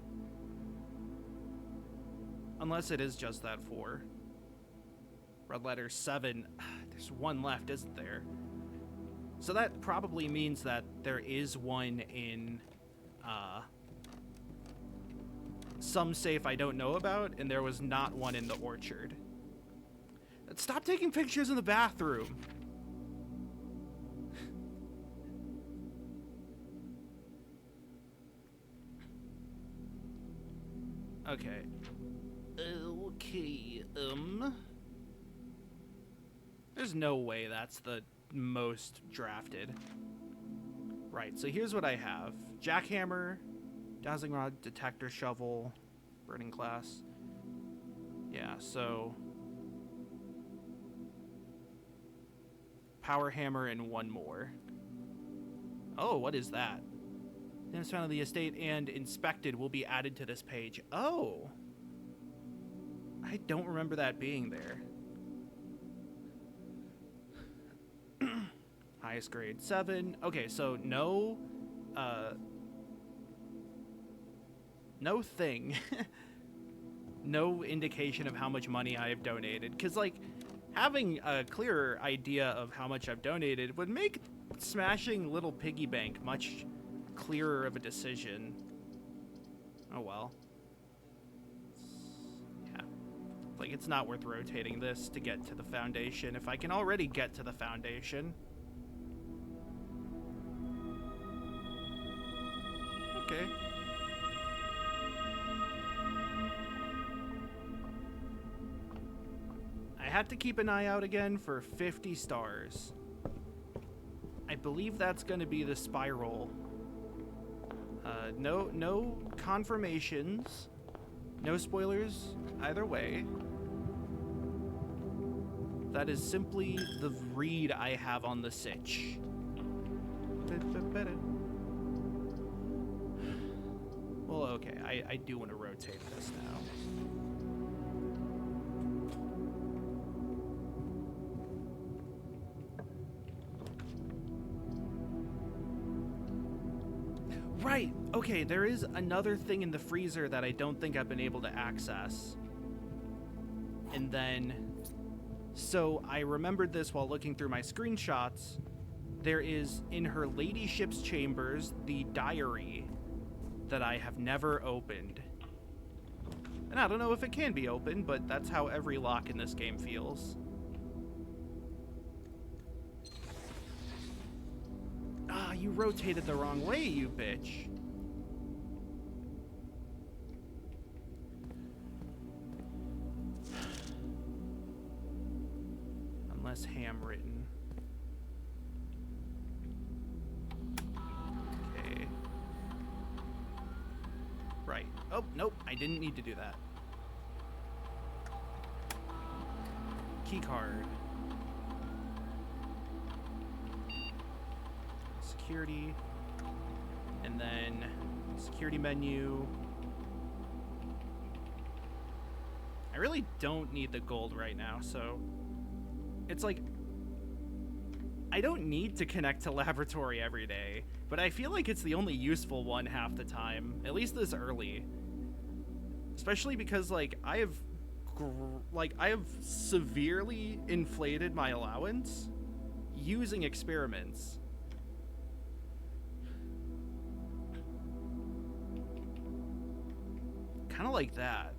Unless it is just that 4. Red letter 7. There's 1 left, isn't there? So that probably means that there is one in some safe I don't know about, and there was not one in the orchard. Stop taking pictures in the bathroom. Okay. Okay, there's no way that's the most drafted. Right, so here's what I have. Jackhammer, Dazzling Rod, Detector Shovel, Burning Glass. Yeah, so Power Hammer and 1 more. Oh, what is that? Items found on the estate and inspected will be added to this page. Oh! I don't remember that being there. Highest grade 7. Okay, so no thing. No indication of how much money I have donated. Because, like, having a clearer idea of how much I've donated would make smashing Little Piggy Bank much clearer of a decision. Oh well. Yeah. Like, it's not worth rotating this to get to the foundation if I can already get to the foundation. Okay. I had to keep an eye out again for 50 stars. I believe that's going to be the spiral. No confirmations. No spoilers either way. That is simply the read I have on the sitch. Well, okay, I do want to rotate this now. Right, okay, there is another thing in the freezer that I don't think I've been able to access. And then, so I remembered this while looking through my screenshots. There is, in her ladyship's chambers, the diary that I have never opened. And I don't know if it can be opened, but that's how every lock in this game feels. Ah, you rotated the wrong way, you bitch. Unless handwritten. Okay. Right. Oh, nope, I didn't need to do that. Key card. Security, and then security menu. I really don't need the gold right now, so it's like I don't need to connect to laboratory every day, but I feel like it's the only useful one half the time, at least this early. Especially because like I have severely inflated my allowance using experiments. Kind of like that.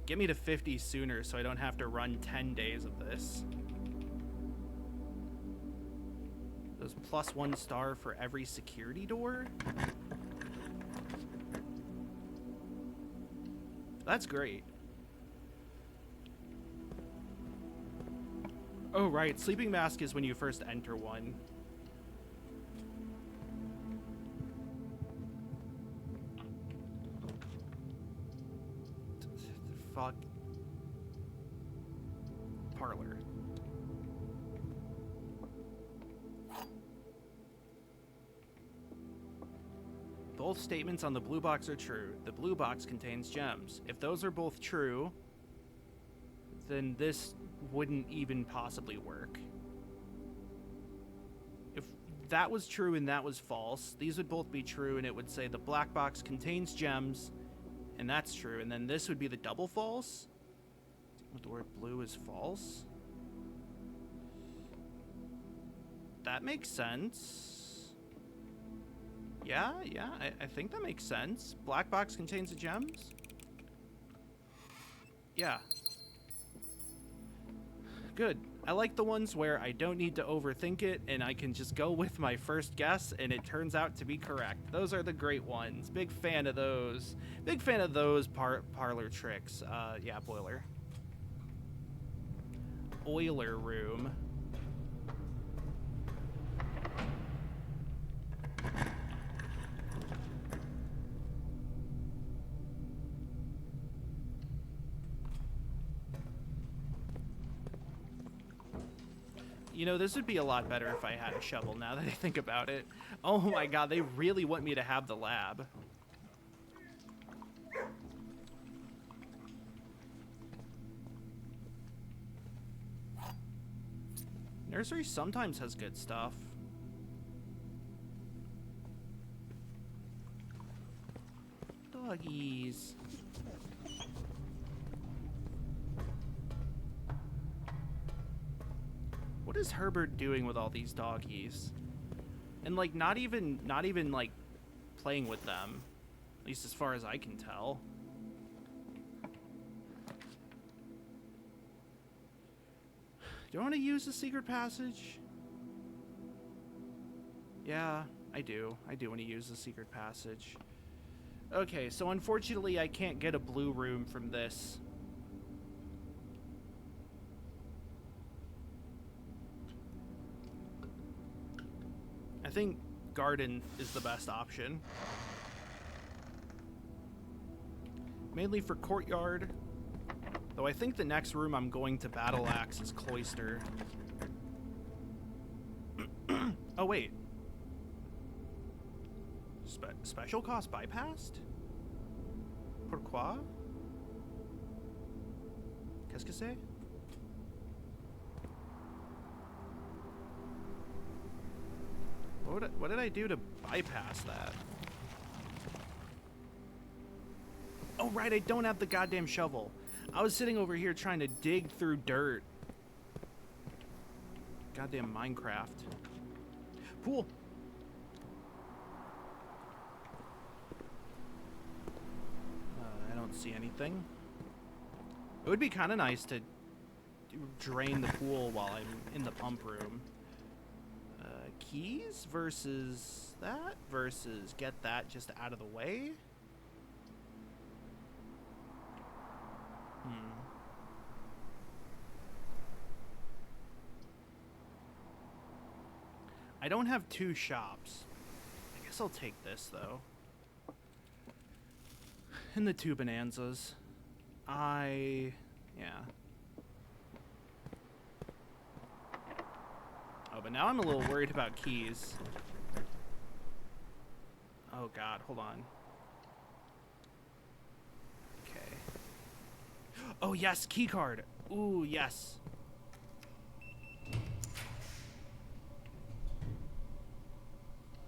Get me to 50 sooner so I don't have to run 10 days of this. Those +1 star for every security door? That's great. Oh, right. Sleeping mask is when you first enter one. Fuck. Parlor. Both statements on the blue box are true. The blue box contains gems. If those are both true, then this wouldn't even possibly work. If that was true and that was false, these would both be true, and it would say the black box contains gems, and that's true, and then this would be the double false? The word blue is false? That makes sense. Yeah, I think that makes sense. Black box contains the gems? Yeah. Good. I like the ones where I don't need to overthink it and I can just go with my first guess and it turns out to be correct. Those are the great ones. Big fan of those. Big fan of those parlor tricks. Yeah, boiler. Oiler room. You know, this would be a lot better if I had a shovel now that I think about it. Oh my god, they really want me to have the lab. Nursery sometimes has good stuff. Doggies. What is Herbert doing with all these doggies? And like not even like playing with them. At least as far as I can tell. Do I want to use the secret passage? Yeah, I do. I do want to use the secret passage. Okay, so unfortunately I can't get a blue room from this. I think garden is the best option. Mainly for courtyard. Though I think the next room I'm going to battle axe is cloister. Oh wait. Special cost bypassed? Pourquoi? Qu'est-ce que c'est? What did I do to bypass that? Oh right, I don't have the goddamn shovel. I was sitting over here trying to dig through dirt. Goddamn Minecraft. Pool. I don't see anything. It would be kind of nice to drain the pool while I'm in the pump room. Keys versus that versus get that just out of the way. I don't have two shops. I guess I'll take this though. And the two bonanzas. Yeah. Oh, but now I'm a little worried about keys. Oh god, hold on. Okay. Oh yes, key card. Ooh, yes.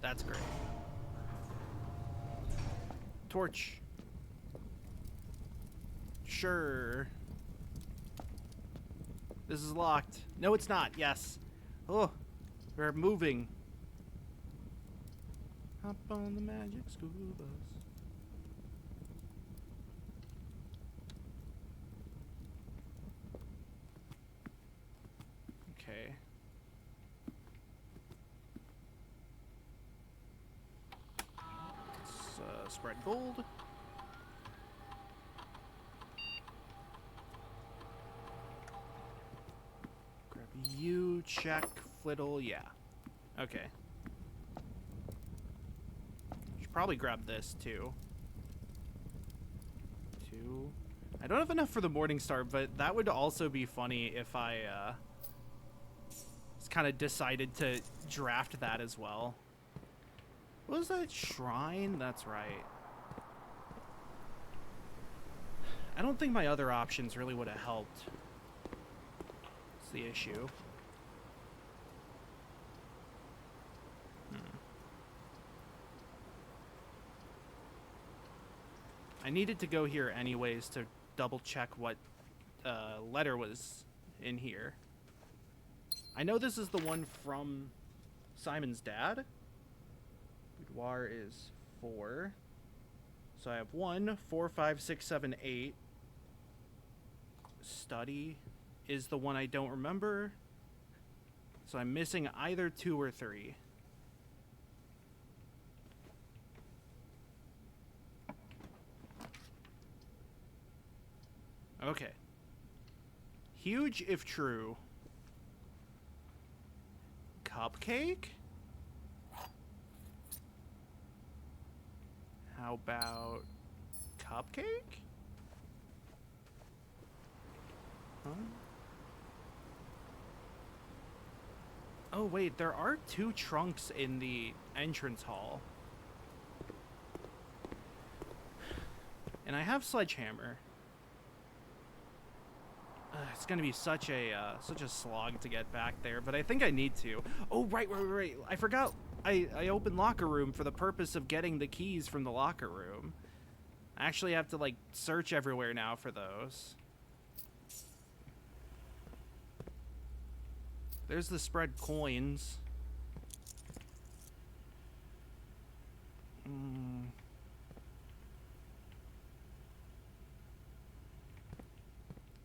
That's great. Torch. Sure. This is locked. No, it's not. Yes. Oh, we're moving. Hop on the magic school bus. Okay. Let's spread gold. Grab 2, check. Flittle, yeah. Okay. Should probably grab this, too. 2. I don't have enough for the Morningstar, but that would also be funny if I, kind of decided to draft that as well. What was that? Shrine? That's right. I don't think my other options really would have helped. That's the issue. I needed to go here anyways to double check what letter was in here. I know this is the one from Simon's dad. Boudoir is 4. So I have 1, 4, 5, 6, 7, 8. Study is the one I don't remember. So I'm missing either 2 or 3. Okay. Huge if true. Cupcake? How about cupcake? Huh? Oh wait, there are 2 trunks in the entrance hall. And I have Sledgehammer. It's gonna be such a slog to get back there, but I think I need to. Oh, right. I forgot. I opened locker room for the purpose of getting the keys from the locker room. I actually have to like search everywhere now for those. There's the spread coins.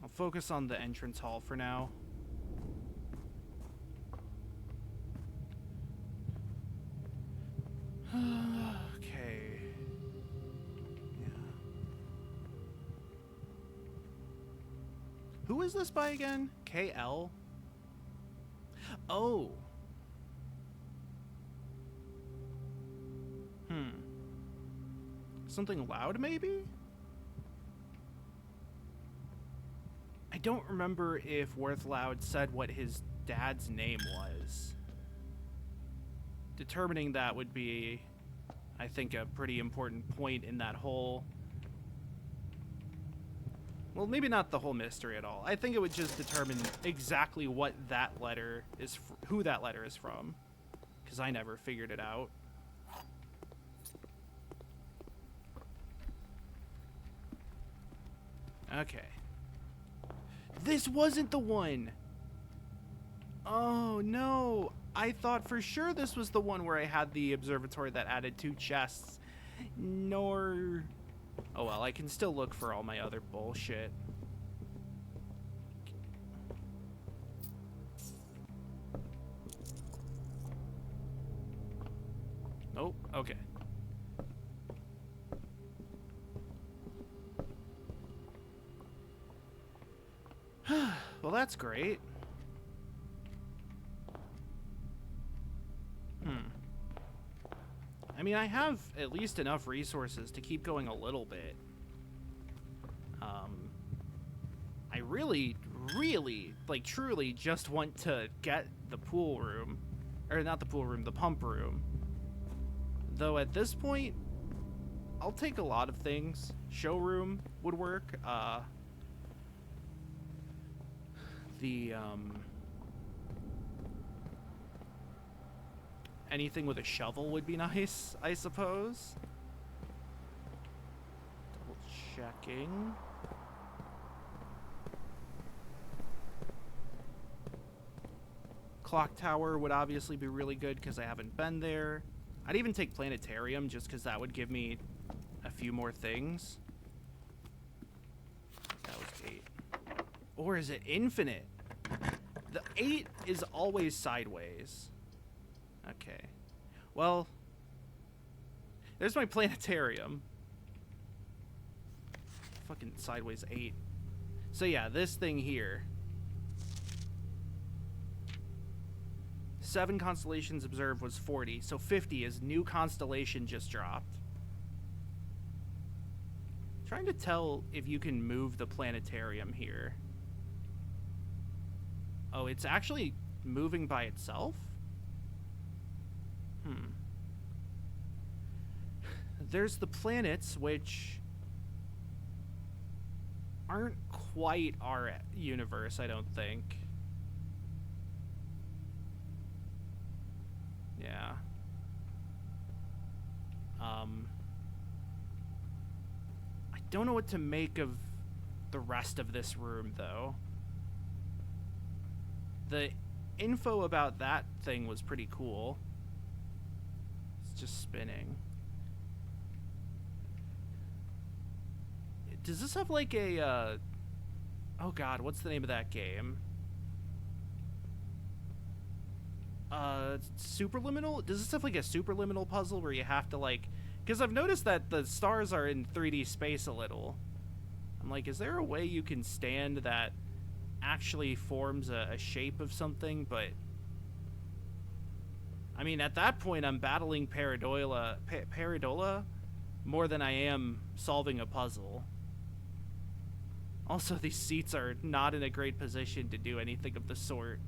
I'll focus on the entrance hall for now. Okay. Yeah. Who is this by again? KL? Oh. Something loud, maybe? I don't remember if Worth Loud said what his dad's name was. Determining that would be, I think, a pretty important point in that whole... Well, maybe not the whole mystery at all. I think it would just determine exactly what that letter is, who that letter is from. Because I never figured it out. Okay. This wasn't the one! Oh, no! I thought for sure this was the one where I had the observatory that added 2 chests. Nor... Oh well, I can still look for all my other bullshit. Nope, okay. Well, that's great. I mean, I have at least enough resources to keep going a little bit. I really, like, truly just want to get the pool room. Or not the pool room, the pump room. Though at this point, I'll take a lot of things. Showroom would work. Anything with a shovel would be nice, I suppose. Double checking. Clock tower would obviously be really good because I haven't been there. I'd even take planetarium just because that would give me a few more things. That was 8. Or is it infinite? The 8 is always sideways. Okay. Well, there's my planetarium. Fucking sideways 8. So yeah, this thing here. 7 constellations observed was 40, so 50 is new constellation just dropped. Trying to tell if you can move the planetarium here. Oh, it's actually moving by itself? There's the planets, which aren't quite our universe, I don't think. Yeah. I don't know what to make of the rest of this room, though. The info about that thing was pretty cool. It's just spinning. Does this have like a oh god, what's the name of that game? Superliminal? Does this have like a superliminal puzzle where you have to like, because I've noticed that the stars are in 3D space a little. I'm like, is there a way you can stand that actually forms a shape of something? But I mean, at that point I'm battling Paradola more than I am solving a puzzle. Also, these seats are not in a great position to do anything of the sort.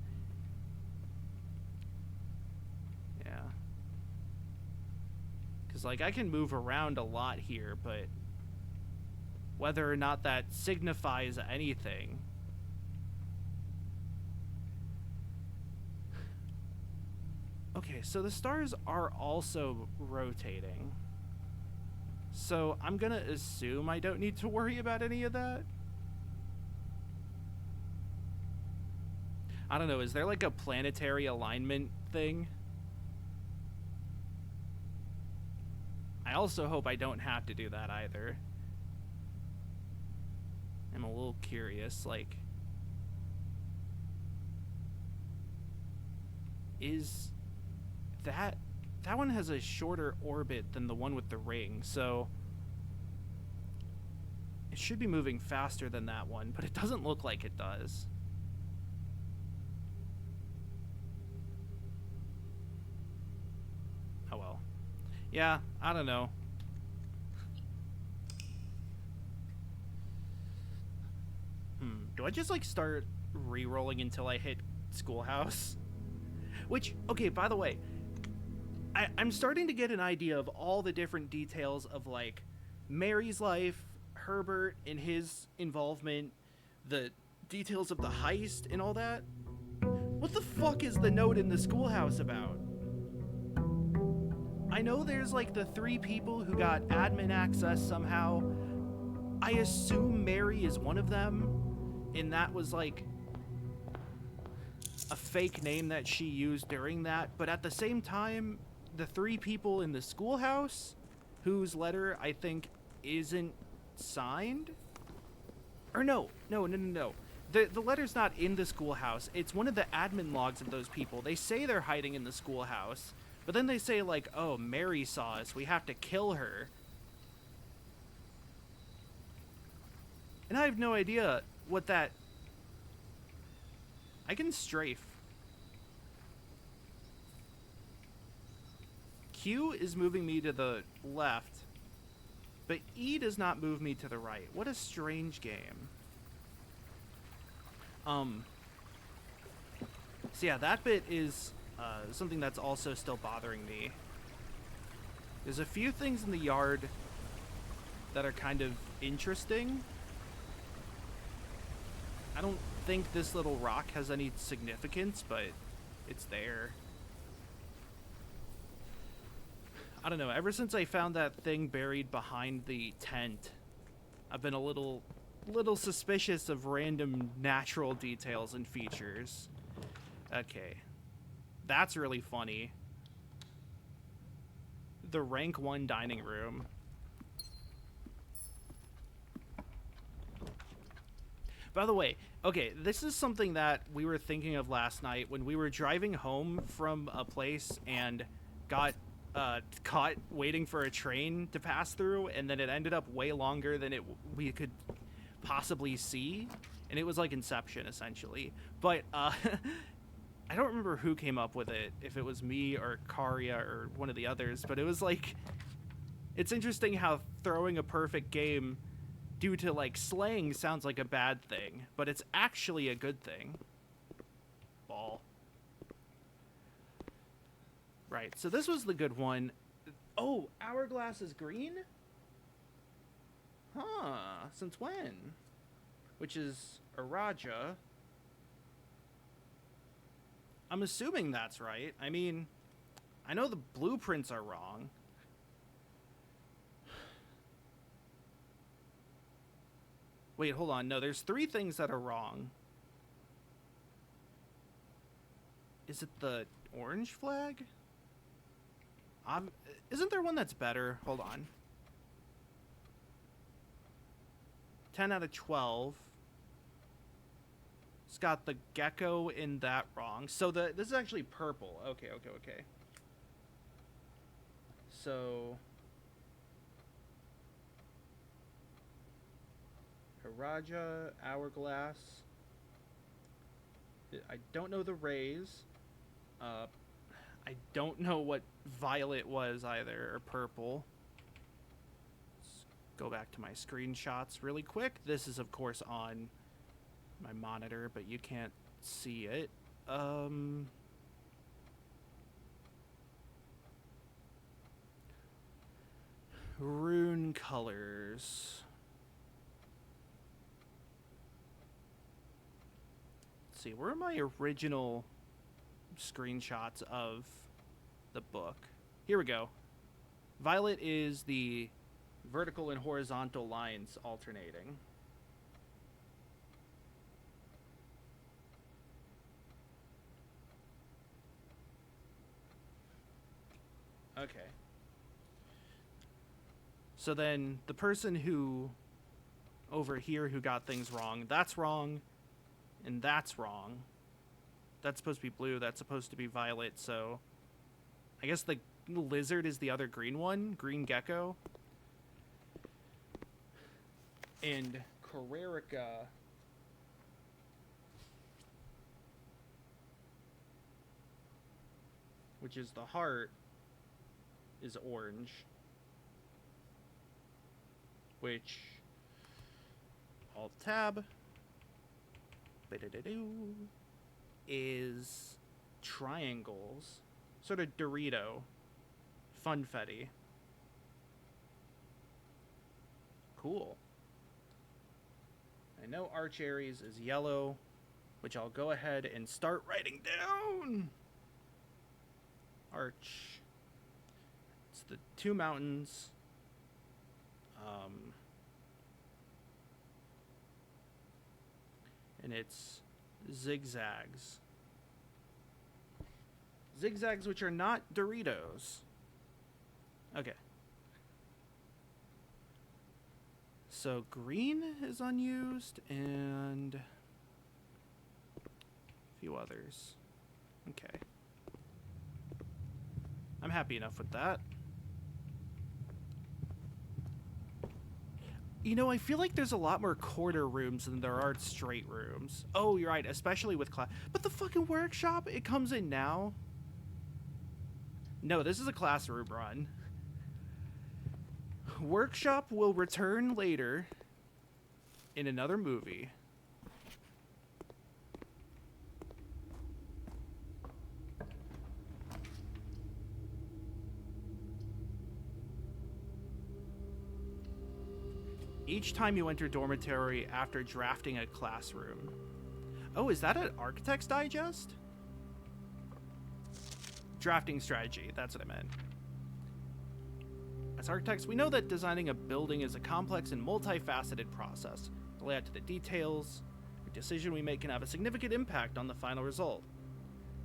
Yeah. Because, like, I can move around a lot here, but whether or not that signifies anything. Okay, so the stars are also rotating. So I'm gonna assume I don't need to worry about any of that. I don't know, is there like a planetary alignment thing? I also hope I don't have to do that either. I'm a little curious, like, is that one has a shorter orbit than the one with the ring, so it should be moving faster than that one, but it doesn't look like it does. Oh well. Yeah, I don't know. Do I just like start re-rolling until I hit Schoolhouse? Which, okay, by the way, I'm starting to get an idea of all the different details of like Mary's life, Herbert and his involvement, the details of the heist and all that. What the fuck is the note in the Schoolhouse about? I know there's like the 3 people who got admin access somehow. I assume Mary is one of them, and that was like a fake name that she used during that. But at the same time, the 3 people in the Schoolhouse whose letter I think isn't signed, or no. The letter's not in the Schoolhouse. It's one of the admin logs of those people. They say they're hiding in the Schoolhouse, but then they say like, oh, Mary saw us, we have to kill her. And I have no idea what that... I can strafe. Q is moving me to the left, but E does not move me to the right. What a strange game. So yeah, that bit is something that's also still bothering me. There's a few things in the yard that are kind of interesting. I don't think this little rock has any significance, but it's there. I don't know, ever since I found that thing buried behind the tent, I've been a little suspicious of random natural details and features. Okay. That's really funny. The rank 1 dining room. By the way, okay, this is something that we were thinking of last night when we were driving home from a place and got caught waiting for a train to pass through, and then it ended up way longer than we could possibly see, and it was like Inception essentially. But I don't remember who came up with it, if it was me or Karya or one of the others, but it was like, it's interesting how throwing a perfect game due to like slaying sounds like a bad thing, but it's actually a good thing. Ball. Right, so this was the good one. Oh, Hourglass is green? Huh, since when? Which is Araja. I'm assuming that's right. I mean, I know the blueprints are wrong. Wait, hold on. No, there's 3 things that are wrong. Is it the orange flag? Isn't there one that's better? Hold on. 10 out of 12. It's got the gecko in that wrong. So this is actually purple. Okay. So Haraja, Hourglass. I don't know the rays. I don't know what violet was either, or purple. Let's go back to my screenshots really quick. This is, of course, on my monitor, but you can't see it. Rune colors. Let's see, where are my original screenshots of the book? Here we go. Violet is the vertical and horizontal lines alternating. Okay. So then the person who over here who got things wrong, that's wrong, and that's wrong. That's supposed to be blue, that's supposed to be violet, so I guess the lizard is the other green one, green gecko. And Carrerica which is the heart, is orange. Which, Alt Tab, is triangles. Sort of Dorito. Funfetti. Cool. I know Arch Aries is yellow, which I'll go ahead and start writing down. Arch. It's the 2 mountains. And it's zigzags. Zigzags which are not Doritos. Okay. So green is unused and a few others. Okay. I'm happy enough with that. You know, I feel like there's a lot more quarter rooms than there are straight rooms. Oh, you're right, especially with class. But the fucking workshop, it comes in now. No, this is a classroom run. Workshop will return later in another movie. Each time you enter dormitory after drafting a classroom. Oh, is that an Architect's Digest? Drafting strategy, that's what I meant. As architects, we know that designing a building is a complex and multifaceted process. The layout to the details, a decision we make can have a significant impact on the final result.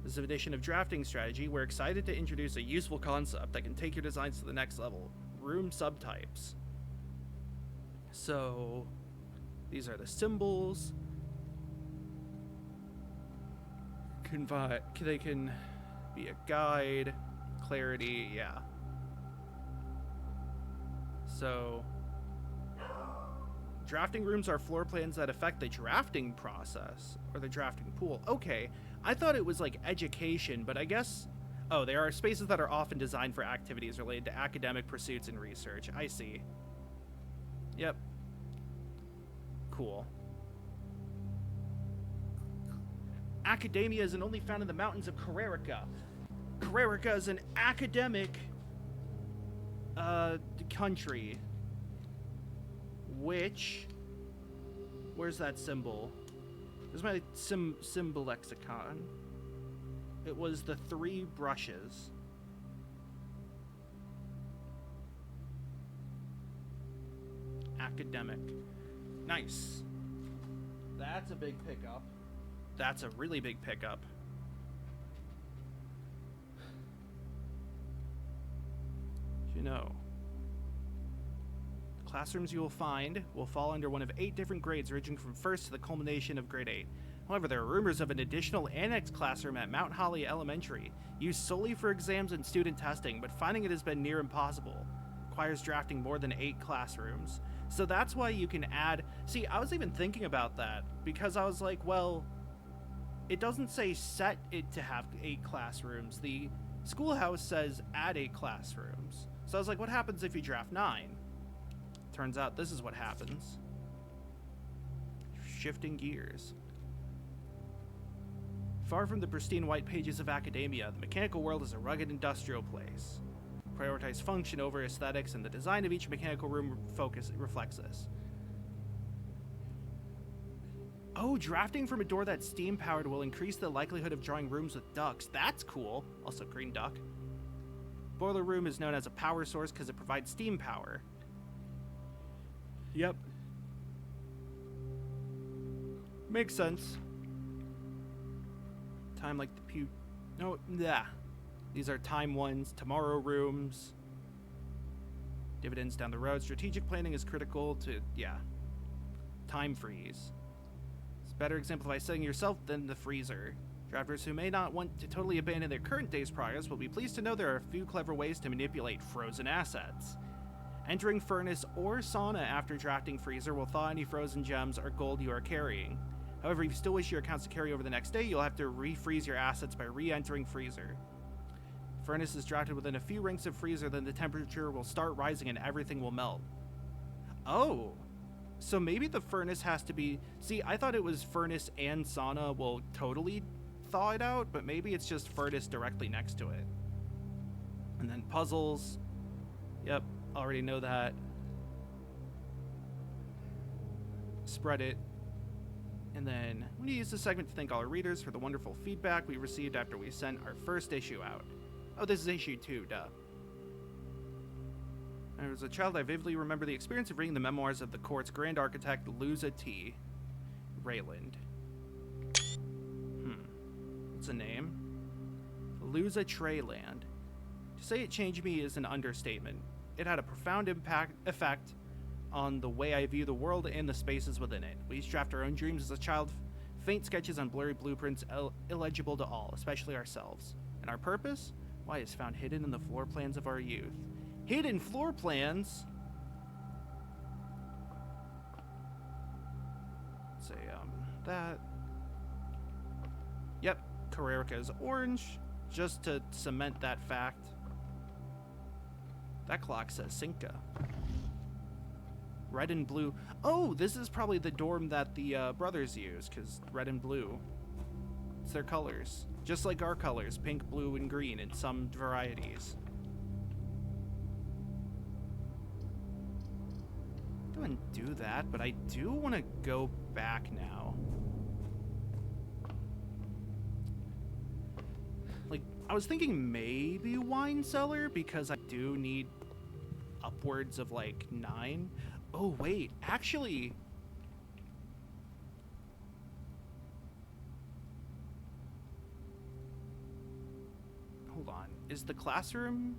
This edition of Drafting Strategy, we're excited to introduce a useful concept that can take your designs to the next level: room subtypes. So, these are the symbols. They can be a guide, clarity, yeah. So, drafting rooms are floor plans that affect the drafting process, or the drafting pool. Okay, I thought it was like education, but I guess... Oh, there are spaces that are often designed for activities related to academic pursuits and research. I see. Yep. Cool. Academia isn't only found in the mountains of Carrarica. Carrarica is an academic country. Which... Where's that symbol? There's my symbol lexicon. It was the 3 brushes. Academic. Nice. That's a big pickup. That's a really big pickup. You know, the classrooms you will find will fall under one of 8 different grades ranging from first to the culmination of grade 8. However, there are rumors of an additional annex classroom at Mount Holly Elementary, used solely for exams and student testing, but finding it has been near impossible. Requires drafting more than 8 classrooms. So that's why you can add... See, I was even thinking about that, because I was like, well, it doesn't say set it to have 8 classrooms. The schoolhouse says add 8 classrooms. So I was like, what happens if you draft 9? Turns out this is what happens. Shifting gears. Far from the pristine white pages of academia, the mechanical world is a rugged industrial place. Prioritize function over aesthetics, and the design of each mechanical room reflects this. Oh, drafting from a door that's steam-powered will increase the likelihood of drawing rooms with ducts. That's cool. Also, green duck. Boiler room is known as a power source because it provides steam power. Yep. Makes sense. Time like the pew... No, yeah. These are time ones. Tomorrow rooms. Dividends down the road. Strategic planning is critical to... Yeah. Time freeze. It's a better example by setting yourself than the freezer. Drafters who may not want to totally abandon their current day's progress will be pleased to know there are a few clever ways to manipulate frozen assets. Entering furnace or sauna after drafting freezer will thaw any frozen gems or gold you are carrying. However, if you still wish your accounts to carry over the next day, you'll have to refreeze your assets by re-entering freezer. Furnace is drafted within a few ranks of freezer, then the temperature will start rising and everything will melt. Oh, so maybe the furnace has to be... See, I thought it was furnace and sauna will totally thaw it out, but maybe it's just furnace directly next to it. And then puzzles. Yep, already know that. Spread it. And then I'm going to use this segment to thank all our readers for the wonderful feedback we received after we sent our first issue out. Oh, this is issue 2, duh. As a child, I vividly remember the experience of reading the memoirs of the court's grand architect, Luza T. Rayland. What's a name? Luza Treyland. To say it changed me is an understatement. It had a profound effect on the way I view the world and the spaces within it. We each draft our own dreams as a child, faint sketches on blurry blueprints illegible to all, especially ourselves. And our purpose? Why, it's found hidden in the floor plans of our youth. Hidden floor plans? Let's say, that. Yep, Carrarica is orange, just to cement that fact. That clock says Cinca. Red and blue. Oh, this is probably the dorm that the brothers use, because red and blue. It's their colors. Just like our colors, pink, blue, and green in some varieties. I wouldn't do that, but I do want to go back now. Like, I was thinking maybe wine cellar, because I do need upwards of, like, 9. Oh, wait, actually... Hold on. Is the classroom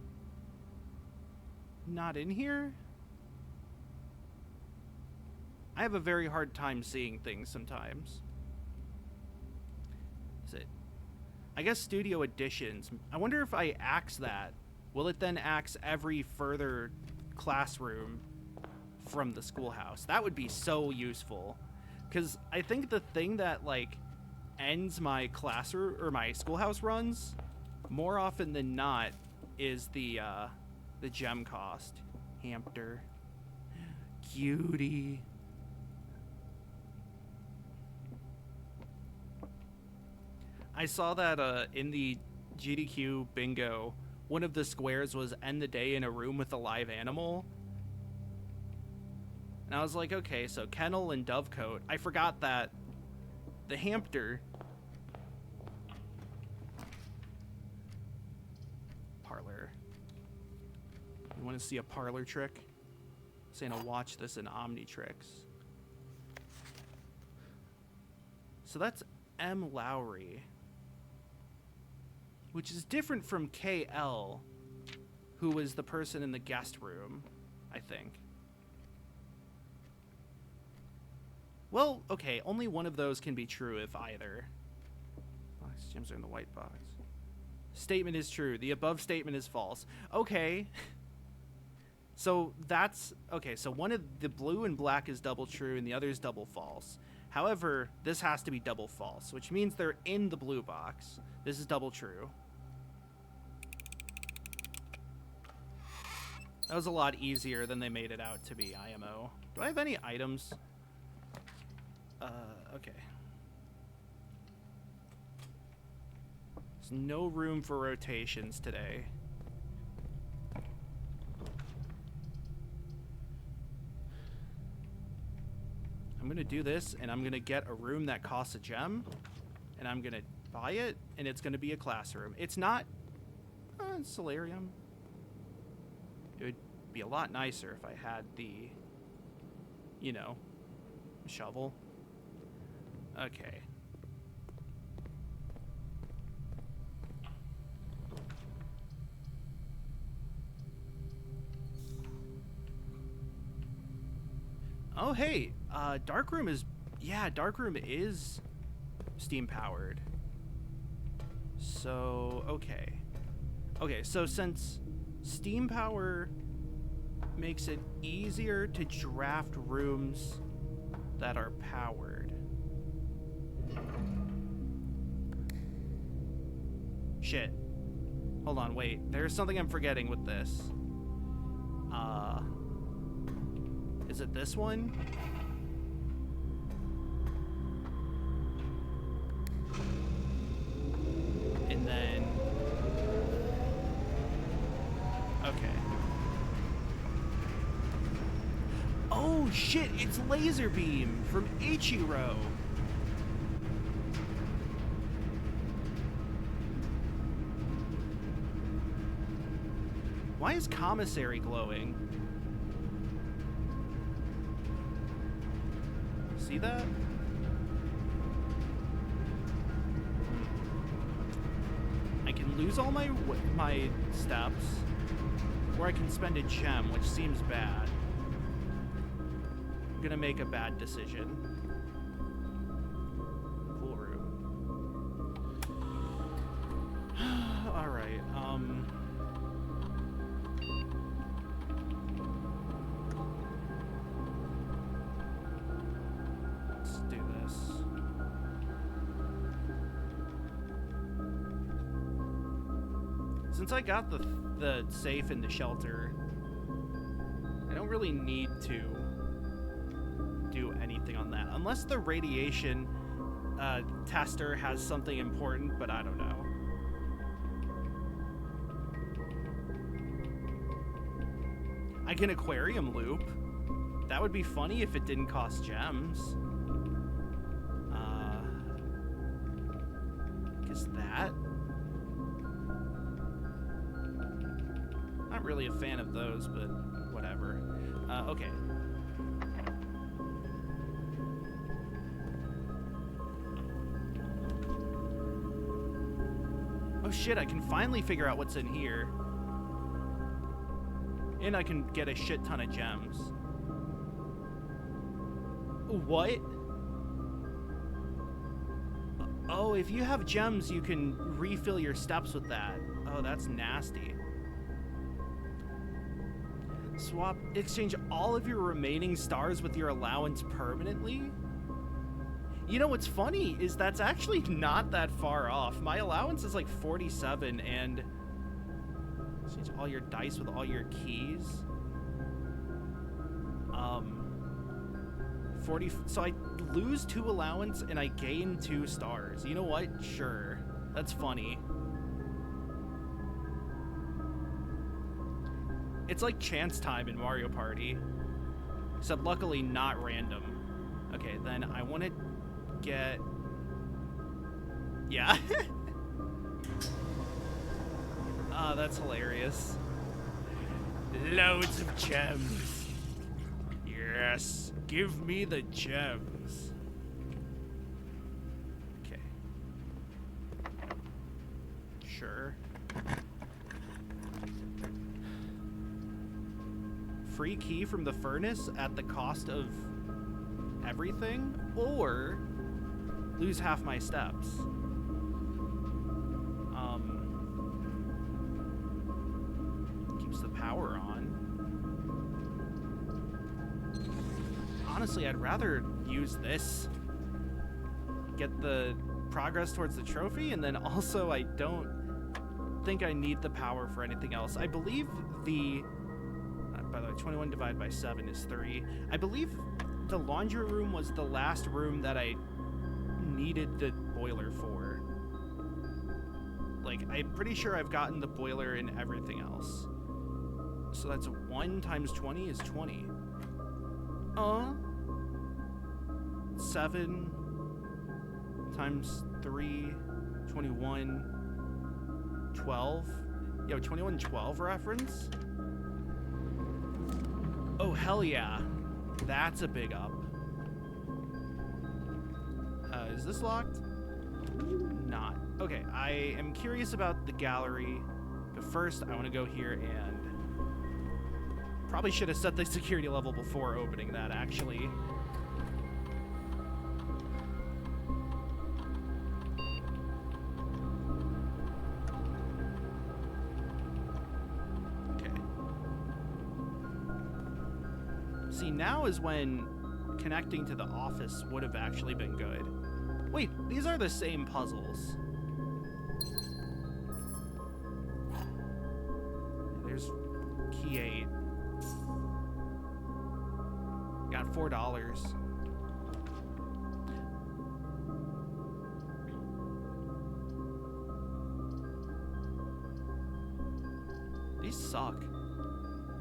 not in here? I have a very hard time seeing things sometimes. Is it? I guess Studio Editions. I wonder if I axe that. Will it then axe every further classroom from the schoolhouse? That would be so useful. Because I think the thing that, like, ends my classroom or my schoolhouse runs, more often than not, is the gem cost. Hamster. Cutie. I saw that in the GDQ bingo, one of the squares was end the day in a room with a live animal. And I was like, okay, so kennel and dovecote. I forgot that the hamster parlor. You want to see a parlor trick? Saying to watch this in Omnitrix. So that's M. Lowry, which is different from KL, who was the person in the guest room, I think. Well, okay, only one of those can be true if either. Box gems are in the white box. Statement is true. The above statement is false. Okay. So that's... Okay, so one of the blue and black is double true and the other is double false. However, this has to be double false, which means they're in the blue box. This is double true. That was a lot easier than they made it out to be, IMO. Do I have any items? Okay. There's no room for rotations today. I'm gonna do this, and I'm gonna get a room that costs a gem, and I'm gonna buy it, and it's gonna be a classroom. It's not solarium. It would be a lot nicer if I had the, you know, shovel. Okay. Oh, hey, Darkroom is, yeah, Darkroom is steam powered. So, okay. Okay, so since steam power makes it easier to draft rooms that are powered. Shit. Hold on, wait. There's something I'm forgetting with this. Is it this one? And then... Okay. Oh shit, it's Laser Beam from Ichiro. Why is Commissary glowing? See that? I can lose all my steps, or I can spend a gem, which seems bad. I'm gonna make a bad decision. Pool room. All right. Let's do this. Since I got the safe in the shelter, I don't really need to do anything on that, unless the radiation tester has something important, but I don't know. I can aquarium loop. That would be funny if it didn't cost gems. Guess that. Not really a fan of those, but whatever. Okay. Oh shit, I can finally figure out what's in here. And I can get a shit ton of gems. What? Oh, if you have gems, you can refill your steps with that. Oh, that's nasty. Exchange all of your remaining stars with your allowance permanently? You know what's funny is that's actually not that far off. My allowance is like 47, and change all your dice with all your keys. 40. So I lose 2 allowance and I gain 2 stars. You know what? Sure, that's funny. It's like chance time in Mario Party, except luckily not random. Okay, then I want to get... Yeah. Ah, that's hilarious. Loads of gems. Yes, give me the gems. Okay. Sure. Free key from the furnace at the cost of everything, or lose half my steps. Keeps the power on. Honestly, I'd rather use this. Get the progress towards the trophy, and then also I don't think I need the power for anything else. I believe the... by the way, 21 divided by 7 is 3. I believe the laundry room was the last room that I needed the boiler for. Like, I'm pretty sure I've gotten the boiler and everything else. So that's 1 times 20 is 20. 7 times 3, 21, 12. Yo, 21, 12 reference? Oh, hell yeah. That's a big up. Is this locked? Not. Okay, I am curious about the gallery, but first I want to go here and... Probably should have set the security level before opening that, actually. See, now is when connecting to the office would have actually been good. Wait, these are the same puzzles. There's key 8. Got $4. These suck.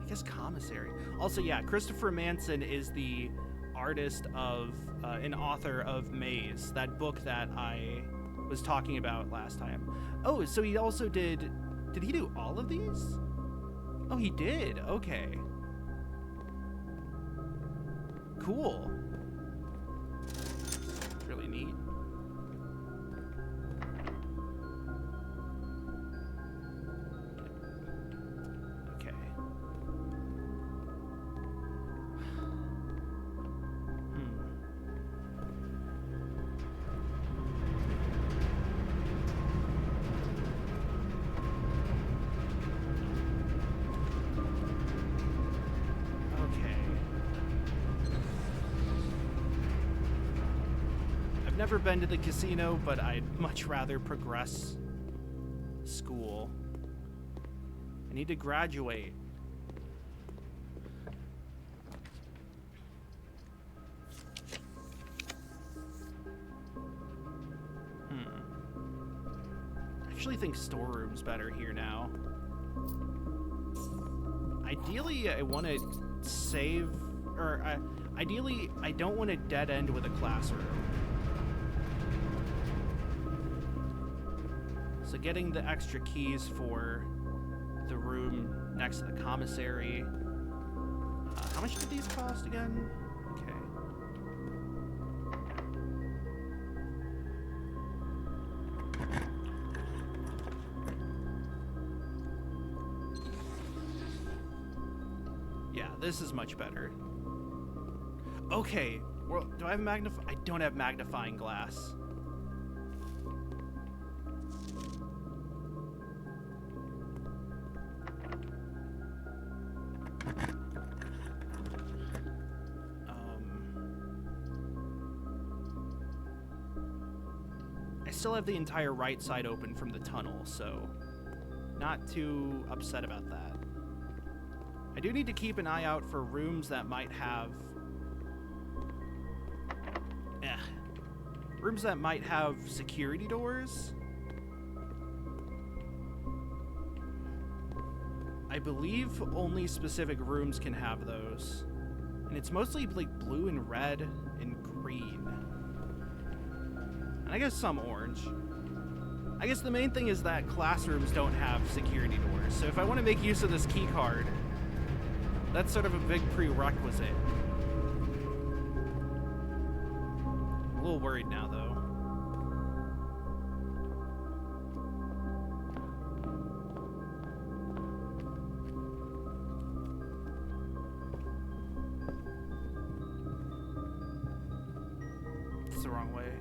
I guess commissary. Also, yeah, Christopher Manson is the artist of an author of Maze, that book that I was talking about last time. Oh, so he also did he do all of these? Oh, he did. Okay. Cool. Really neat. Never been to the casino, but I'd much rather progress school. I need to graduate. I actually think storeroom's better here now. Ideally, I want to save, or ideally, I don't want to dead end with a classroom. So getting the extra keys for the room next to the commissary. How much did these cost again? Okay. Yeah, this is much better. Okay, well, do I have I don't have magnifying glass. still have the entire right side open from the tunnel, so not too upset about that. I do need to keep an eye out for rooms that might have... rooms that might have security doors. I believe only specific rooms can have those. And it's mostly like blue and red and green. And I guess some orange. I guess the main thing is that classrooms don't have security doors. So if I want to make use of this key card, that's sort of a big prerequisite. I'm a little worried now, though. It's the wrong way.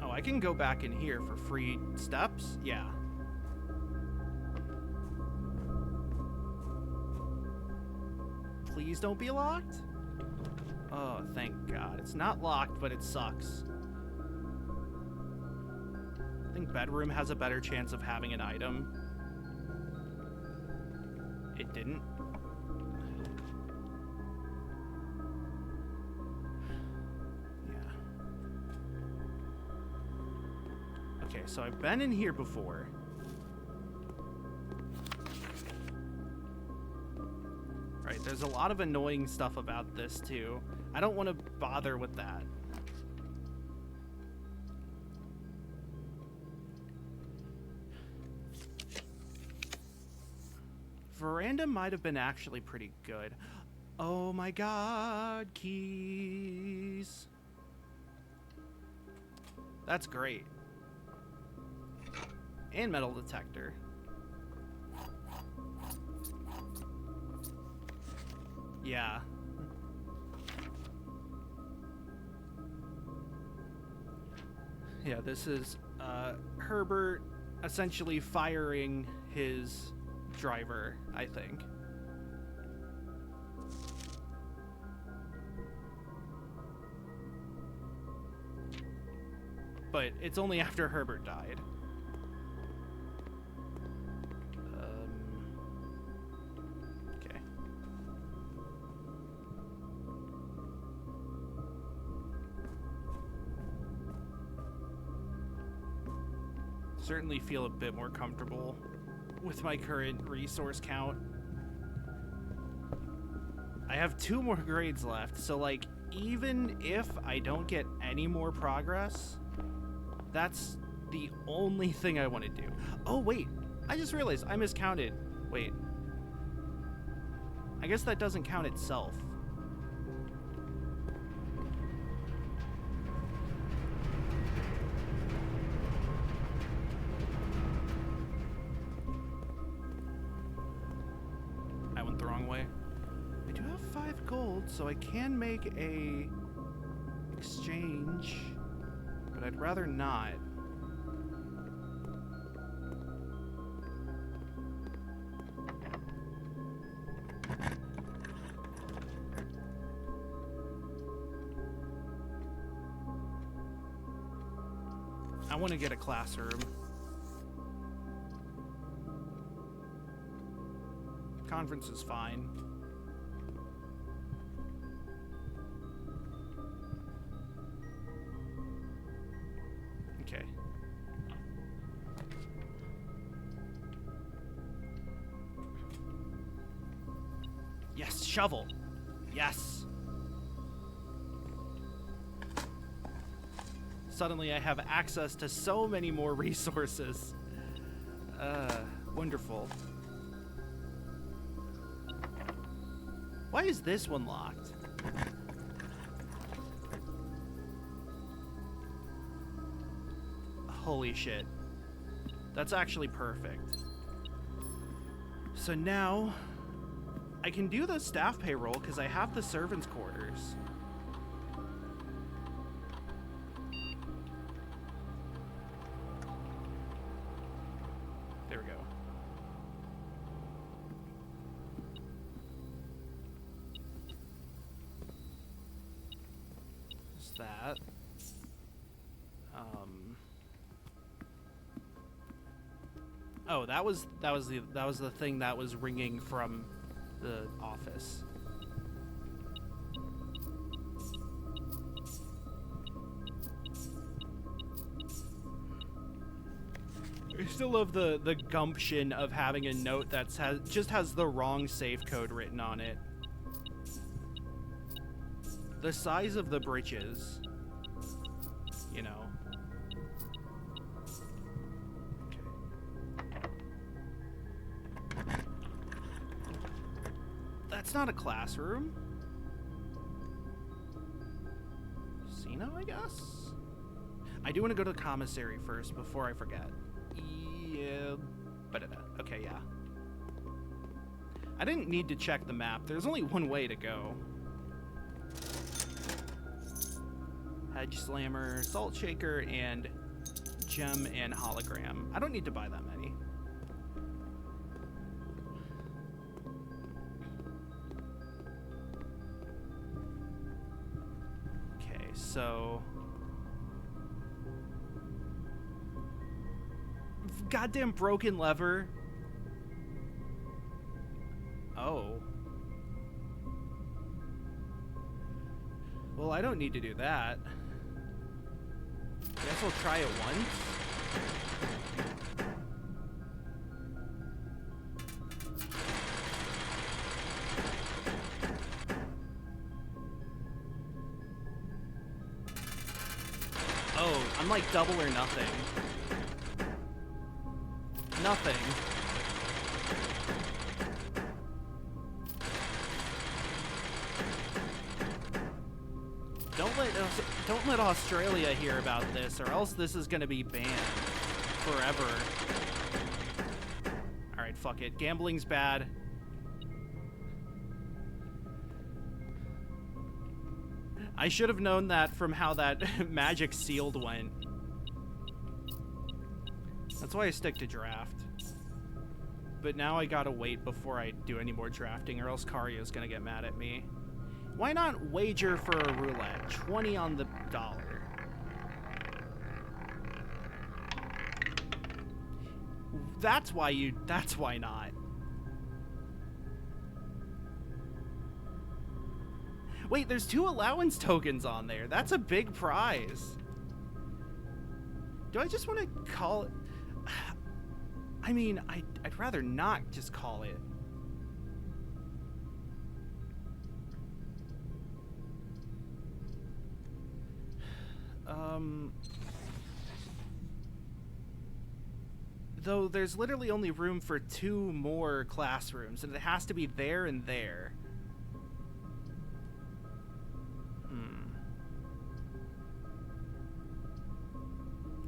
Oh, I can go back in here for free steps? Yeah. Please don't be locked? Oh, thank God. It's not locked, but it sucks. I think bedroom has a better chance of having an item. It didn't. Yeah. Okay, so I've been in here before. Right, there's a lot of annoying stuff about this too. I don't want to bother with that. Veranda might have been actually pretty good. Oh my God, keys. That's great. And metal detector. Yeah. Yeah, this is Herbert essentially firing his driver, I think. But it's only after Herbert died. Okay. Certainly feel a bit more comfortable with my current resource count. I have 2 more grades left, so like even if I don't get any more progress, that's the only thing I want to do. Oh wait, I just realized I miscounted. Wait. I guess that doesn't count itself. So I can make a exchange, but I'd rather not. I want to get a classroom. Conference is fine. Okay. Yes, shovel. Yes. Suddenly I have access to so many more resources. Wonderful. Why is this one locked? Holy shit. That's actually perfect. So now I can do the staff payroll because I have the servants' quarters. There we go. that. Oh, that was the thing that was ringing from the office. I still love the gumption of having a note that just has the wrong safe code written on it. The size of the britches, you know. Okay. That's not a classroom. Casino, I guess? I do want to go to the commissary first before I forget. Yeah. Okay, yeah. I didn't need to check the map. There's only one way to go. Hedge Slammer, Salt Shaker, and Gem and Hologram. I don't need to buy that many. Okay, so... Goddamn broken lever. Oh. Well, I don't need to do that. I guess we'll try it once. Oh, I'm like double or nothing. Nothing. Don't let Australia hear about this, or else this is gonna be banned forever. All right, fuck it. Gambling's bad. I should have known that from how that magic sealed went. That's why I stick to draft. But now I gotta wait before I do any more drafting, or else Kario's gonna get mad at me. Why not wager for a roulette? 20 on the dollar. That's why not. Wait, there's 2 allowance tokens on there. That's a big prize. Do I just want to call it? I mean, I'd rather not just call it. Though there's literally only room for 2 more classrooms, and it has to be there and there.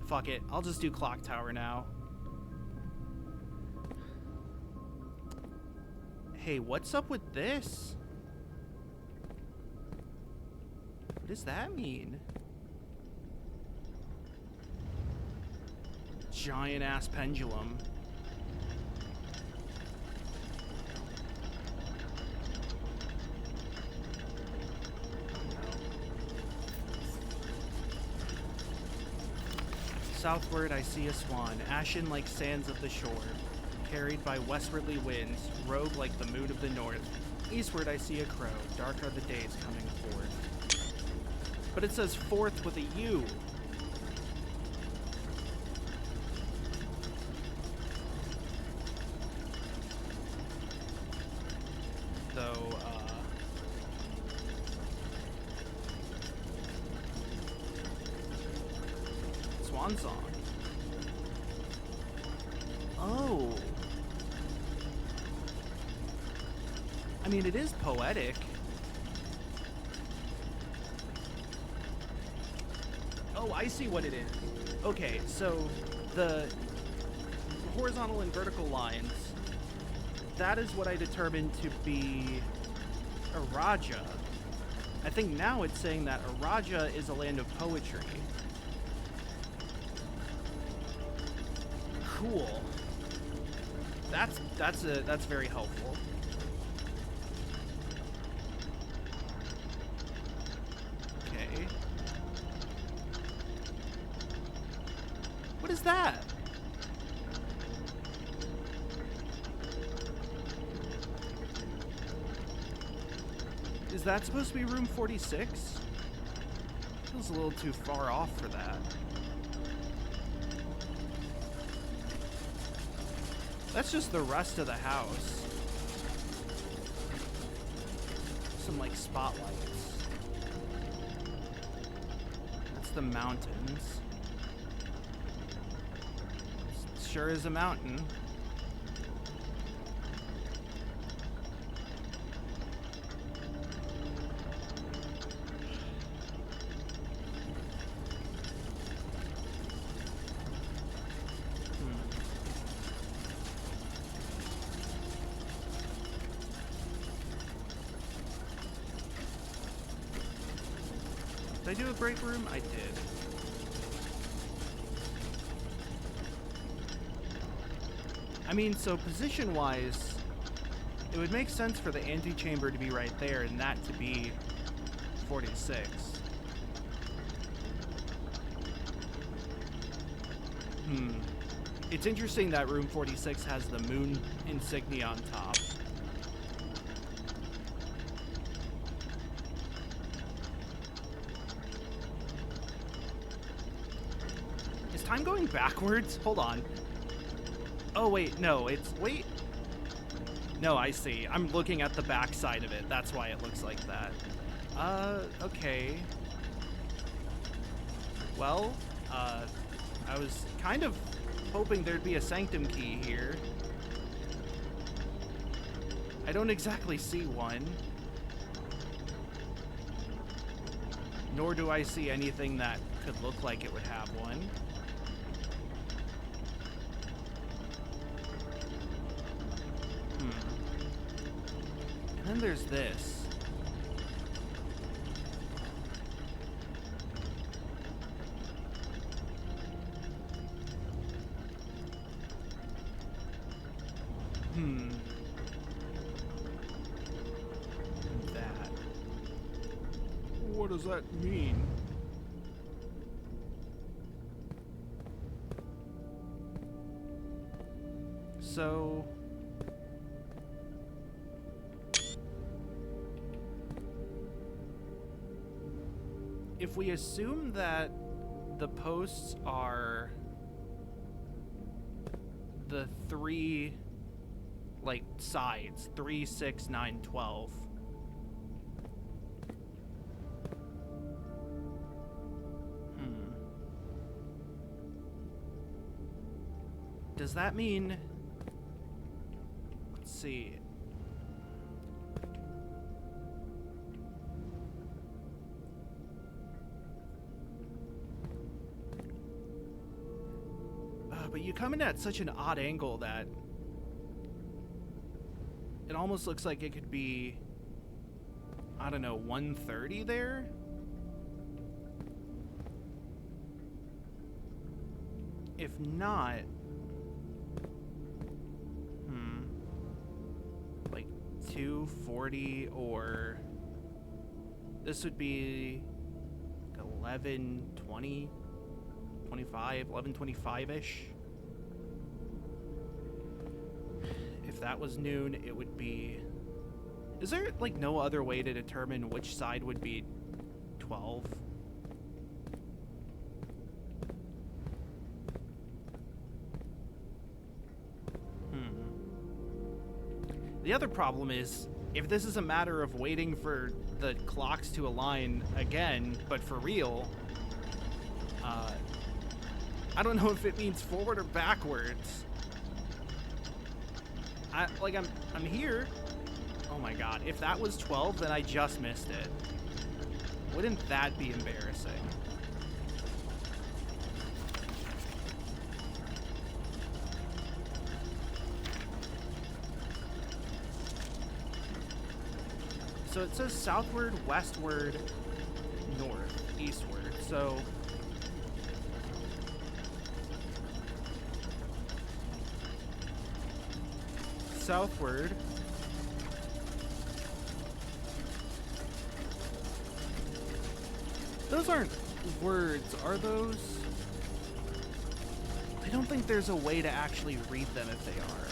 Fuck it, I'll just do Clock Tower now. Hey, what's up with this? What does that mean? Giant ass pendulum. Southward I see a swan, ashen like sands of the shore, carried by westwardly winds, rogue like the moon of the north. Eastward I see a crow, dark are the days coming forth. But it says forth with a U. Though, Swan Song. Oh. I mean, it is poetic. Oh, I see what it is. Okay, so the horizontal and vertical lines, that is what I determined to be Araja. I think now it's saying that Araja is a land of poetry. Cool. That's very helpful. Okay. is that? Is that supposed to be room 46? Feels a little too far off for that. That's just the rest of the house. Some like spotlights. That's the mountains. Sure is a mountain. Did I do a break room? I did. I mean, so position-wise, it would make sense for the antechamber to be right there and that to be 46. It's interesting that room 46 has the moon insignia on top. Is time going backwards? Hold on. Oh, wait, no, wait. No, I see. I'm looking at the back side of it. That's why it looks like that. Okay. Well, I was kind of hoping there'd be a sanctum key here. I don't exactly see one. Nor do I see anything that could look like it would have one. And then there's this. That. What does that mean? So... if we assume that the posts are the three, like, sides, 3, 6, 9, 12. Does that mean... let's see... but you come in at such an odd angle that it almost looks like it could be, I don't know, 130 there? If not, like 240, or this would be 1120, 25, 1125-ish. If that was noon, it would be... is there, like, no other way to determine which side would be 12? The other problem is, if this is a matter of waiting for the clocks to align again, but for real, I don't know if it means forward or backwards. I'm here. Oh my god, if that was 12, then I just missed it. Wouldn't that be embarrassing? So it says southward, westward, north, eastward. So southward. Those aren't words, are those? don't think there's a way to actually read them if they are.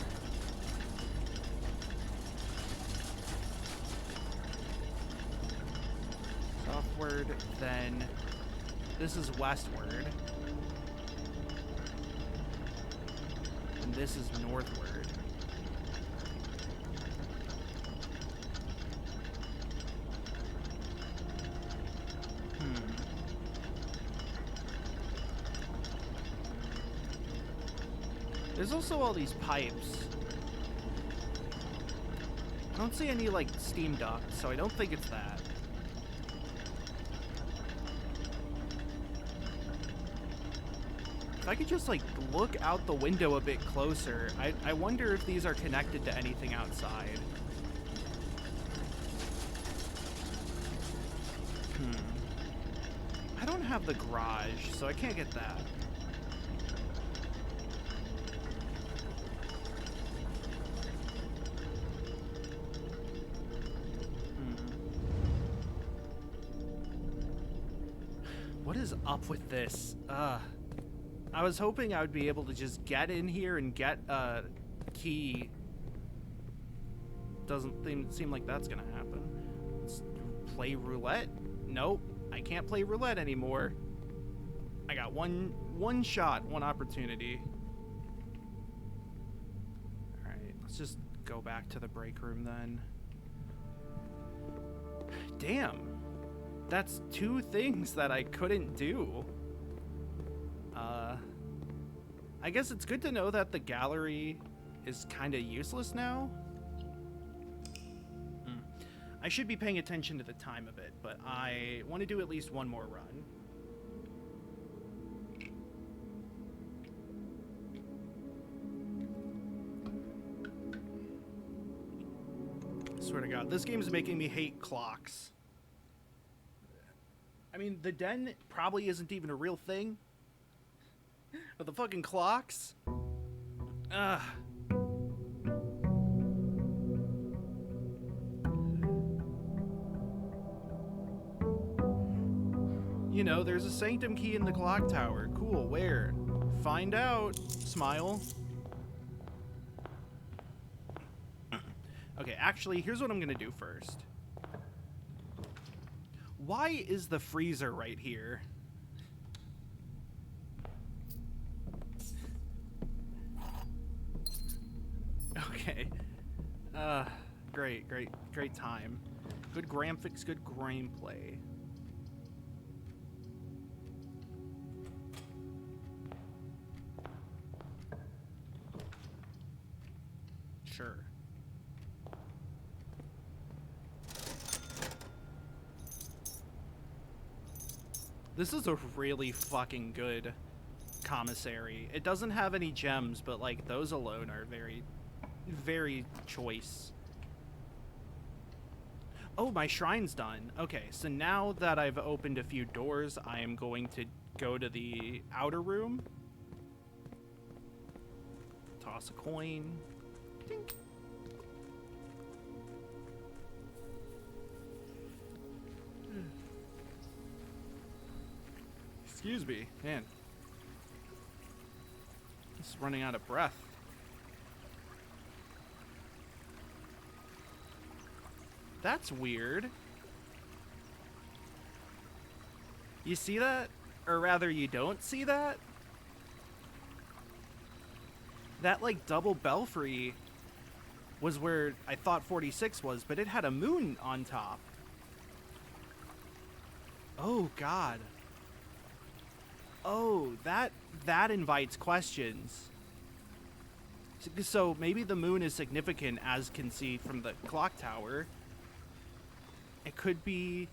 Southward, then this is westward. And this is northward. There's also all these pipes. I don't see any, like, steam ducts, so I don't think it's that. If I could just, like, look out the window a bit closer, I wonder if these are connected to anything outside. I don't have the garage, so I can't get that. What is up with this? I was hoping I would be able to just get in here and get a key. Doesn't seem like that's gonna happen. Let's play roulette. Nope, I can't play roulette anymore. I got one shot, one opportunity. All right, let's just go back to the break room then. Damn. That's 2 things that I couldn't do. I guess it's good to know that the gallery is kind of useless now. I should be paying attention to the time a bit, but I want to do at least one more run. I swear to God, this game is making me hate clocks. I mean, the den probably isn't even a real thing. But the fucking clocks? Ugh. You know, there's a sanctum key in the clock tower. Cool, where? Find out. Smile. Okay, actually, here's what I'm gonna do first. Why is the freezer right here? Okay. Great time. Good graphics, good gameplay. Sure. This is a really fucking good commissary. It doesn't have any gems, but like those alone are very, very choice. Oh, my shrine's done. Okay, so now that I've opened a few doors, I am going to go to the outer room. Toss a coin. Dink. Excuse me, man. Just running out of breath. That's weird. You see that? Or rather, you don't see that? That, like, double belfry was where I thought 46 was, but it had a moon on top. Oh, God. Oh, that invites questions. So maybe the moon is significant, as can see from the clock tower. It could be...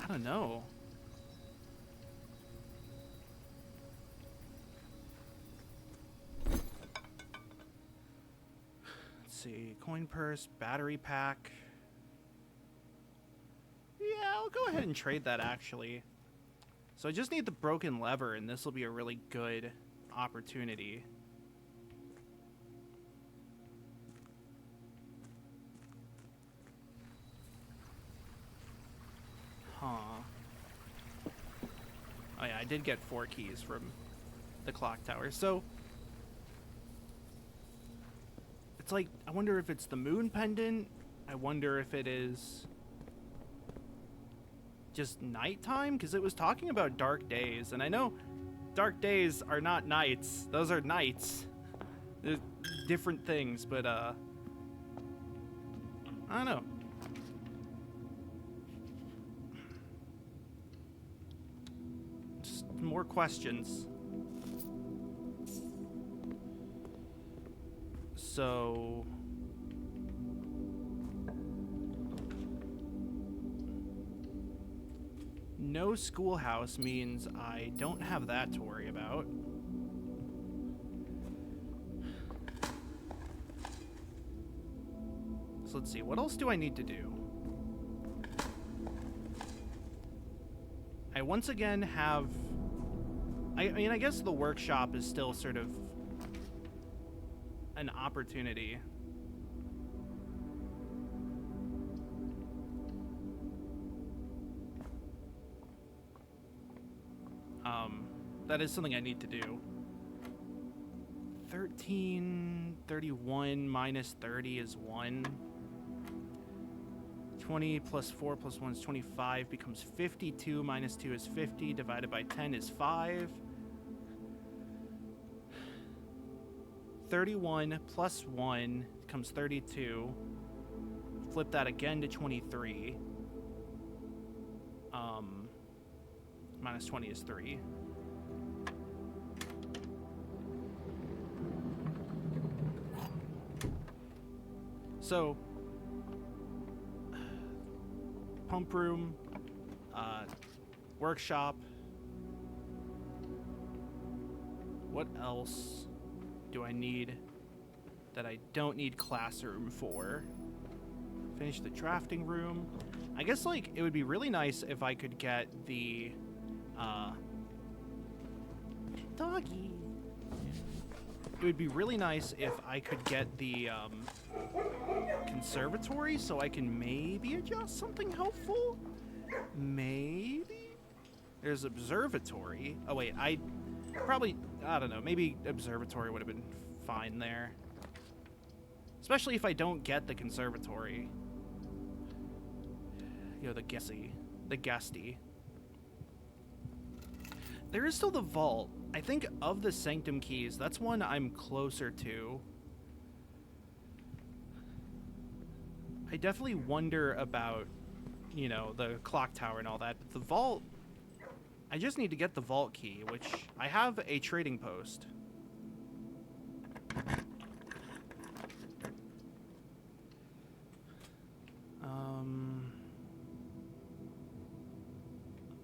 I don't know. Let's see. Coin purse, battery pack. Yeah, I'll go ahead and trade that, actually. So I just need the broken lever, and this will be a really good opportunity. Huh. Oh yeah, I did get 4 keys from the clock tower. So it's like, I wonder if it's the moon pendant. I wonder if it is just nighttime, because it was talking about dark days, and I know dark days are not nights. Those are nights. They're different things, but I don't know. Just more questions. So no schoolhouse means I don't have that to worry about. So let's see, what else do I need to do? I once again have... I mean, I guess the workshop is still sort of an opportunity. That is something I need to do. 13, 31 minus 30 is 1. 20 plus 4 plus 1 is 25, becomes 52 minus 2 is 50, divided by 10 is 5. 31 plus 1 becomes 32. Flip that again to 23. Minus 20 is 3. So, pump room, workshop. What else do I need that I don't need classroom for? Finish the drafting room. I guess, like, it would be really nice if I could get the, doggy. It would be really nice if I could get the, conservatory so I can maybe adjust something helpful? Maybe? There's observatory. Oh, wait, I don't know, maybe observatory would have been fine there. Especially if I don't get the conservatory. You know, the guesty. There is still the vault. I think of the sanctum keys, that's one I'm closer to. I definitely wonder about, you know, the clock tower and all that, but the vault, I just need to get the vault key, which I have a trading post. I'm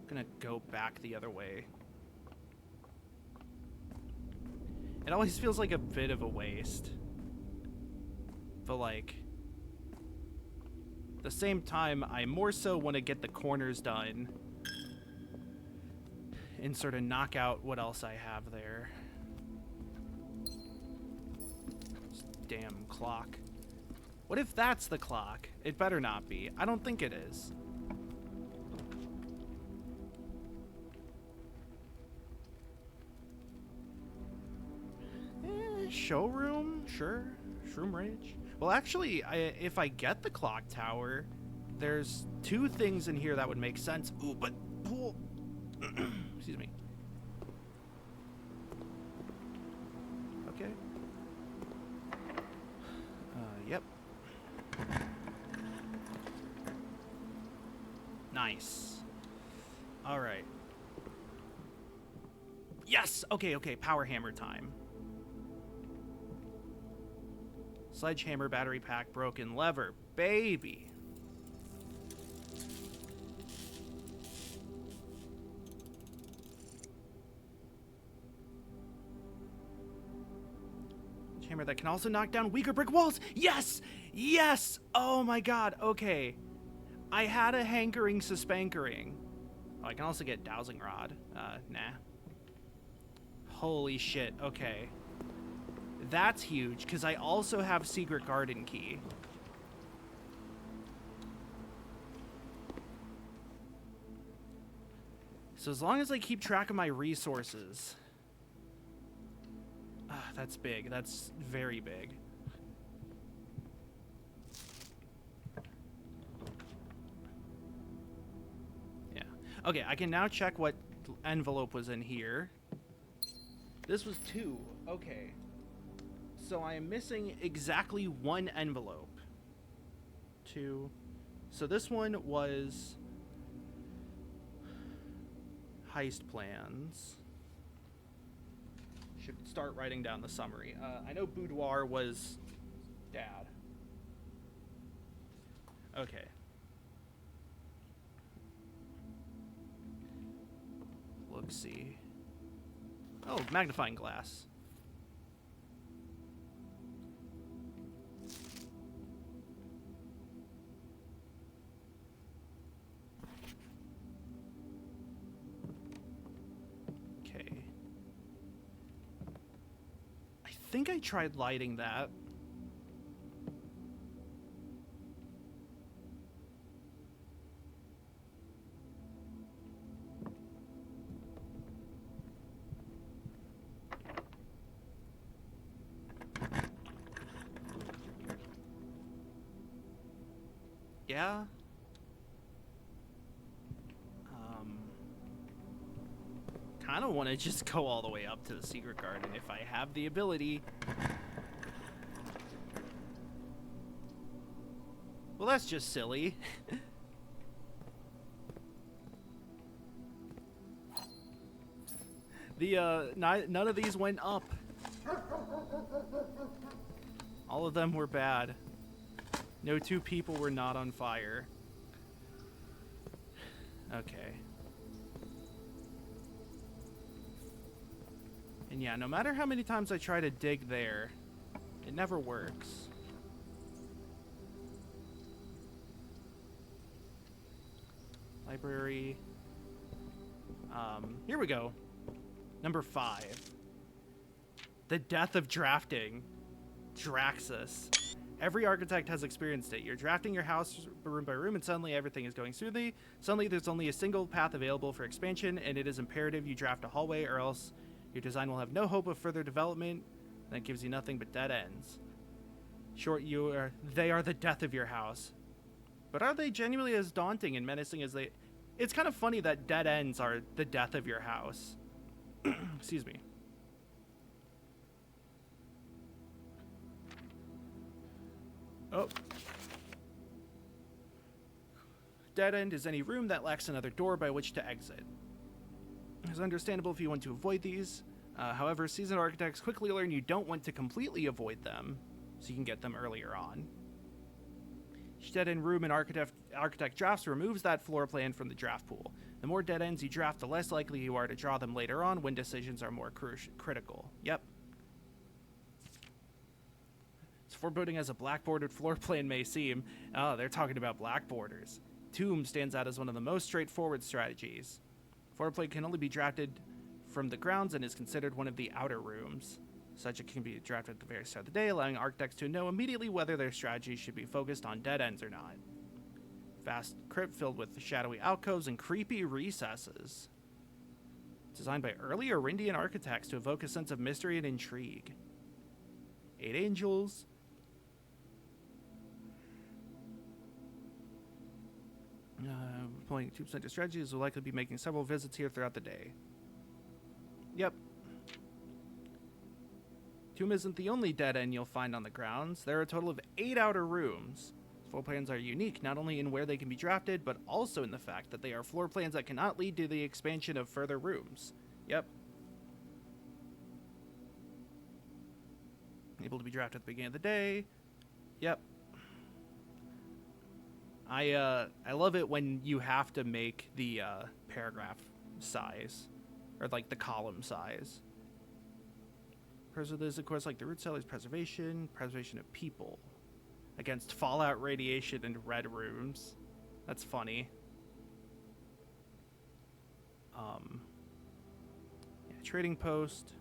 gonna go back the other way. It always feels like a bit of a waste. But, like, at the same time, I more so want to get the corners done and sort of knock out what else I have there. This damn clock. What if that's the clock? It better not be. I don't think it is. Showroom? Sure. Shroom Ridge? Well, actually, if I get the clock tower, there's two things in here that would make sense. Ooh, but pool. Excuse me. Okay. Yep. Nice. All right. Yes. Okay. Power hammer time. Sledgehammer, battery pack, broken lever. Baby. Hammer that can also knock down weaker brick walls. Yes! Yes! Oh my god. Okay. I had a hankering suspankering. Oh, I can also get dowsing rod. Nah. Holy shit. Okay. That's huge, because I also have secret garden key. So as long as I keep track of my resources, That's big. That's very big. Yeah. Okay, I can now check what envelope was in here. This was 2. Okay. So I am missing exactly 1 envelope. 2. So this one was heist plans. Should start writing down the summary. I know boudoir was dad. Okay. Look, see. Oh, magnifying glass. Okay. I think I tried lighting that. Yeah. Kind of want to just go all the way up to the secret garden if I have the ability. Well, that's just silly. None of these went up. All of them were bad. No 2 people were not on fire. Okay. And yeah, no matter how many times I try to dig there, it never works. Library. Here we go. Number 5. The death of drafting. Draxus. Every architect has experienced it. You're drafting your house room by room, and suddenly everything is going smoothly. Suddenly there's only a single path available for expansion, and it is imperative you draft a hallway, or else your design will have no hope of further development. That gives you nothing but dead ends. Short, they are the death of your house. But are they genuinely as daunting and menacing as they... It's kind of funny that dead ends are the death of your house. Excuse me. Oh. Dead end is any room that lacks another door by which to exit. It's understandable if you want to avoid these. However, seasoned architects quickly learn you don't want to completely avoid them, so you can get them earlier on. Dead end room in architect drafts removes that floor plan from the draft pool. The more dead ends you draft, the less likely you are to draw them later on when decisions are more critical. Yep. As foreboding as a black-bordered floor plan may seem, they're talking about black borders. Tomb stands out as one of the most straightforward strategies. Floor plan can only be drafted from the grounds and is considered one of the outer rooms. Such it can be drafted at the very start of the day, allowing architects to know immediately whether their strategy should be focused on dead ends or not. Vast crypt filled with shadowy alcoves and creepy recesses. Designed by early Arindian architects to evoke a sense of mystery and intrigue. 8 angels. Playing 2% of strategies will likely be making several visits here throughout the day. Yep. Tomb isn't the only dead end you'll find on the grounds. There are a total of 8 outer rooms. Floor plans are unique not only in where they can be drafted, but also in the fact that they are floor plans that cannot lead to the expansion of further rooms. Yep. Able to be drafted at the beginning of the day. Yep. I love it when you have to make the paragraph size, or like the column size. There's of course like the root cellars preservation of people against fallout radiation and red rooms. That's funny. Yeah, trading post.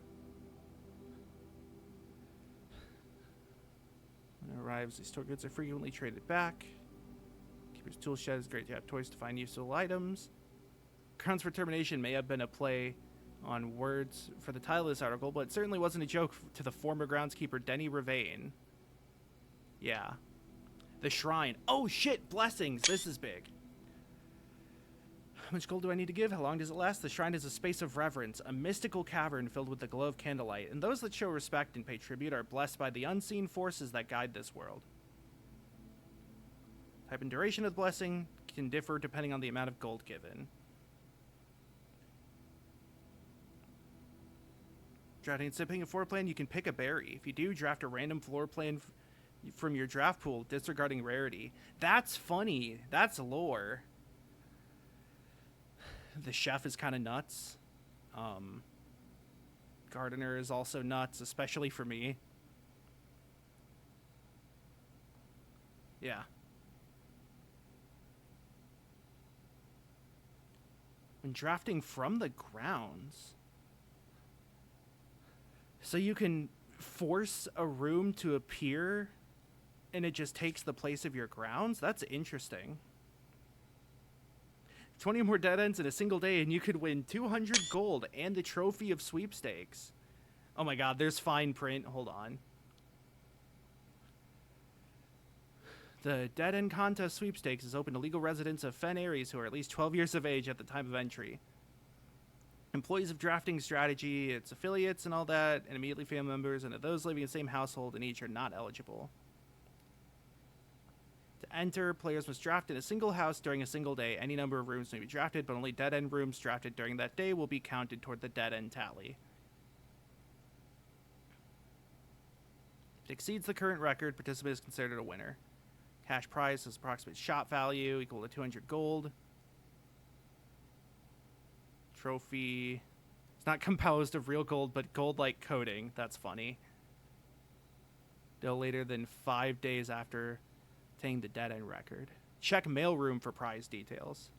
When it arrives, these store goods are frequently traded back. Keeper's tool shed is great to have toys to find useful items. Grounds for termination may have been a play on words for the title of this article, but it certainly wasn't a joke to the former groundskeeper Denny Ravane. Yeah. The shrine. Oh shit, blessings. This is big. How much gold do I need to give? How long does it last? The shrine is a space of reverence, a mystical cavern filled with the glow of candlelight, and those that show respect and pay tribute are blessed by the unseen forces that guide this world. Type and duration of the blessing can differ depending on the amount of gold given. Drafting and sipping a floor plan, you can pick a berry. If you do, draft a random floor plan from your draft pool, disregarding rarity. That's funny. That's lore. The chef is kind of nuts. Gardener is also nuts, especially for me. Yeah. When drafting from the grounds. So you can force a room to appear and it just takes the place of your grounds? That's interesting. 20 more dead ends in a single day and you could win 200 gold and the trophy of sweepstakes. Oh my god, there's fine print. Hold on. The Dead End Contest Sweepstakes is open to legal residents of Fen Ares who are at least 12 years of age at the time of entry. Employees of Drafting Strategy, its affiliates and all that, and immediately family members, and those living in the same household and each are not eligible. To enter, players must draft in a single house during a single day. Any number of rooms may be drafted, but only dead end rooms drafted during that day will be counted toward the dead end tally. If it exceeds the current record, participant is considered a winner. Cash prize is approximate shot value equal to 200 gold. Trophy. It's not composed of real gold, but gold-like coating. That's funny. No later than 5 days after obtaining the dead end record. Check mailroom for prize details.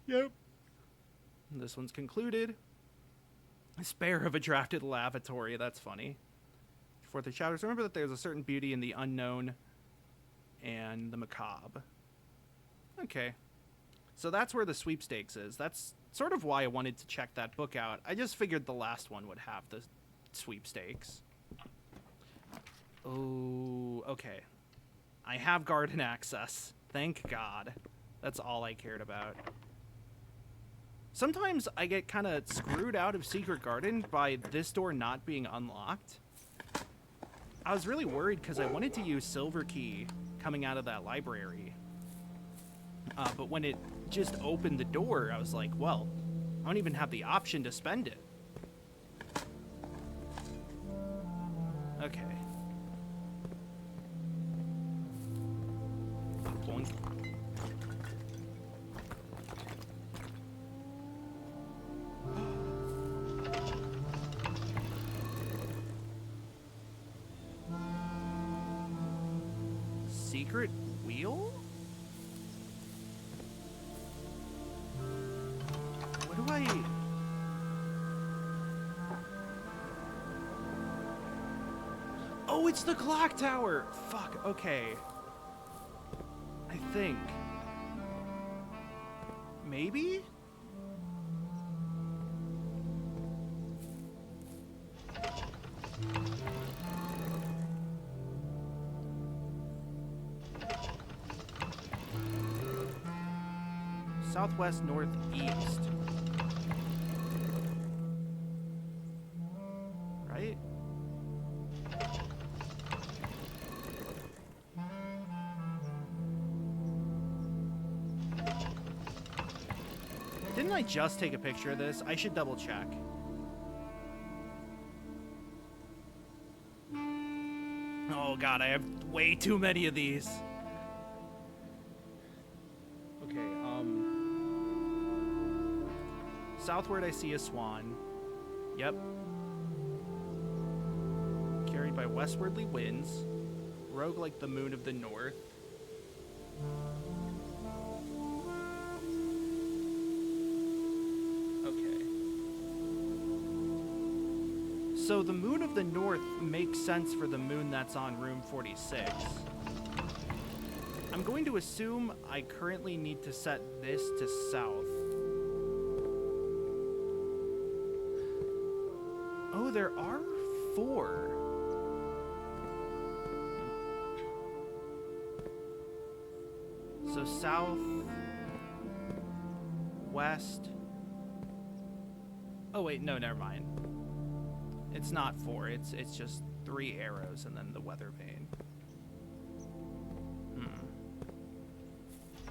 Yep. And this one's concluded. Spare of a drafted lavatory. That's funny. For the chapters, remember that there's a certain beauty in the unknown and the macabre. Okay. So that's where the sweepstakes is. That's sort of why I wanted to check that book out. I just figured the last one would have the sweepstakes. Oh, okay. I have garden access. Thank God. That's all I cared about. Sometimes I get kind of screwed out of Secret Garden by this door not being unlocked. I was really worried because I wanted to use Silver Key coming out of that library. But when it just opened the door, I was like, well, I don't even have the option to spend it. Okay. Boink. Secret wheel? What do I... Oh, it's the clock tower! Fuck, okay. I think. Maybe? Southwest, northeast. Right? Didn't I just take a picture of this? I should double check. Oh god, I have way too many of these. Okay, southward I see a swan. Yep. Carried by westwardly winds. Rogue like the moon of the north. Okay. So the moon of the north makes sense for the moon that's on room 46. I'm going to assume I currently need to set this to south. Oh, there are 4. So south, west. Oh wait, no, never mind. It's not 4. It's just 3 arrows and then the weather vane.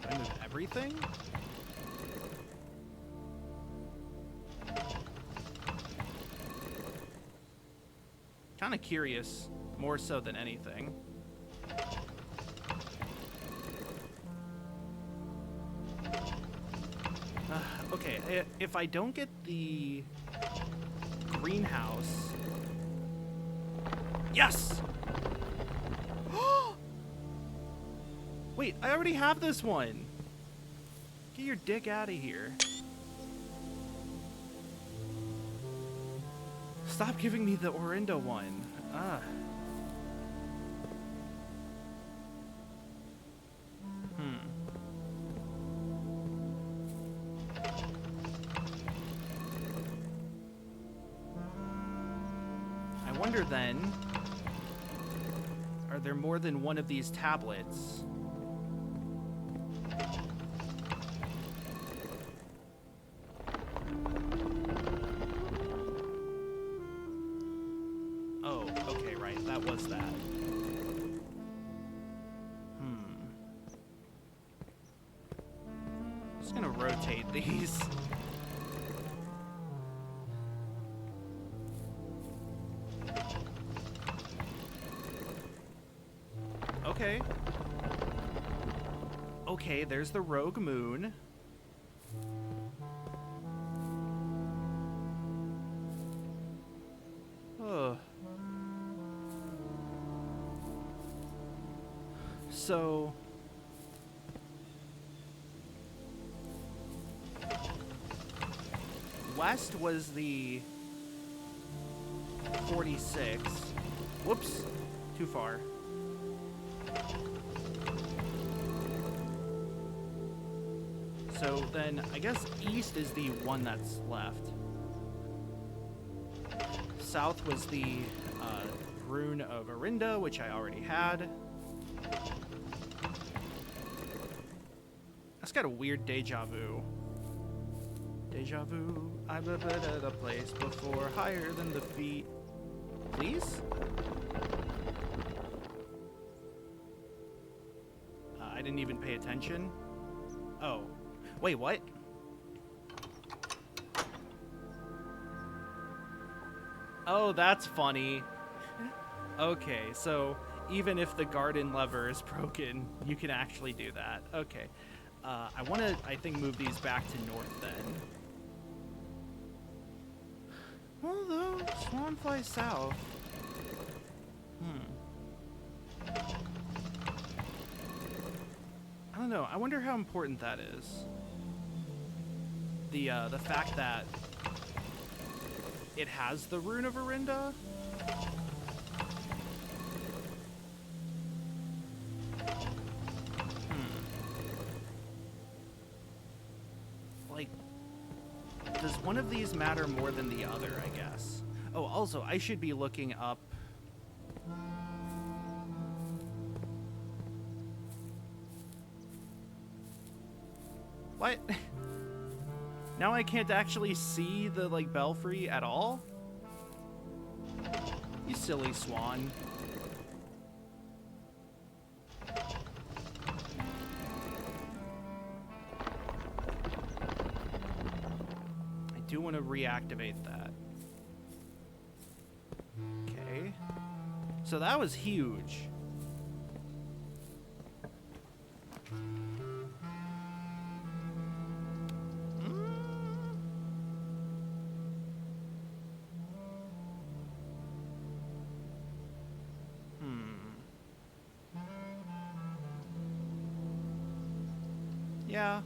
Do I move everything? Kind of curious, more so than anything. Okay, if I don't get the greenhouse... Yes! Wait, I already have this one! Get your dick out of here. Stop giving me the Orinda one. Ah. I wonder then, are there more than one of these tablets? Oh, okay, right, that was that. Just gonna rotate these. Okay. Okay, there's the rogue moon. Ugh. So... West was the 46. Whoops. Too far. So then, I guess east is the one that's left. South was the rune of Orinda, which I already had. That's got a weird deja vu. Deja vu, I've been at a place before, higher than the feet. Please? I didn't even pay attention. Oh. Wait, what? Oh, that's funny. Okay, so even if the garden lever is broken, you can actually do that. Okay. I want to, I think, move these back to north then. Although, Swan flies south. I don't know. I wonder how important that is. The fact that it has the rune of Orinda. Like, does one of these matter more than the other, I guess? Oh, also, I should be looking up... What? Now I can't actually see the, like, belfry at all? You silly swan. I do want to reactivate that. Okay. So that was huge. Yeah.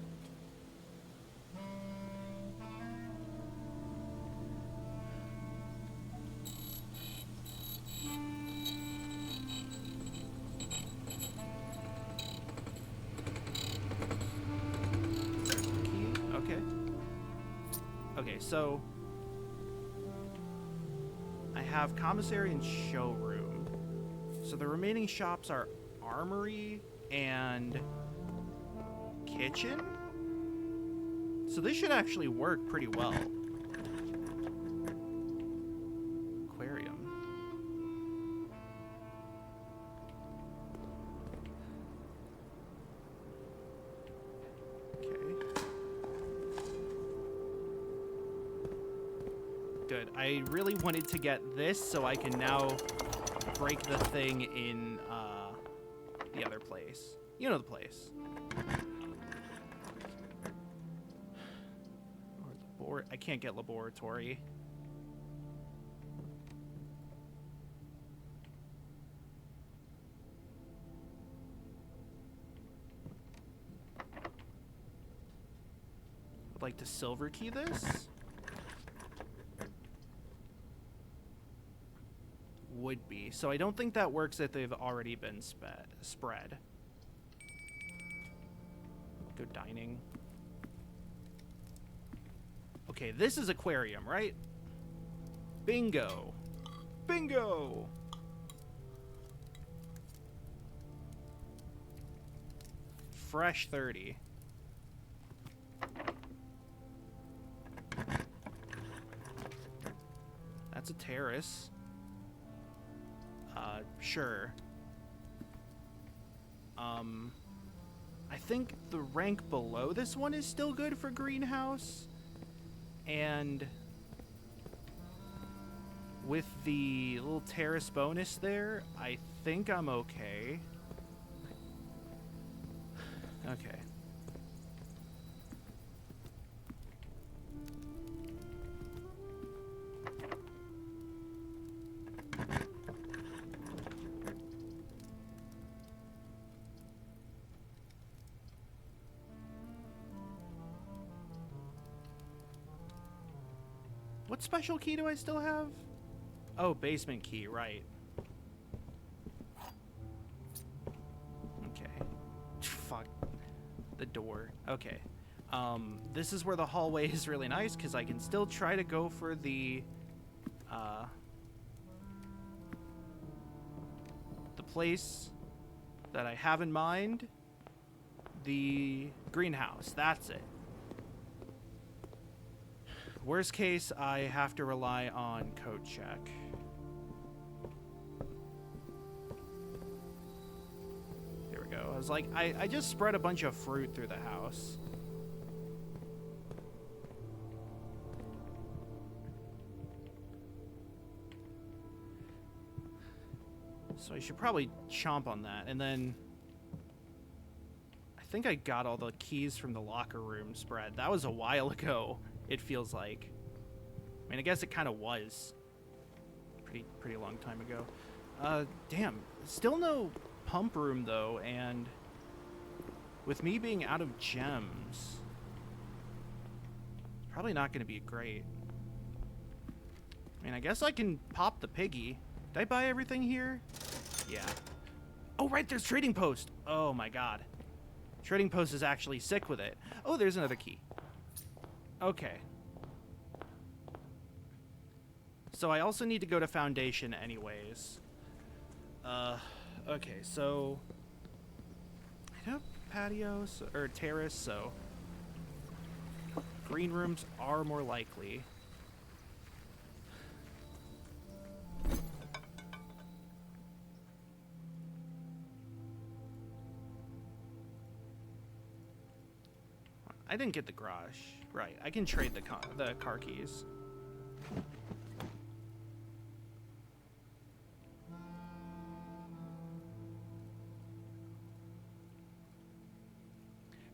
Okay. Okay, so I have commissary and showroom. So the remaining shops are armory and kitchen. So this should actually work pretty well. Aquarium. Good. I really wanted to get this so I can now break the thing in the other place. You know the place. Or I can't get laboratory. I'd like to silver key this. Would be. So I don't think that works if they've already been spread. Go dining. Okay, this is aquarium, right? Bingo. Bingo! Fresh 30. That's a terrace. Sure. I think the rank below this one is still good for greenhouse. And with the little terrace bonus there, I think I'm okay. Okay. What special key do I still have? Oh, basement key, right. Okay. Fuck. The door. Okay. This is where the hallway is really nice, because I can still try to go for the place that I have in mind. The greenhouse. That's it. Worst case, I have to rely on code check. There we go. I was like, I just spread a bunch of fruit through the house. So I should probably chomp on that. And then I think I got all the keys from the locker room spread. That was a while ago. It feels like. I mean, I guess it kind of was. Pretty long time ago. Damn. Still no pump room, though, and with me being out of gems, it's probably not going to be great. I mean, I guess I can pop the piggy. Did I buy everything here? Yeah. Oh, right, there's Trading Post. Oh, my God. Trading Post is actually sick with it. Oh, there's another key. Okay. So I also need to go to Foundation anyways. Okay, so I have patio or terrace, so green rooms are more likely. I didn't get the garage. Right, I can trade the car keys.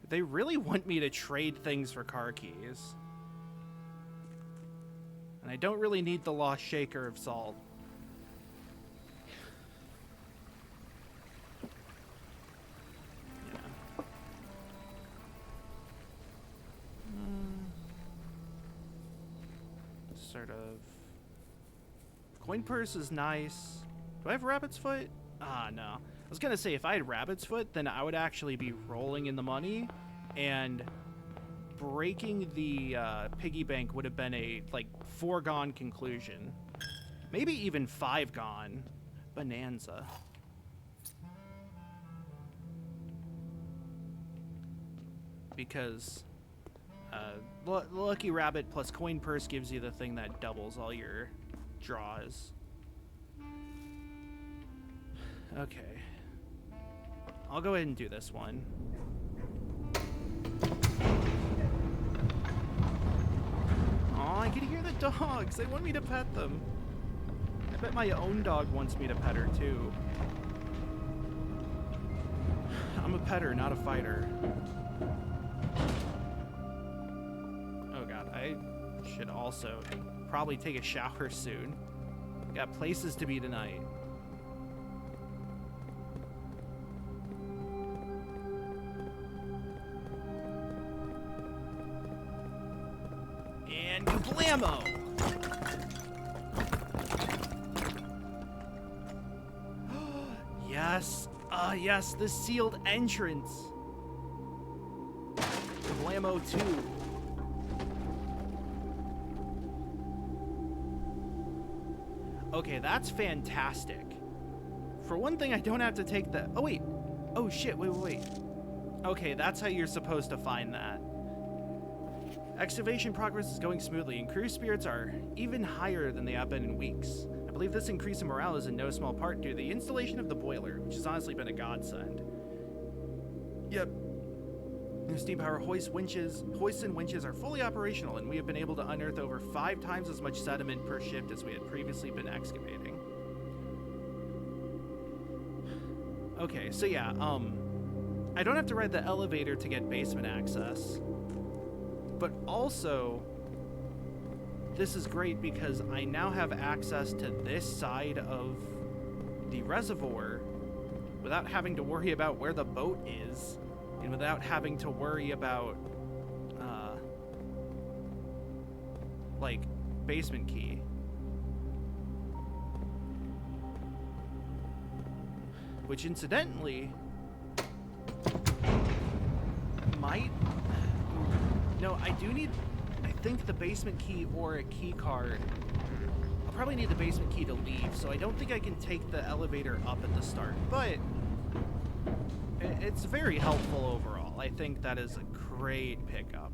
They really want me to trade things for car keys. And I don't really need the Lost Shaker of Salt. Sort of. Coin purse is nice. Do I have rabbit's foot? Ah, no. I was gonna say, if I had rabbit's foot, then I would actually be rolling in the money and breaking the piggy bank would have been a like foregone conclusion. Maybe even 5 gone. Bonanza. Because Lucky Rabbit plus Coin Purse gives you the thing that doubles all your draws. Okay. I'll go ahead and do this one. Oh, I can hear the dogs. They want me to pet them. I bet my own dog wants me to pet her, too. I'm a petter, not a fighter. Oh god, I should also probably take a shower soon. Got places to be tonight. And kablammo! Yes, yes, the sealed entrance. Kablammo 2. Okay, that's fantastic. For one thing, I don't have to take the... Oh, wait. Oh, shit. Wait. Okay, that's how you're supposed to find that. Excavation progress is going smoothly, and crew spirits are even higher than they have been in weeks. I believe this increase in morale is in no small part due to the installation of the boiler, which has honestly been a godsend. Yep. The steam power hoists and winches are fully operational, and we have been able to unearth over 5 times as much sediment per shift as we had previously been excavating. Okay, so yeah, I don't have to ride the elevator to get basement access. But also, this is great because I now have access to this side of the reservoir without having to worry about where the boat is and without having to worry about, like, basement key. Which, incidentally, might... No, I do need, I think, the basement key or a key card. I'll probably need the basement key to leave, so I don't think I can take the elevator up at the start. But it's very helpful overall. I think that is a great pickup.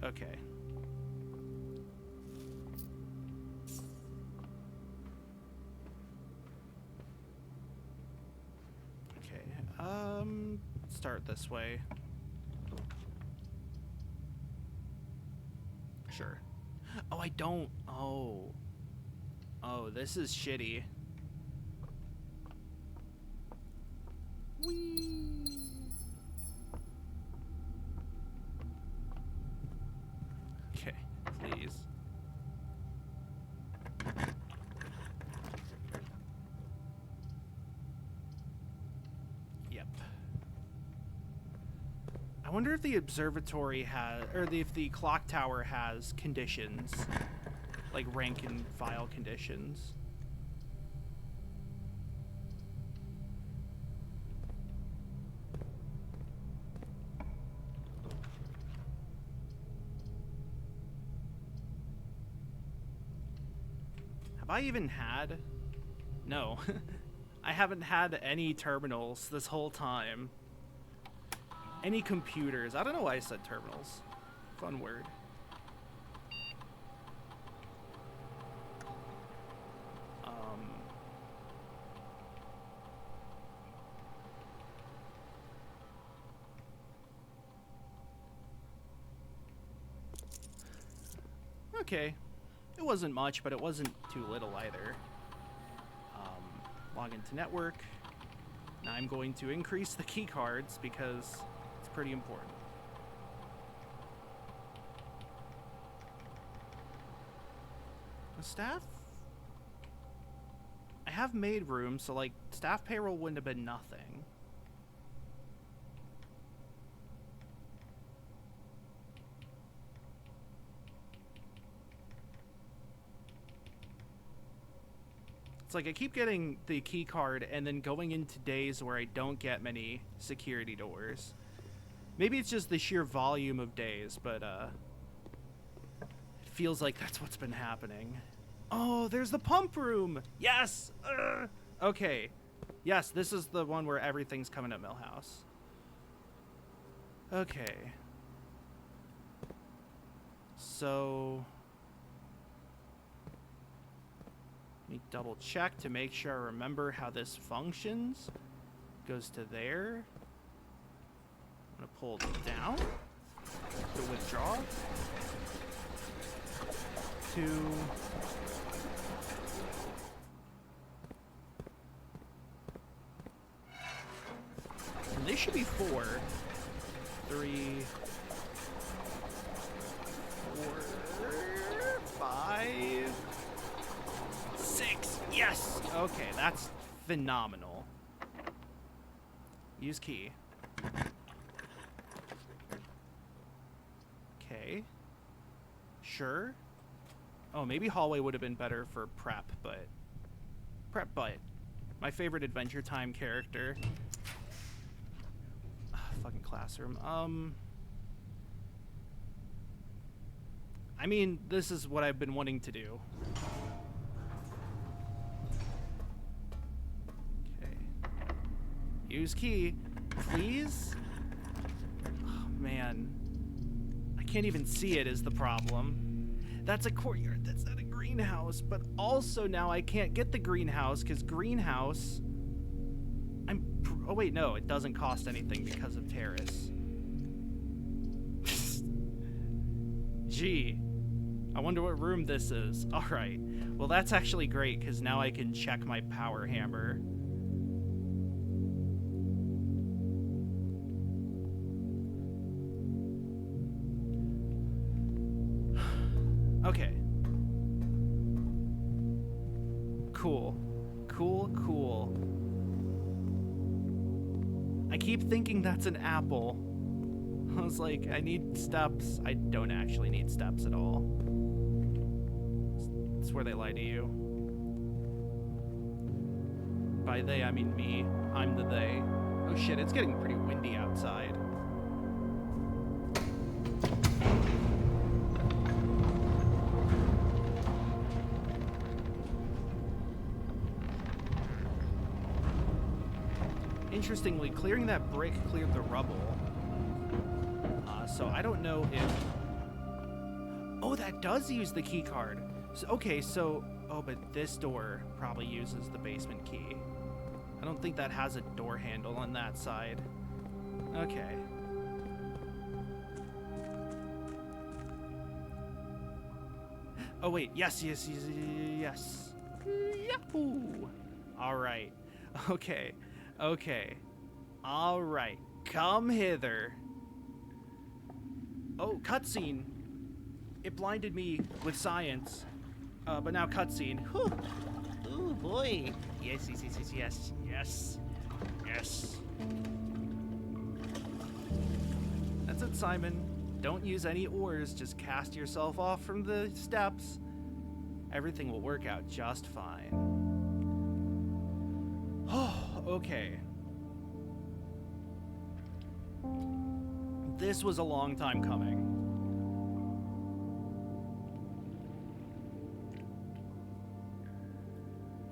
Okay. Okay, start this way. Sure. Oh, I don't. Oh. Oh, this is shitty. Whee! Okay, please. Yep. I wonder if the observatory has, or if the clock tower has conditions, like rank and file conditions. Have I even had? No. I haven't had any terminals this whole time. Any computers. I don't know why I said terminals. Fun word. Okay. It wasn't much, but it wasn't too little either. Log into network. Now I'm going to increase the key cards because it's pretty important. The staff? I have made room, so like staff payroll wouldn't have been nothing. It's like I keep getting the key card and then going into days where I don't get many security doors. Maybe it's just the sheer volume of days, but it feels like that's what's been happening. Oh, there's the pump room. Yes. Okay. Yes, this is the one where everything's coming at Millhouse. Okay. So let me double check to make sure I remember how this functions. Goes to there. I'm gonna pull it down to withdraw. And this should be 4. 3, 4, 5, 6. Yes. Okay, that's phenomenal. Use key. Okay. Sure. Oh, maybe hallway would have been better for prep, but my favorite Adventure Time character. Fucking classroom. I mean, this is what I've been wanting to do. Okay. Use key, please. Oh, man. I can't even see it is the problem. That's a courtyard. That's not a greenhouse. But also now I can't get the greenhouse because greenhouse... Oh, wait, no. It doesn't cost anything because of terrace. Gee. I wonder what room this is. All right. Well, that's actually great because now I can check my power hammer. Okay. Cool. Cool. I keep thinking that's an apple. I was like, I need steps. I don't actually need steps at all. It's where they lie to you. By they, I mean me. I'm the they. Oh shit, it's getting pretty windy outside. Interestingly, clearing that brick cleared the rubble. So I don't know if... Oh, that does use the key card. So, okay, so... Oh, but this door probably uses the basement key. I don't think that has a door handle on that side. Okay. Oh, wait. Yes. Yahoo! All right. Okay. All right. Come hither. Oh, cutscene. It blinded me with science. But now cutscene. Whew. Ooh, boy. Yes. That's it, Simon. Don't use any oars. Just cast yourself off from the steps. Everything will work out just fine. Oh, okay. This was a long time coming.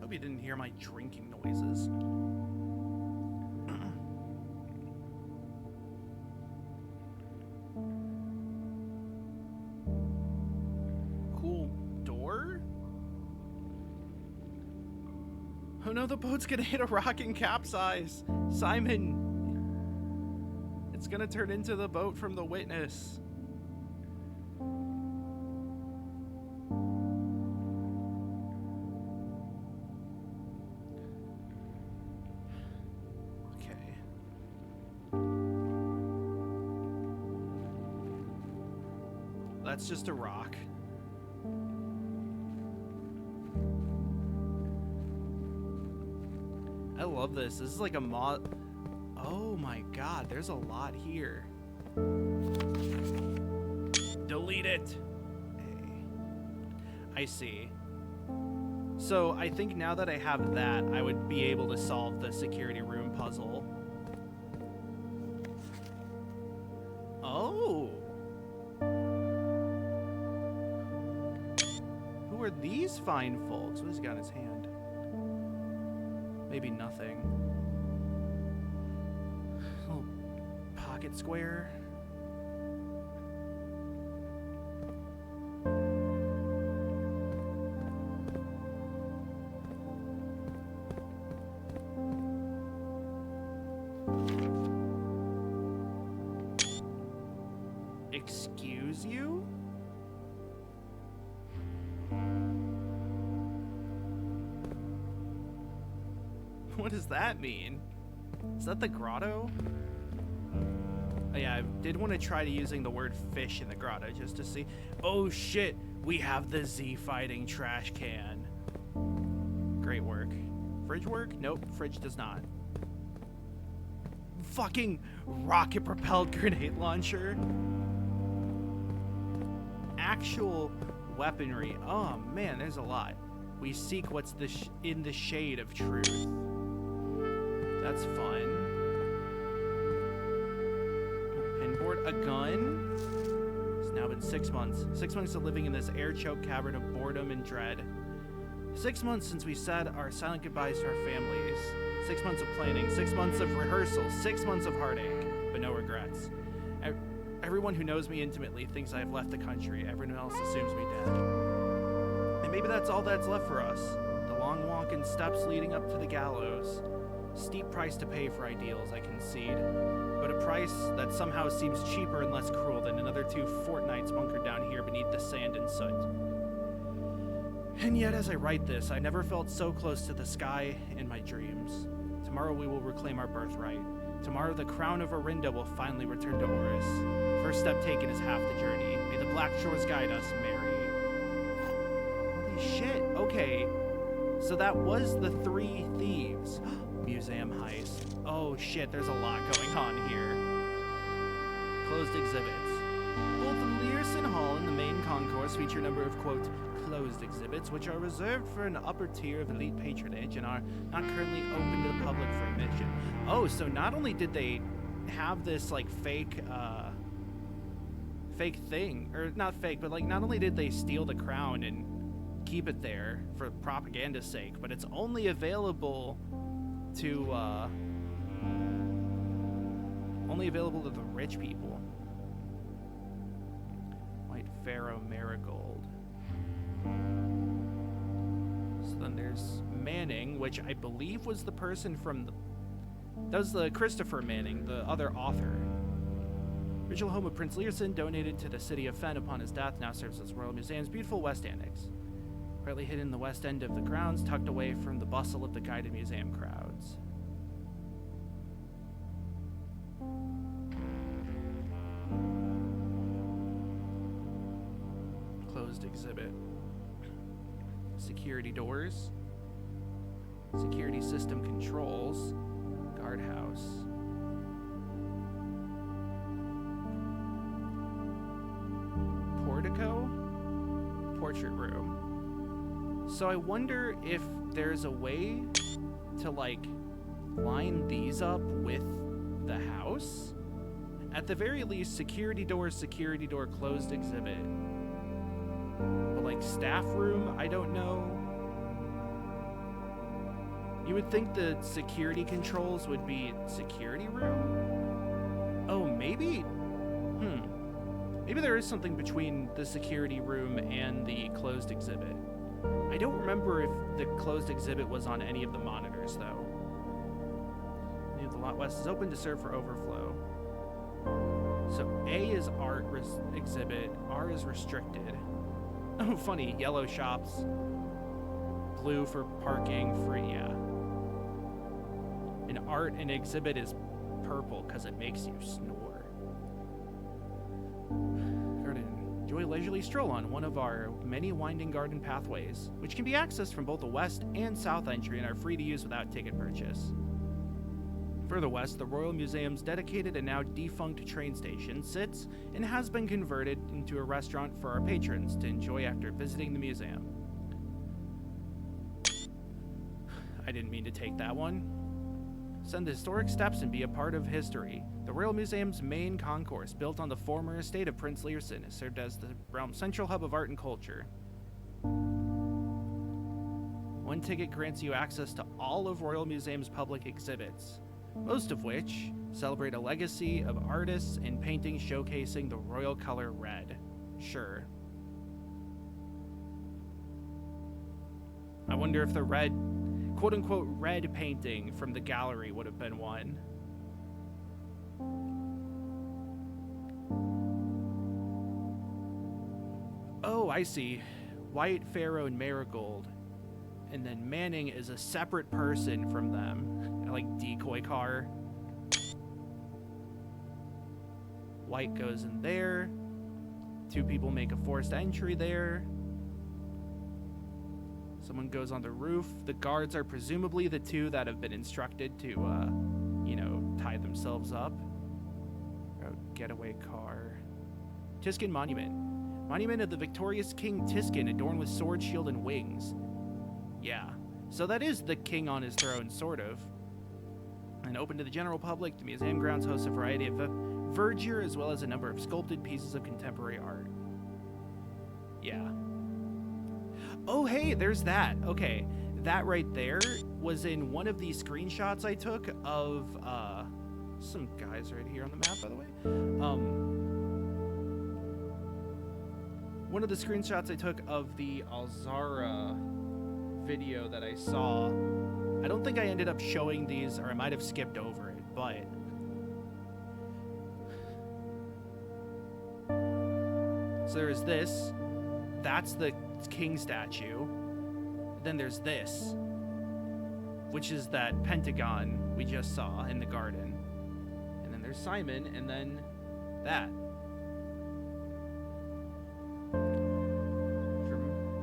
Hope you didn't hear my drinking noises. Cool door? Oh no, the boat's gonna hit a rock and capsize. Simon! It's gonna turn into the boat from The Witness. Okay. That's just a rock. I love this. This is like a mod. Oh my god, there's a lot here. Delete it. I see. So I think now that I have that, I would be able to solve the security room puzzle. for these fine folks? What has he got in his hand? Maybe nothing. Little pocket square. Excuse you? What does that mean? Is that the grotto? Oh yeah, I did want to try to using the word fish in the grotto just to see. Oh shit, we have the Z fighting trash can. Great work. Fridge work? Nope, fridge does not. Fucking rocket propelled grenade launcher. Actual weaponry. Oh man, there's a lot. We seek what's in the shade of truth. That's fun. Pinboard, a gun. It's now been 6 months. 6 months of living in this air-choked cavern of boredom and dread. 6 months since we said our silent goodbyes to our families. 6 months of planning. 6 months of rehearsal. 6 months of heartache, but no regrets. Everyone who knows me intimately thinks I have left the country. Everyone else assumes me dead. And maybe that's all that's left for us. The long walk and steps leading up to the gallows. Steep price to pay for ideals, I concede. But a price that somehow seems cheaper and less cruel than another 2 fortnights bunkered down here beneath the sand and soot. And yet, as I write this, I never felt so close to the sky in my dreams. Tomorrow we will reclaim our birthright. Tomorrow the crown of Orinda will finally return to Oris. First step taken is half the journey. May the Black Shores guide us, Mary. Holy shit, okay. So that was the 3 thieves. Museum heist. Oh shit, there's a lot going on here. Closed exhibits. Both the Learson Hall and the main concourse feature a number of, quote, closed exhibits, which are reserved for an upper tier of elite patronage and are not currently open to the public for admission. Oh, so not only did they have this, like, fake thing, or not fake, but, like, not only did they steal the crown and keep it there for propaganda's sake, but it's only available to, the rich people. White Pharaoh Marigold. So then there's Manning, which I believe was the person from the... That was the Christopher Manning, the other author. Original home of Prince Learson, donated to the city of Fen upon his death, now serves as Royal Museum's beautiful West Annex. Partly hidden in the west end of the grounds, tucked away from the bustle of the guided museum crowds. Closed exhibit. Security doors. Security system controls. Guardhouse. Portico? Portrait room. So I wonder if there's a way to, like, line these up with the house? At the very least, security door, closed exhibit. But, like, staff room, I don't know. You would think the security controls would be security room? Oh, maybe? Maybe there is something between the security room and the closed exhibit. I don't remember if the closed exhibit was on any of the monitors, though. The lot west is open to serve for overflow. So A is art exhibit, R is restricted. Oh, funny, yellow shops. Blue for parking, free, yeah. And art and exhibit is purple because it makes you snore. Enjoy a leisurely stroll on one of our many winding garden pathways, which can be accessed from both the west and south entry and are free to use without ticket purchase. Further west, the Royal Museum's dedicated and now defunct train station sits and has been converted into a restaurant for our patrons to enjoy after visiting the museum. I didn't mean to take that one. Send the historic steps and be a part of history. The Royal Museum's main concourse, built on the former estate of Prince Learson, has served as the realm's central hub of art and culture. One ticket grants you access to all of Royal Museum's public exhibits, most of which celebrate a legacy of artists and paintings showcasing the royal color red. Sure. I wonder if the red, quote-unquote red painting from the gallery would have been one. Oh, I see. White, Pharaoh, and Marigold. And then Manning is a separate person from them. Like decoy car. White goes in there. Two people make a forced entry there. Someone goes on the roof. The guards are presumably the two that have been instructed to, you know, tie themselves up. Getaway car. Tiskin Monument. Monument of the victorious King Tiskin, adorned with sword, shield, and wings. Yeah. So that is the king on his throne, sort of. And open to the general public, the museum grounds hosts a variety of verdure, as well as a number of sculpted pieces of contemporary art. Yeah. Oh, hey, there's that. Okay. That right there was in one of these screenshots I took of, some guys right here on the map, by the way. One of the screenshots I took of the Alzara video that I saw. I don't think I ended up showing these, or I might have skipped over it, but so there's this. That's the king statue. Then there's this, which is that pentagon we just saw in the garden. And then there's Simon, and then that.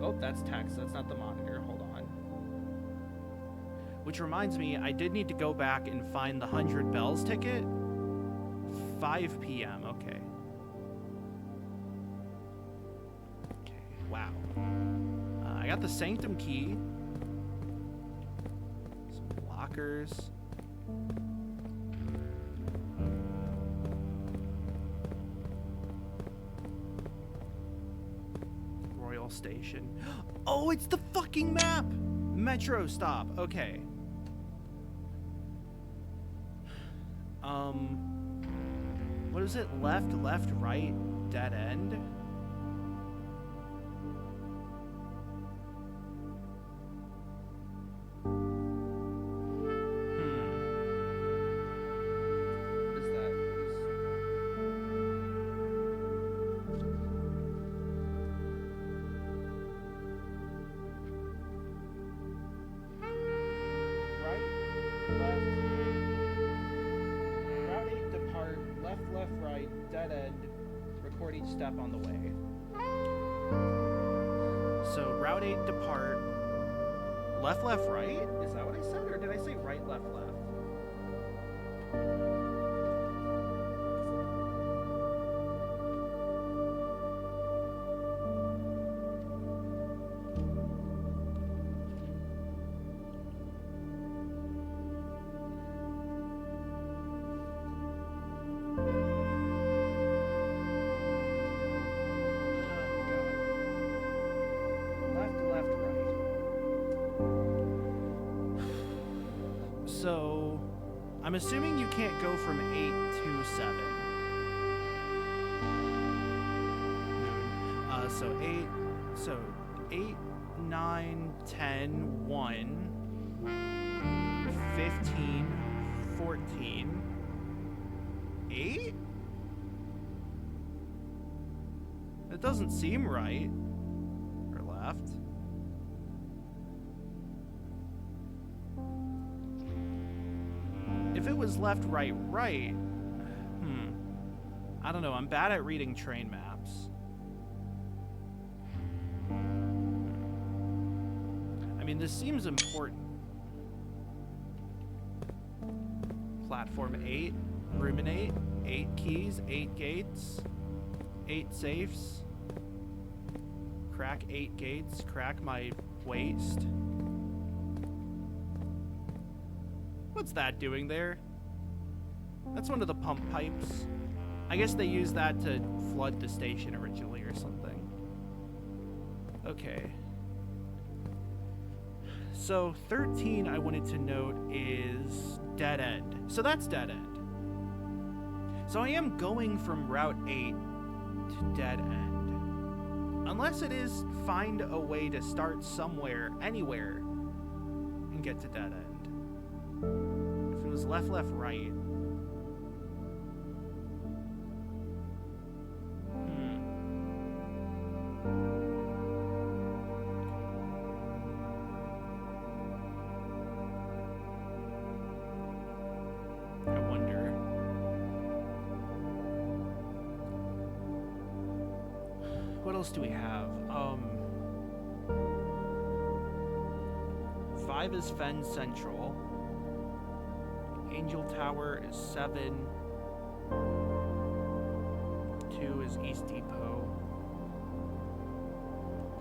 Oh, that's text. That's not the monitor. Hold on. Which reminds me, I did need to go back and find the 100 Bells ticket. 5 p.m. Okay. Okay. Wow. I got the Sanctum key. Some lockers. Royal Station. Oh, it's the fucking map! Metro stop. Okay. What is it? Left, left, right, dead end? What is that? Right, left. Route 8 depart, left, left, right, dead end, record each step on the way. So Route 8 depart, left, left, right? Is that what I said? Or did I say right, left, left? So, I'm assuming you can't go from 8 to 7. So 8, 9, 10, 1, 15, 14, 8? That doesn't seem right. Or left. If it was left, right, right, I don't know. I'm bad at reading train maps. I mean, this seems important. Platform 8, ruminate, 8 keys, 8 gates, 8 safes, crack 8 gates, crack my waist. What's that doing there? That's one of the pump pipes. I guess they used that to flood the station originally or something. Okay. So 13 I wanted to note is dead end. So that's dead end. So I am going from Route 8 to dead end. Unless it is find a way to start somewhere, anywhere, and get to dead end. If it was left, left, right. What else do we have? 5 is Fen Central. Angel Tower is 7. 2 is East Depot.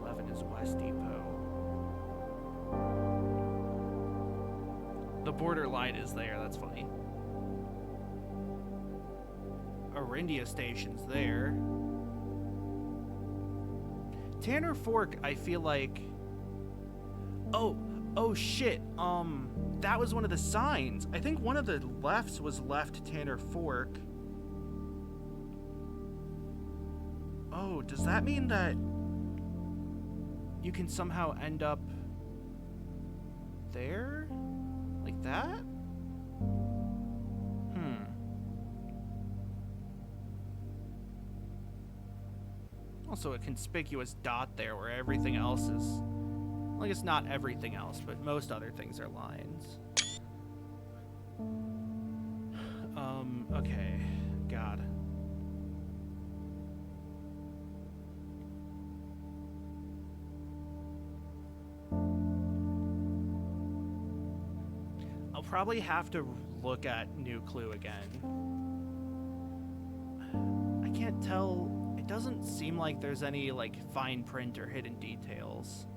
11 is West Depot. The borderline is there, that's funny. Arindia Station's there. Tanner Fork, I feel like... Oh shit, that was one of the signs. I think one of the lefts was left Tanner Fork. Oh, does that mean that you can somehow end up there? Like that? Also a conspicuous dot there where everything else is... Like, it's not everything else, but most other things are lines. Okay. God. I'll probably have to look at New Clue again. I can't tell... It doesn't seem like there's any, like, fine print or hidden details.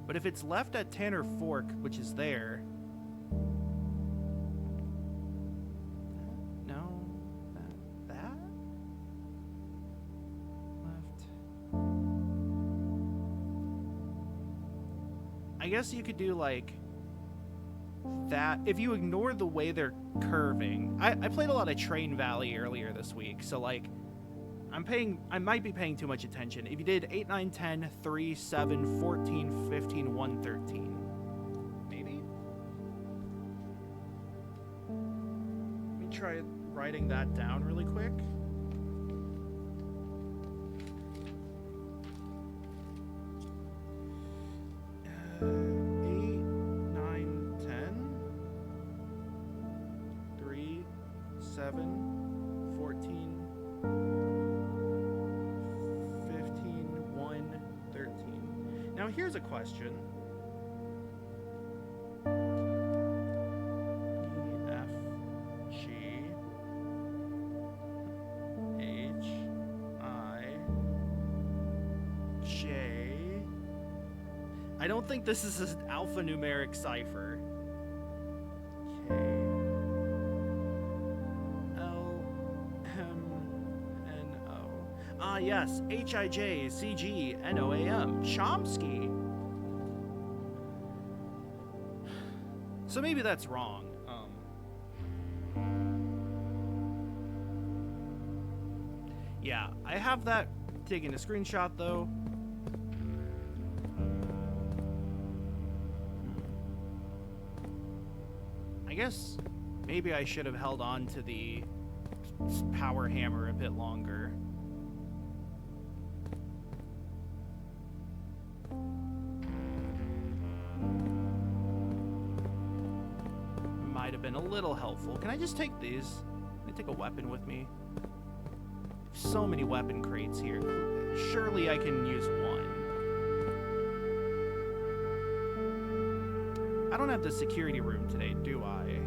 But if it's left at Tanner Fork, which is there... No? That? Left. I guess you could do, like... that. If you ignore the way they're curving... I played a lot of Train Valley earlier this week, so, like... I might be paying too much attention. If you did 8, 9, 10, 3, 7, 14, 15, 1, 13. Maybe? Let me try writing that down really quick. Here's a question. E, F, G, H, I, J. I don't think this is an alphanumeric cipher. K, L, M, N, O. Ah, yes, H, I, J, C, G, N, O, A, M. Chomsky. So maybe that's wrong. Yeah, I have that taken a screenshot though. I guess maybe I should have held on to the power hammer a bit longer. Been a little helpful. Can I just take these? Can I take a weapon with me? So many weapon crates here. Surely I can use one. I don't have the security room today, do I?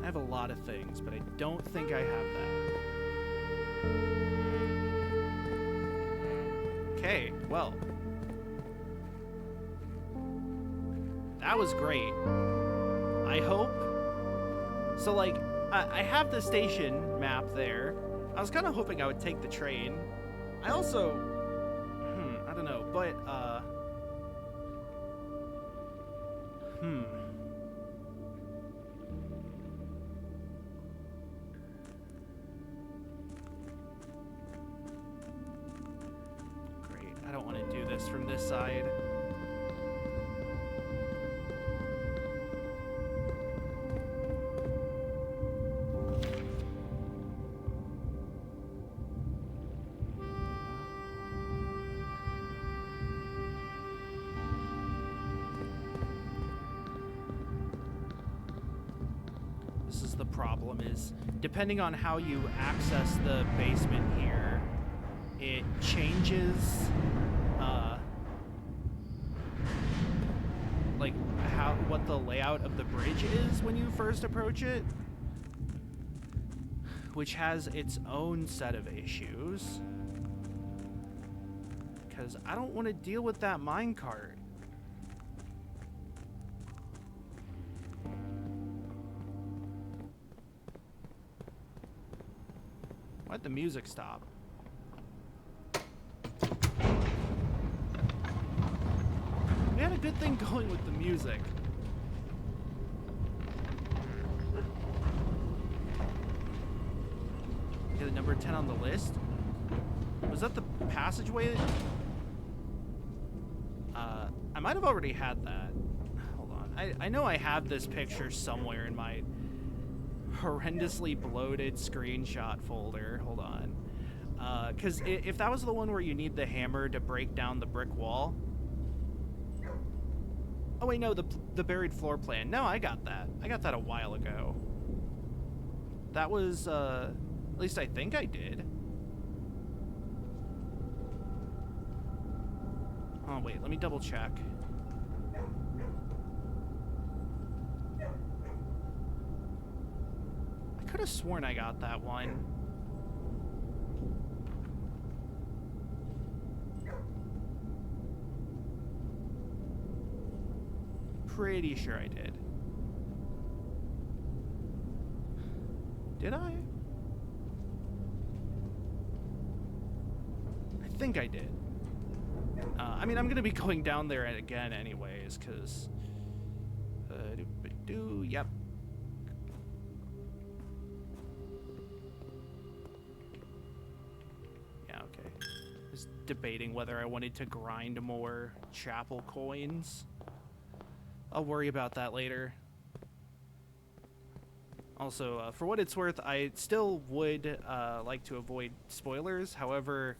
I have a lot of things, but I don't think I have that. Okay, well. That was great. I hope. So, like, I have the station map there. I was kind of hoping I would take the train. I also, I don't know, but Great. I don't want to do this from this side. The problem is, depending on how you access the basement here, it changes like what the layout of the bridge is when you first approach it, which has its own set of issues, because I don't want to deal with that minecart. Why'd the music stop? We had a good thing going with the music. Okay, the number 10 on the list. Was that the passageway? I might have already had that. Hold on. I know I have this picture somewhere in my horrendously bloated screenshot folder. Hold on. Because if that was the one where you need the hammer to break down the brick wall. Oh wait, no, the buried floor plan. No, I got that. I got that a while ago. That was, at least I think I did. Oh wait, let me double check. I could have sworn I got that one. Pretty sure I did. Did I? I think I did. I mean, I'm gonna be going down there again anyways, because... yep. Yeah, okay. Just debating whether I wanted to grind more chapel coins. I'll worry about that later. Also, for what it's worth, I still would like to avoid spoilers. However,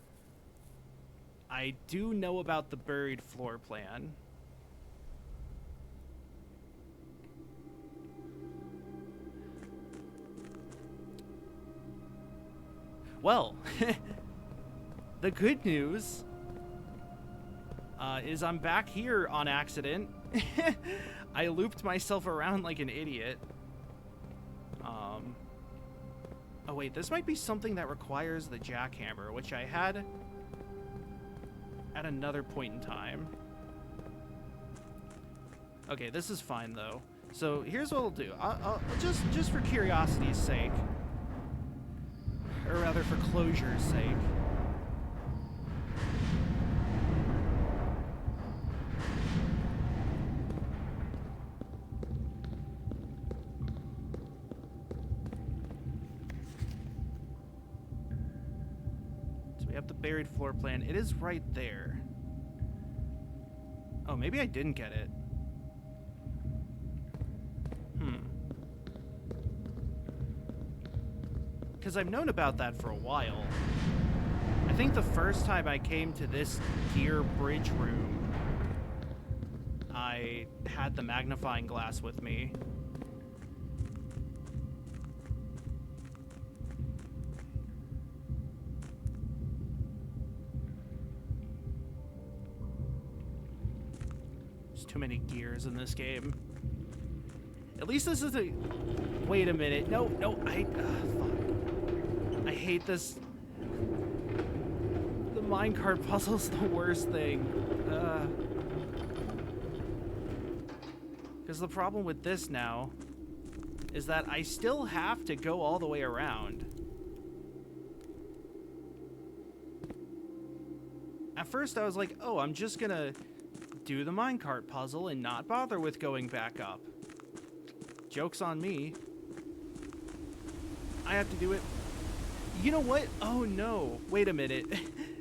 I do know about the buried floor plan. Well, the good news is I'm back here on accident. I looped myself around like an idiot. Oh wait, this might be something that requires the jackhammer, which I had at another point in time. Okay, this is fine though. So here's what I'll do. I'll just for curiosity's sake, or rather for closure's sake. We have the buried floor plan. It is right there. Oh, maybe I didn't get it. Because I've known about that for a while. I think the first time I came to this gear bridge room, I had the magnifying glass with me. Too many gears in this game. At least this is a... Wait a minute. No, fuck. I hate this. The minecart puzzle's the worst thing. Because the problem with this now is that I still have to go all the way around. At first I was like, oh, I'm just gonna do the minecart puzzle and not bother with going back up. Joke's on me. I have to do it. You know what? Oh no, wait a minute.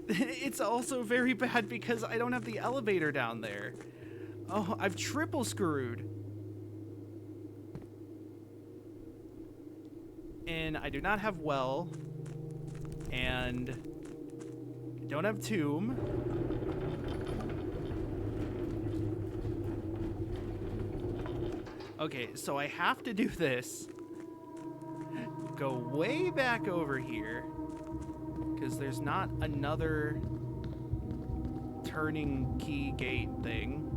It's also very bad because I don't have the elevator down there. Oh, I've triple screwed. And I do not have well. And I don't have tomb. Okay, so I have to do this. Go way back over here. Because there's not another turning key gate thing.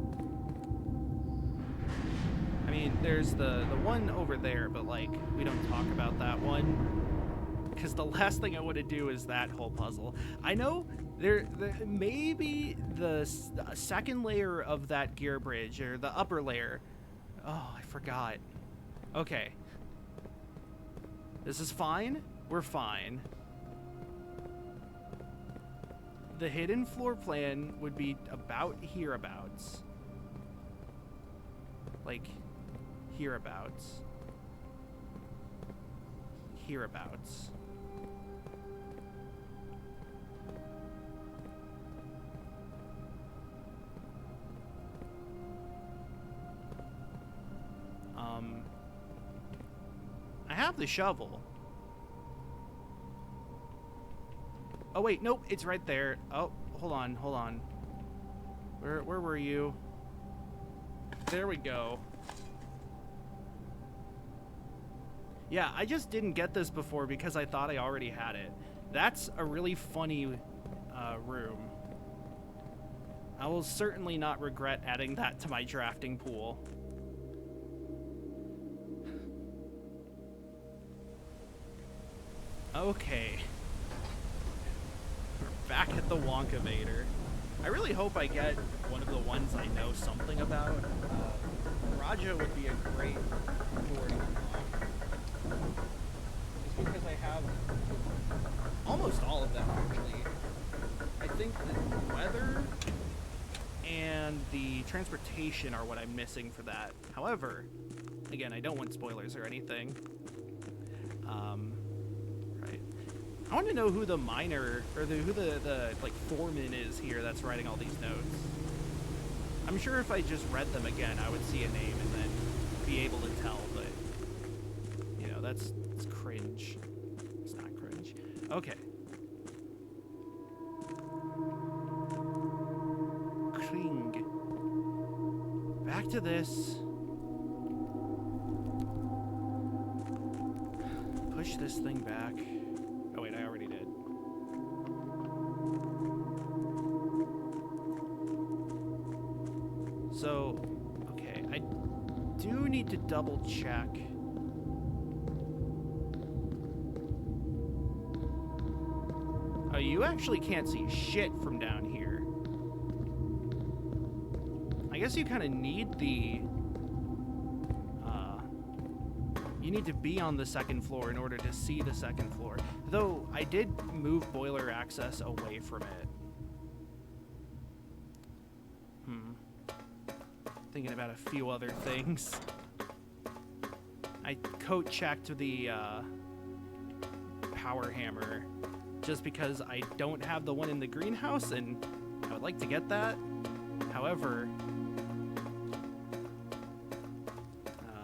I mean, there's the one over there, but like, we don't talk about that one. Because the last thing I want to do is that whole puzzle. I know there maybe the second layer of that gear bridge, or the upper layer. Oh, I forgot. Okay. This is fine. We're fine. The hidden floor plan would be about hereabouts. Like, hereabouts. Hereabouts. I have the shovel. Oh wait, nope, it's right there. Oh, hold on. Where were you? There we go. Yeah, I just didn't get this before because I thought I already had it. That's a really funny room. I will certainly not regret adding that to my drafting pool. Okay. We're back at the Wonkavator. I really hope I get one of the ones I know something about. Raja would be a great door to unlock. Just because I have almost all of them, actually. I think the weather and the transportation are what I'm missing for that. However, again, I don't want spoilers or anything. Right. I want to know who the miner, or who the like foreman is here that's writing all these notes. I'm sure if I just read them again, I would see a name and then be able to tell, but you know, it's cringe. It's not cringe. Okay. Kring. Back to this. Push this thing back. Oh wait, I already did. So, okay, I do need to double check. Oh, you actually can't see shit from down here. I guess you kind of need the... you need to be on the second floor in order to see the second floor. Though, I did move boiler access away from it. Thinking about a few other things. I coat checked the power hammer just because I don't have the one in the greenhouse and I would like to get that. However,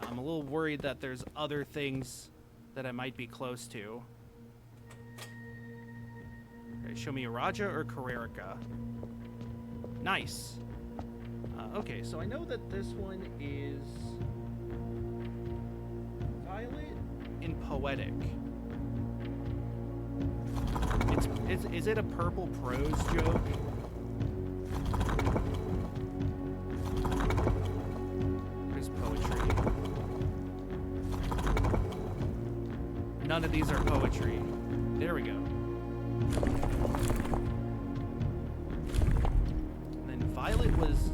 I'm a little worried that there's other things that I might be close to. Okay, show me Raja or Carrerica. Nice. Okay, so I know that this one is Violet in Poetic. Is it a purple prose joke? There's poetry. None of these are poetry. There we go. And then Violet was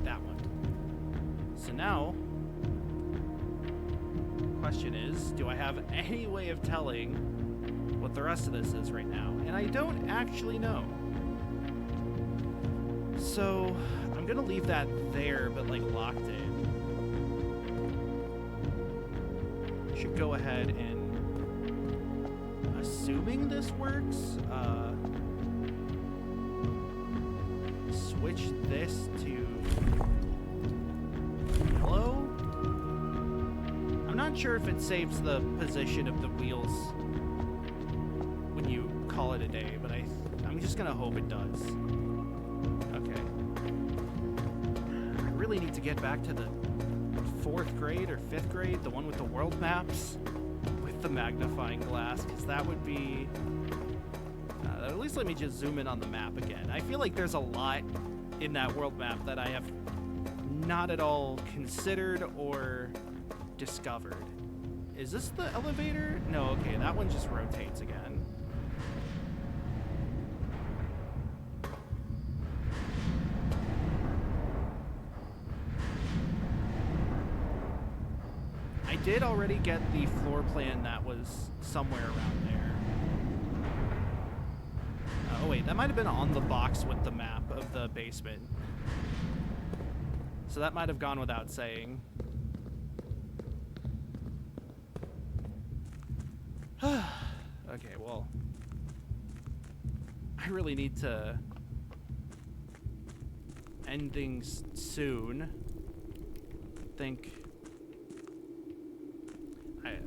that one. So now, question is, do I have any way of telling what the rest of this is right now? And I don't actually know. So I'm gonna leave that there, but like locked in. Should go ahead and, assuming this works, switch this to yellow. I'm not sure if it saves the position of the wheels when you call it a day, but I'm just gonna hope it does. Okay. I really need to get back to the 4th grade or 5th grade, the one with the world maps with the magnifying glass, because that would be... at least let me just zoom in on the map again. I feel like there's a lot in that world map that I have not at all considered or discovered. Is this the elevator? No, okay, that one just rotates again. I did already get the floor plan that was somewhere around there. Oh wait, that might have been on the box with the map of the basement. So that might have gone without saying. Okay, well, I really need to end things soon.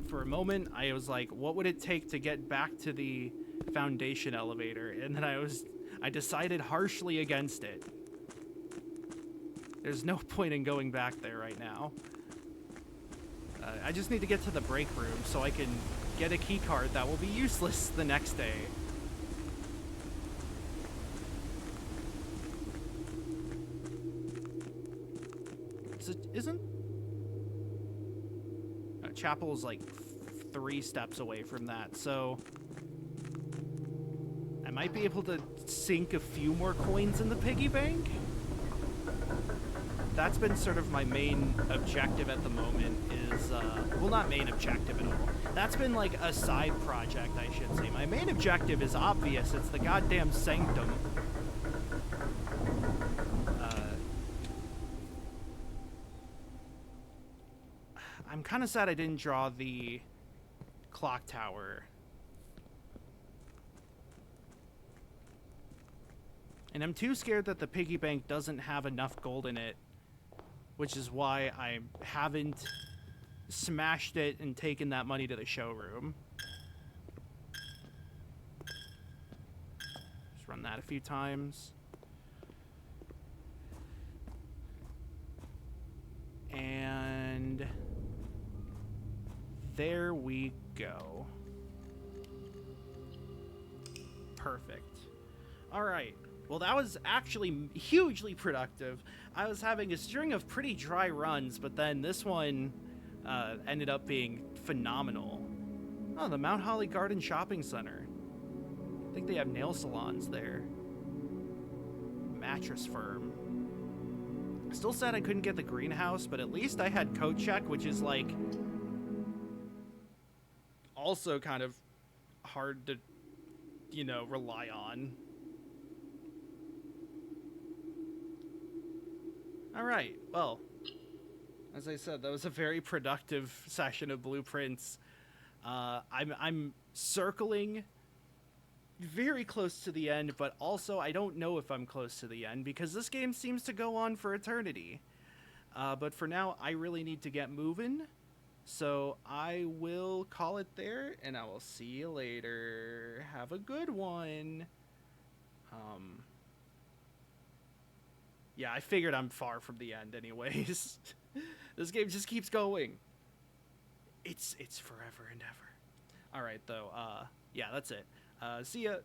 For a moment, I was like, what would it take to get back to the foundation elevator? And then I decided harshly against it. There's no point in going back there right now. I just need to get to the break room so I can get a key card that will be useless the next day. So isn't... Chapel's like 3 steps away from that, so I might be able to sink a few more coins in the piggy bank. That's been sort of my main objective at the moment is, well, not main objective at all. That's been like a side project, I should say. My main objective is obvious. It's the goddamn sanctum. I'm kind of sad I didn't draw the clock tower. And I'm too scared that the piggy bank doesn't have enough gold in it, which is why I haven't smashed it and taken that money to the showroom. Just run that a few times. And there we go. Perfect. All right. Well, that was actually hugely productive. I was having a string of pretty dry runs, but then this one ended up being phenomenal. Oh, the Mount Holly Garden Shopping Center. I think they have nail salons there. Mattress firm. Still sad I couldn't get the greenhouse, but at least I had Coat Check, which is like also kind of hard to, you know, rely on. All right, well, as I said, that was a very productive session of Blueprints. I'm circling very close to the end, but also I don't know if I'm close to the end because this game seems to go on for eternity. But for now, I really need to get moving. So I will call it there, and I will see you later. Have a good one. Yeah, I figured I'm far from the end anyways. This game just keeps going. It's forever and ever. All right, though. Yeah, that's it. See ya.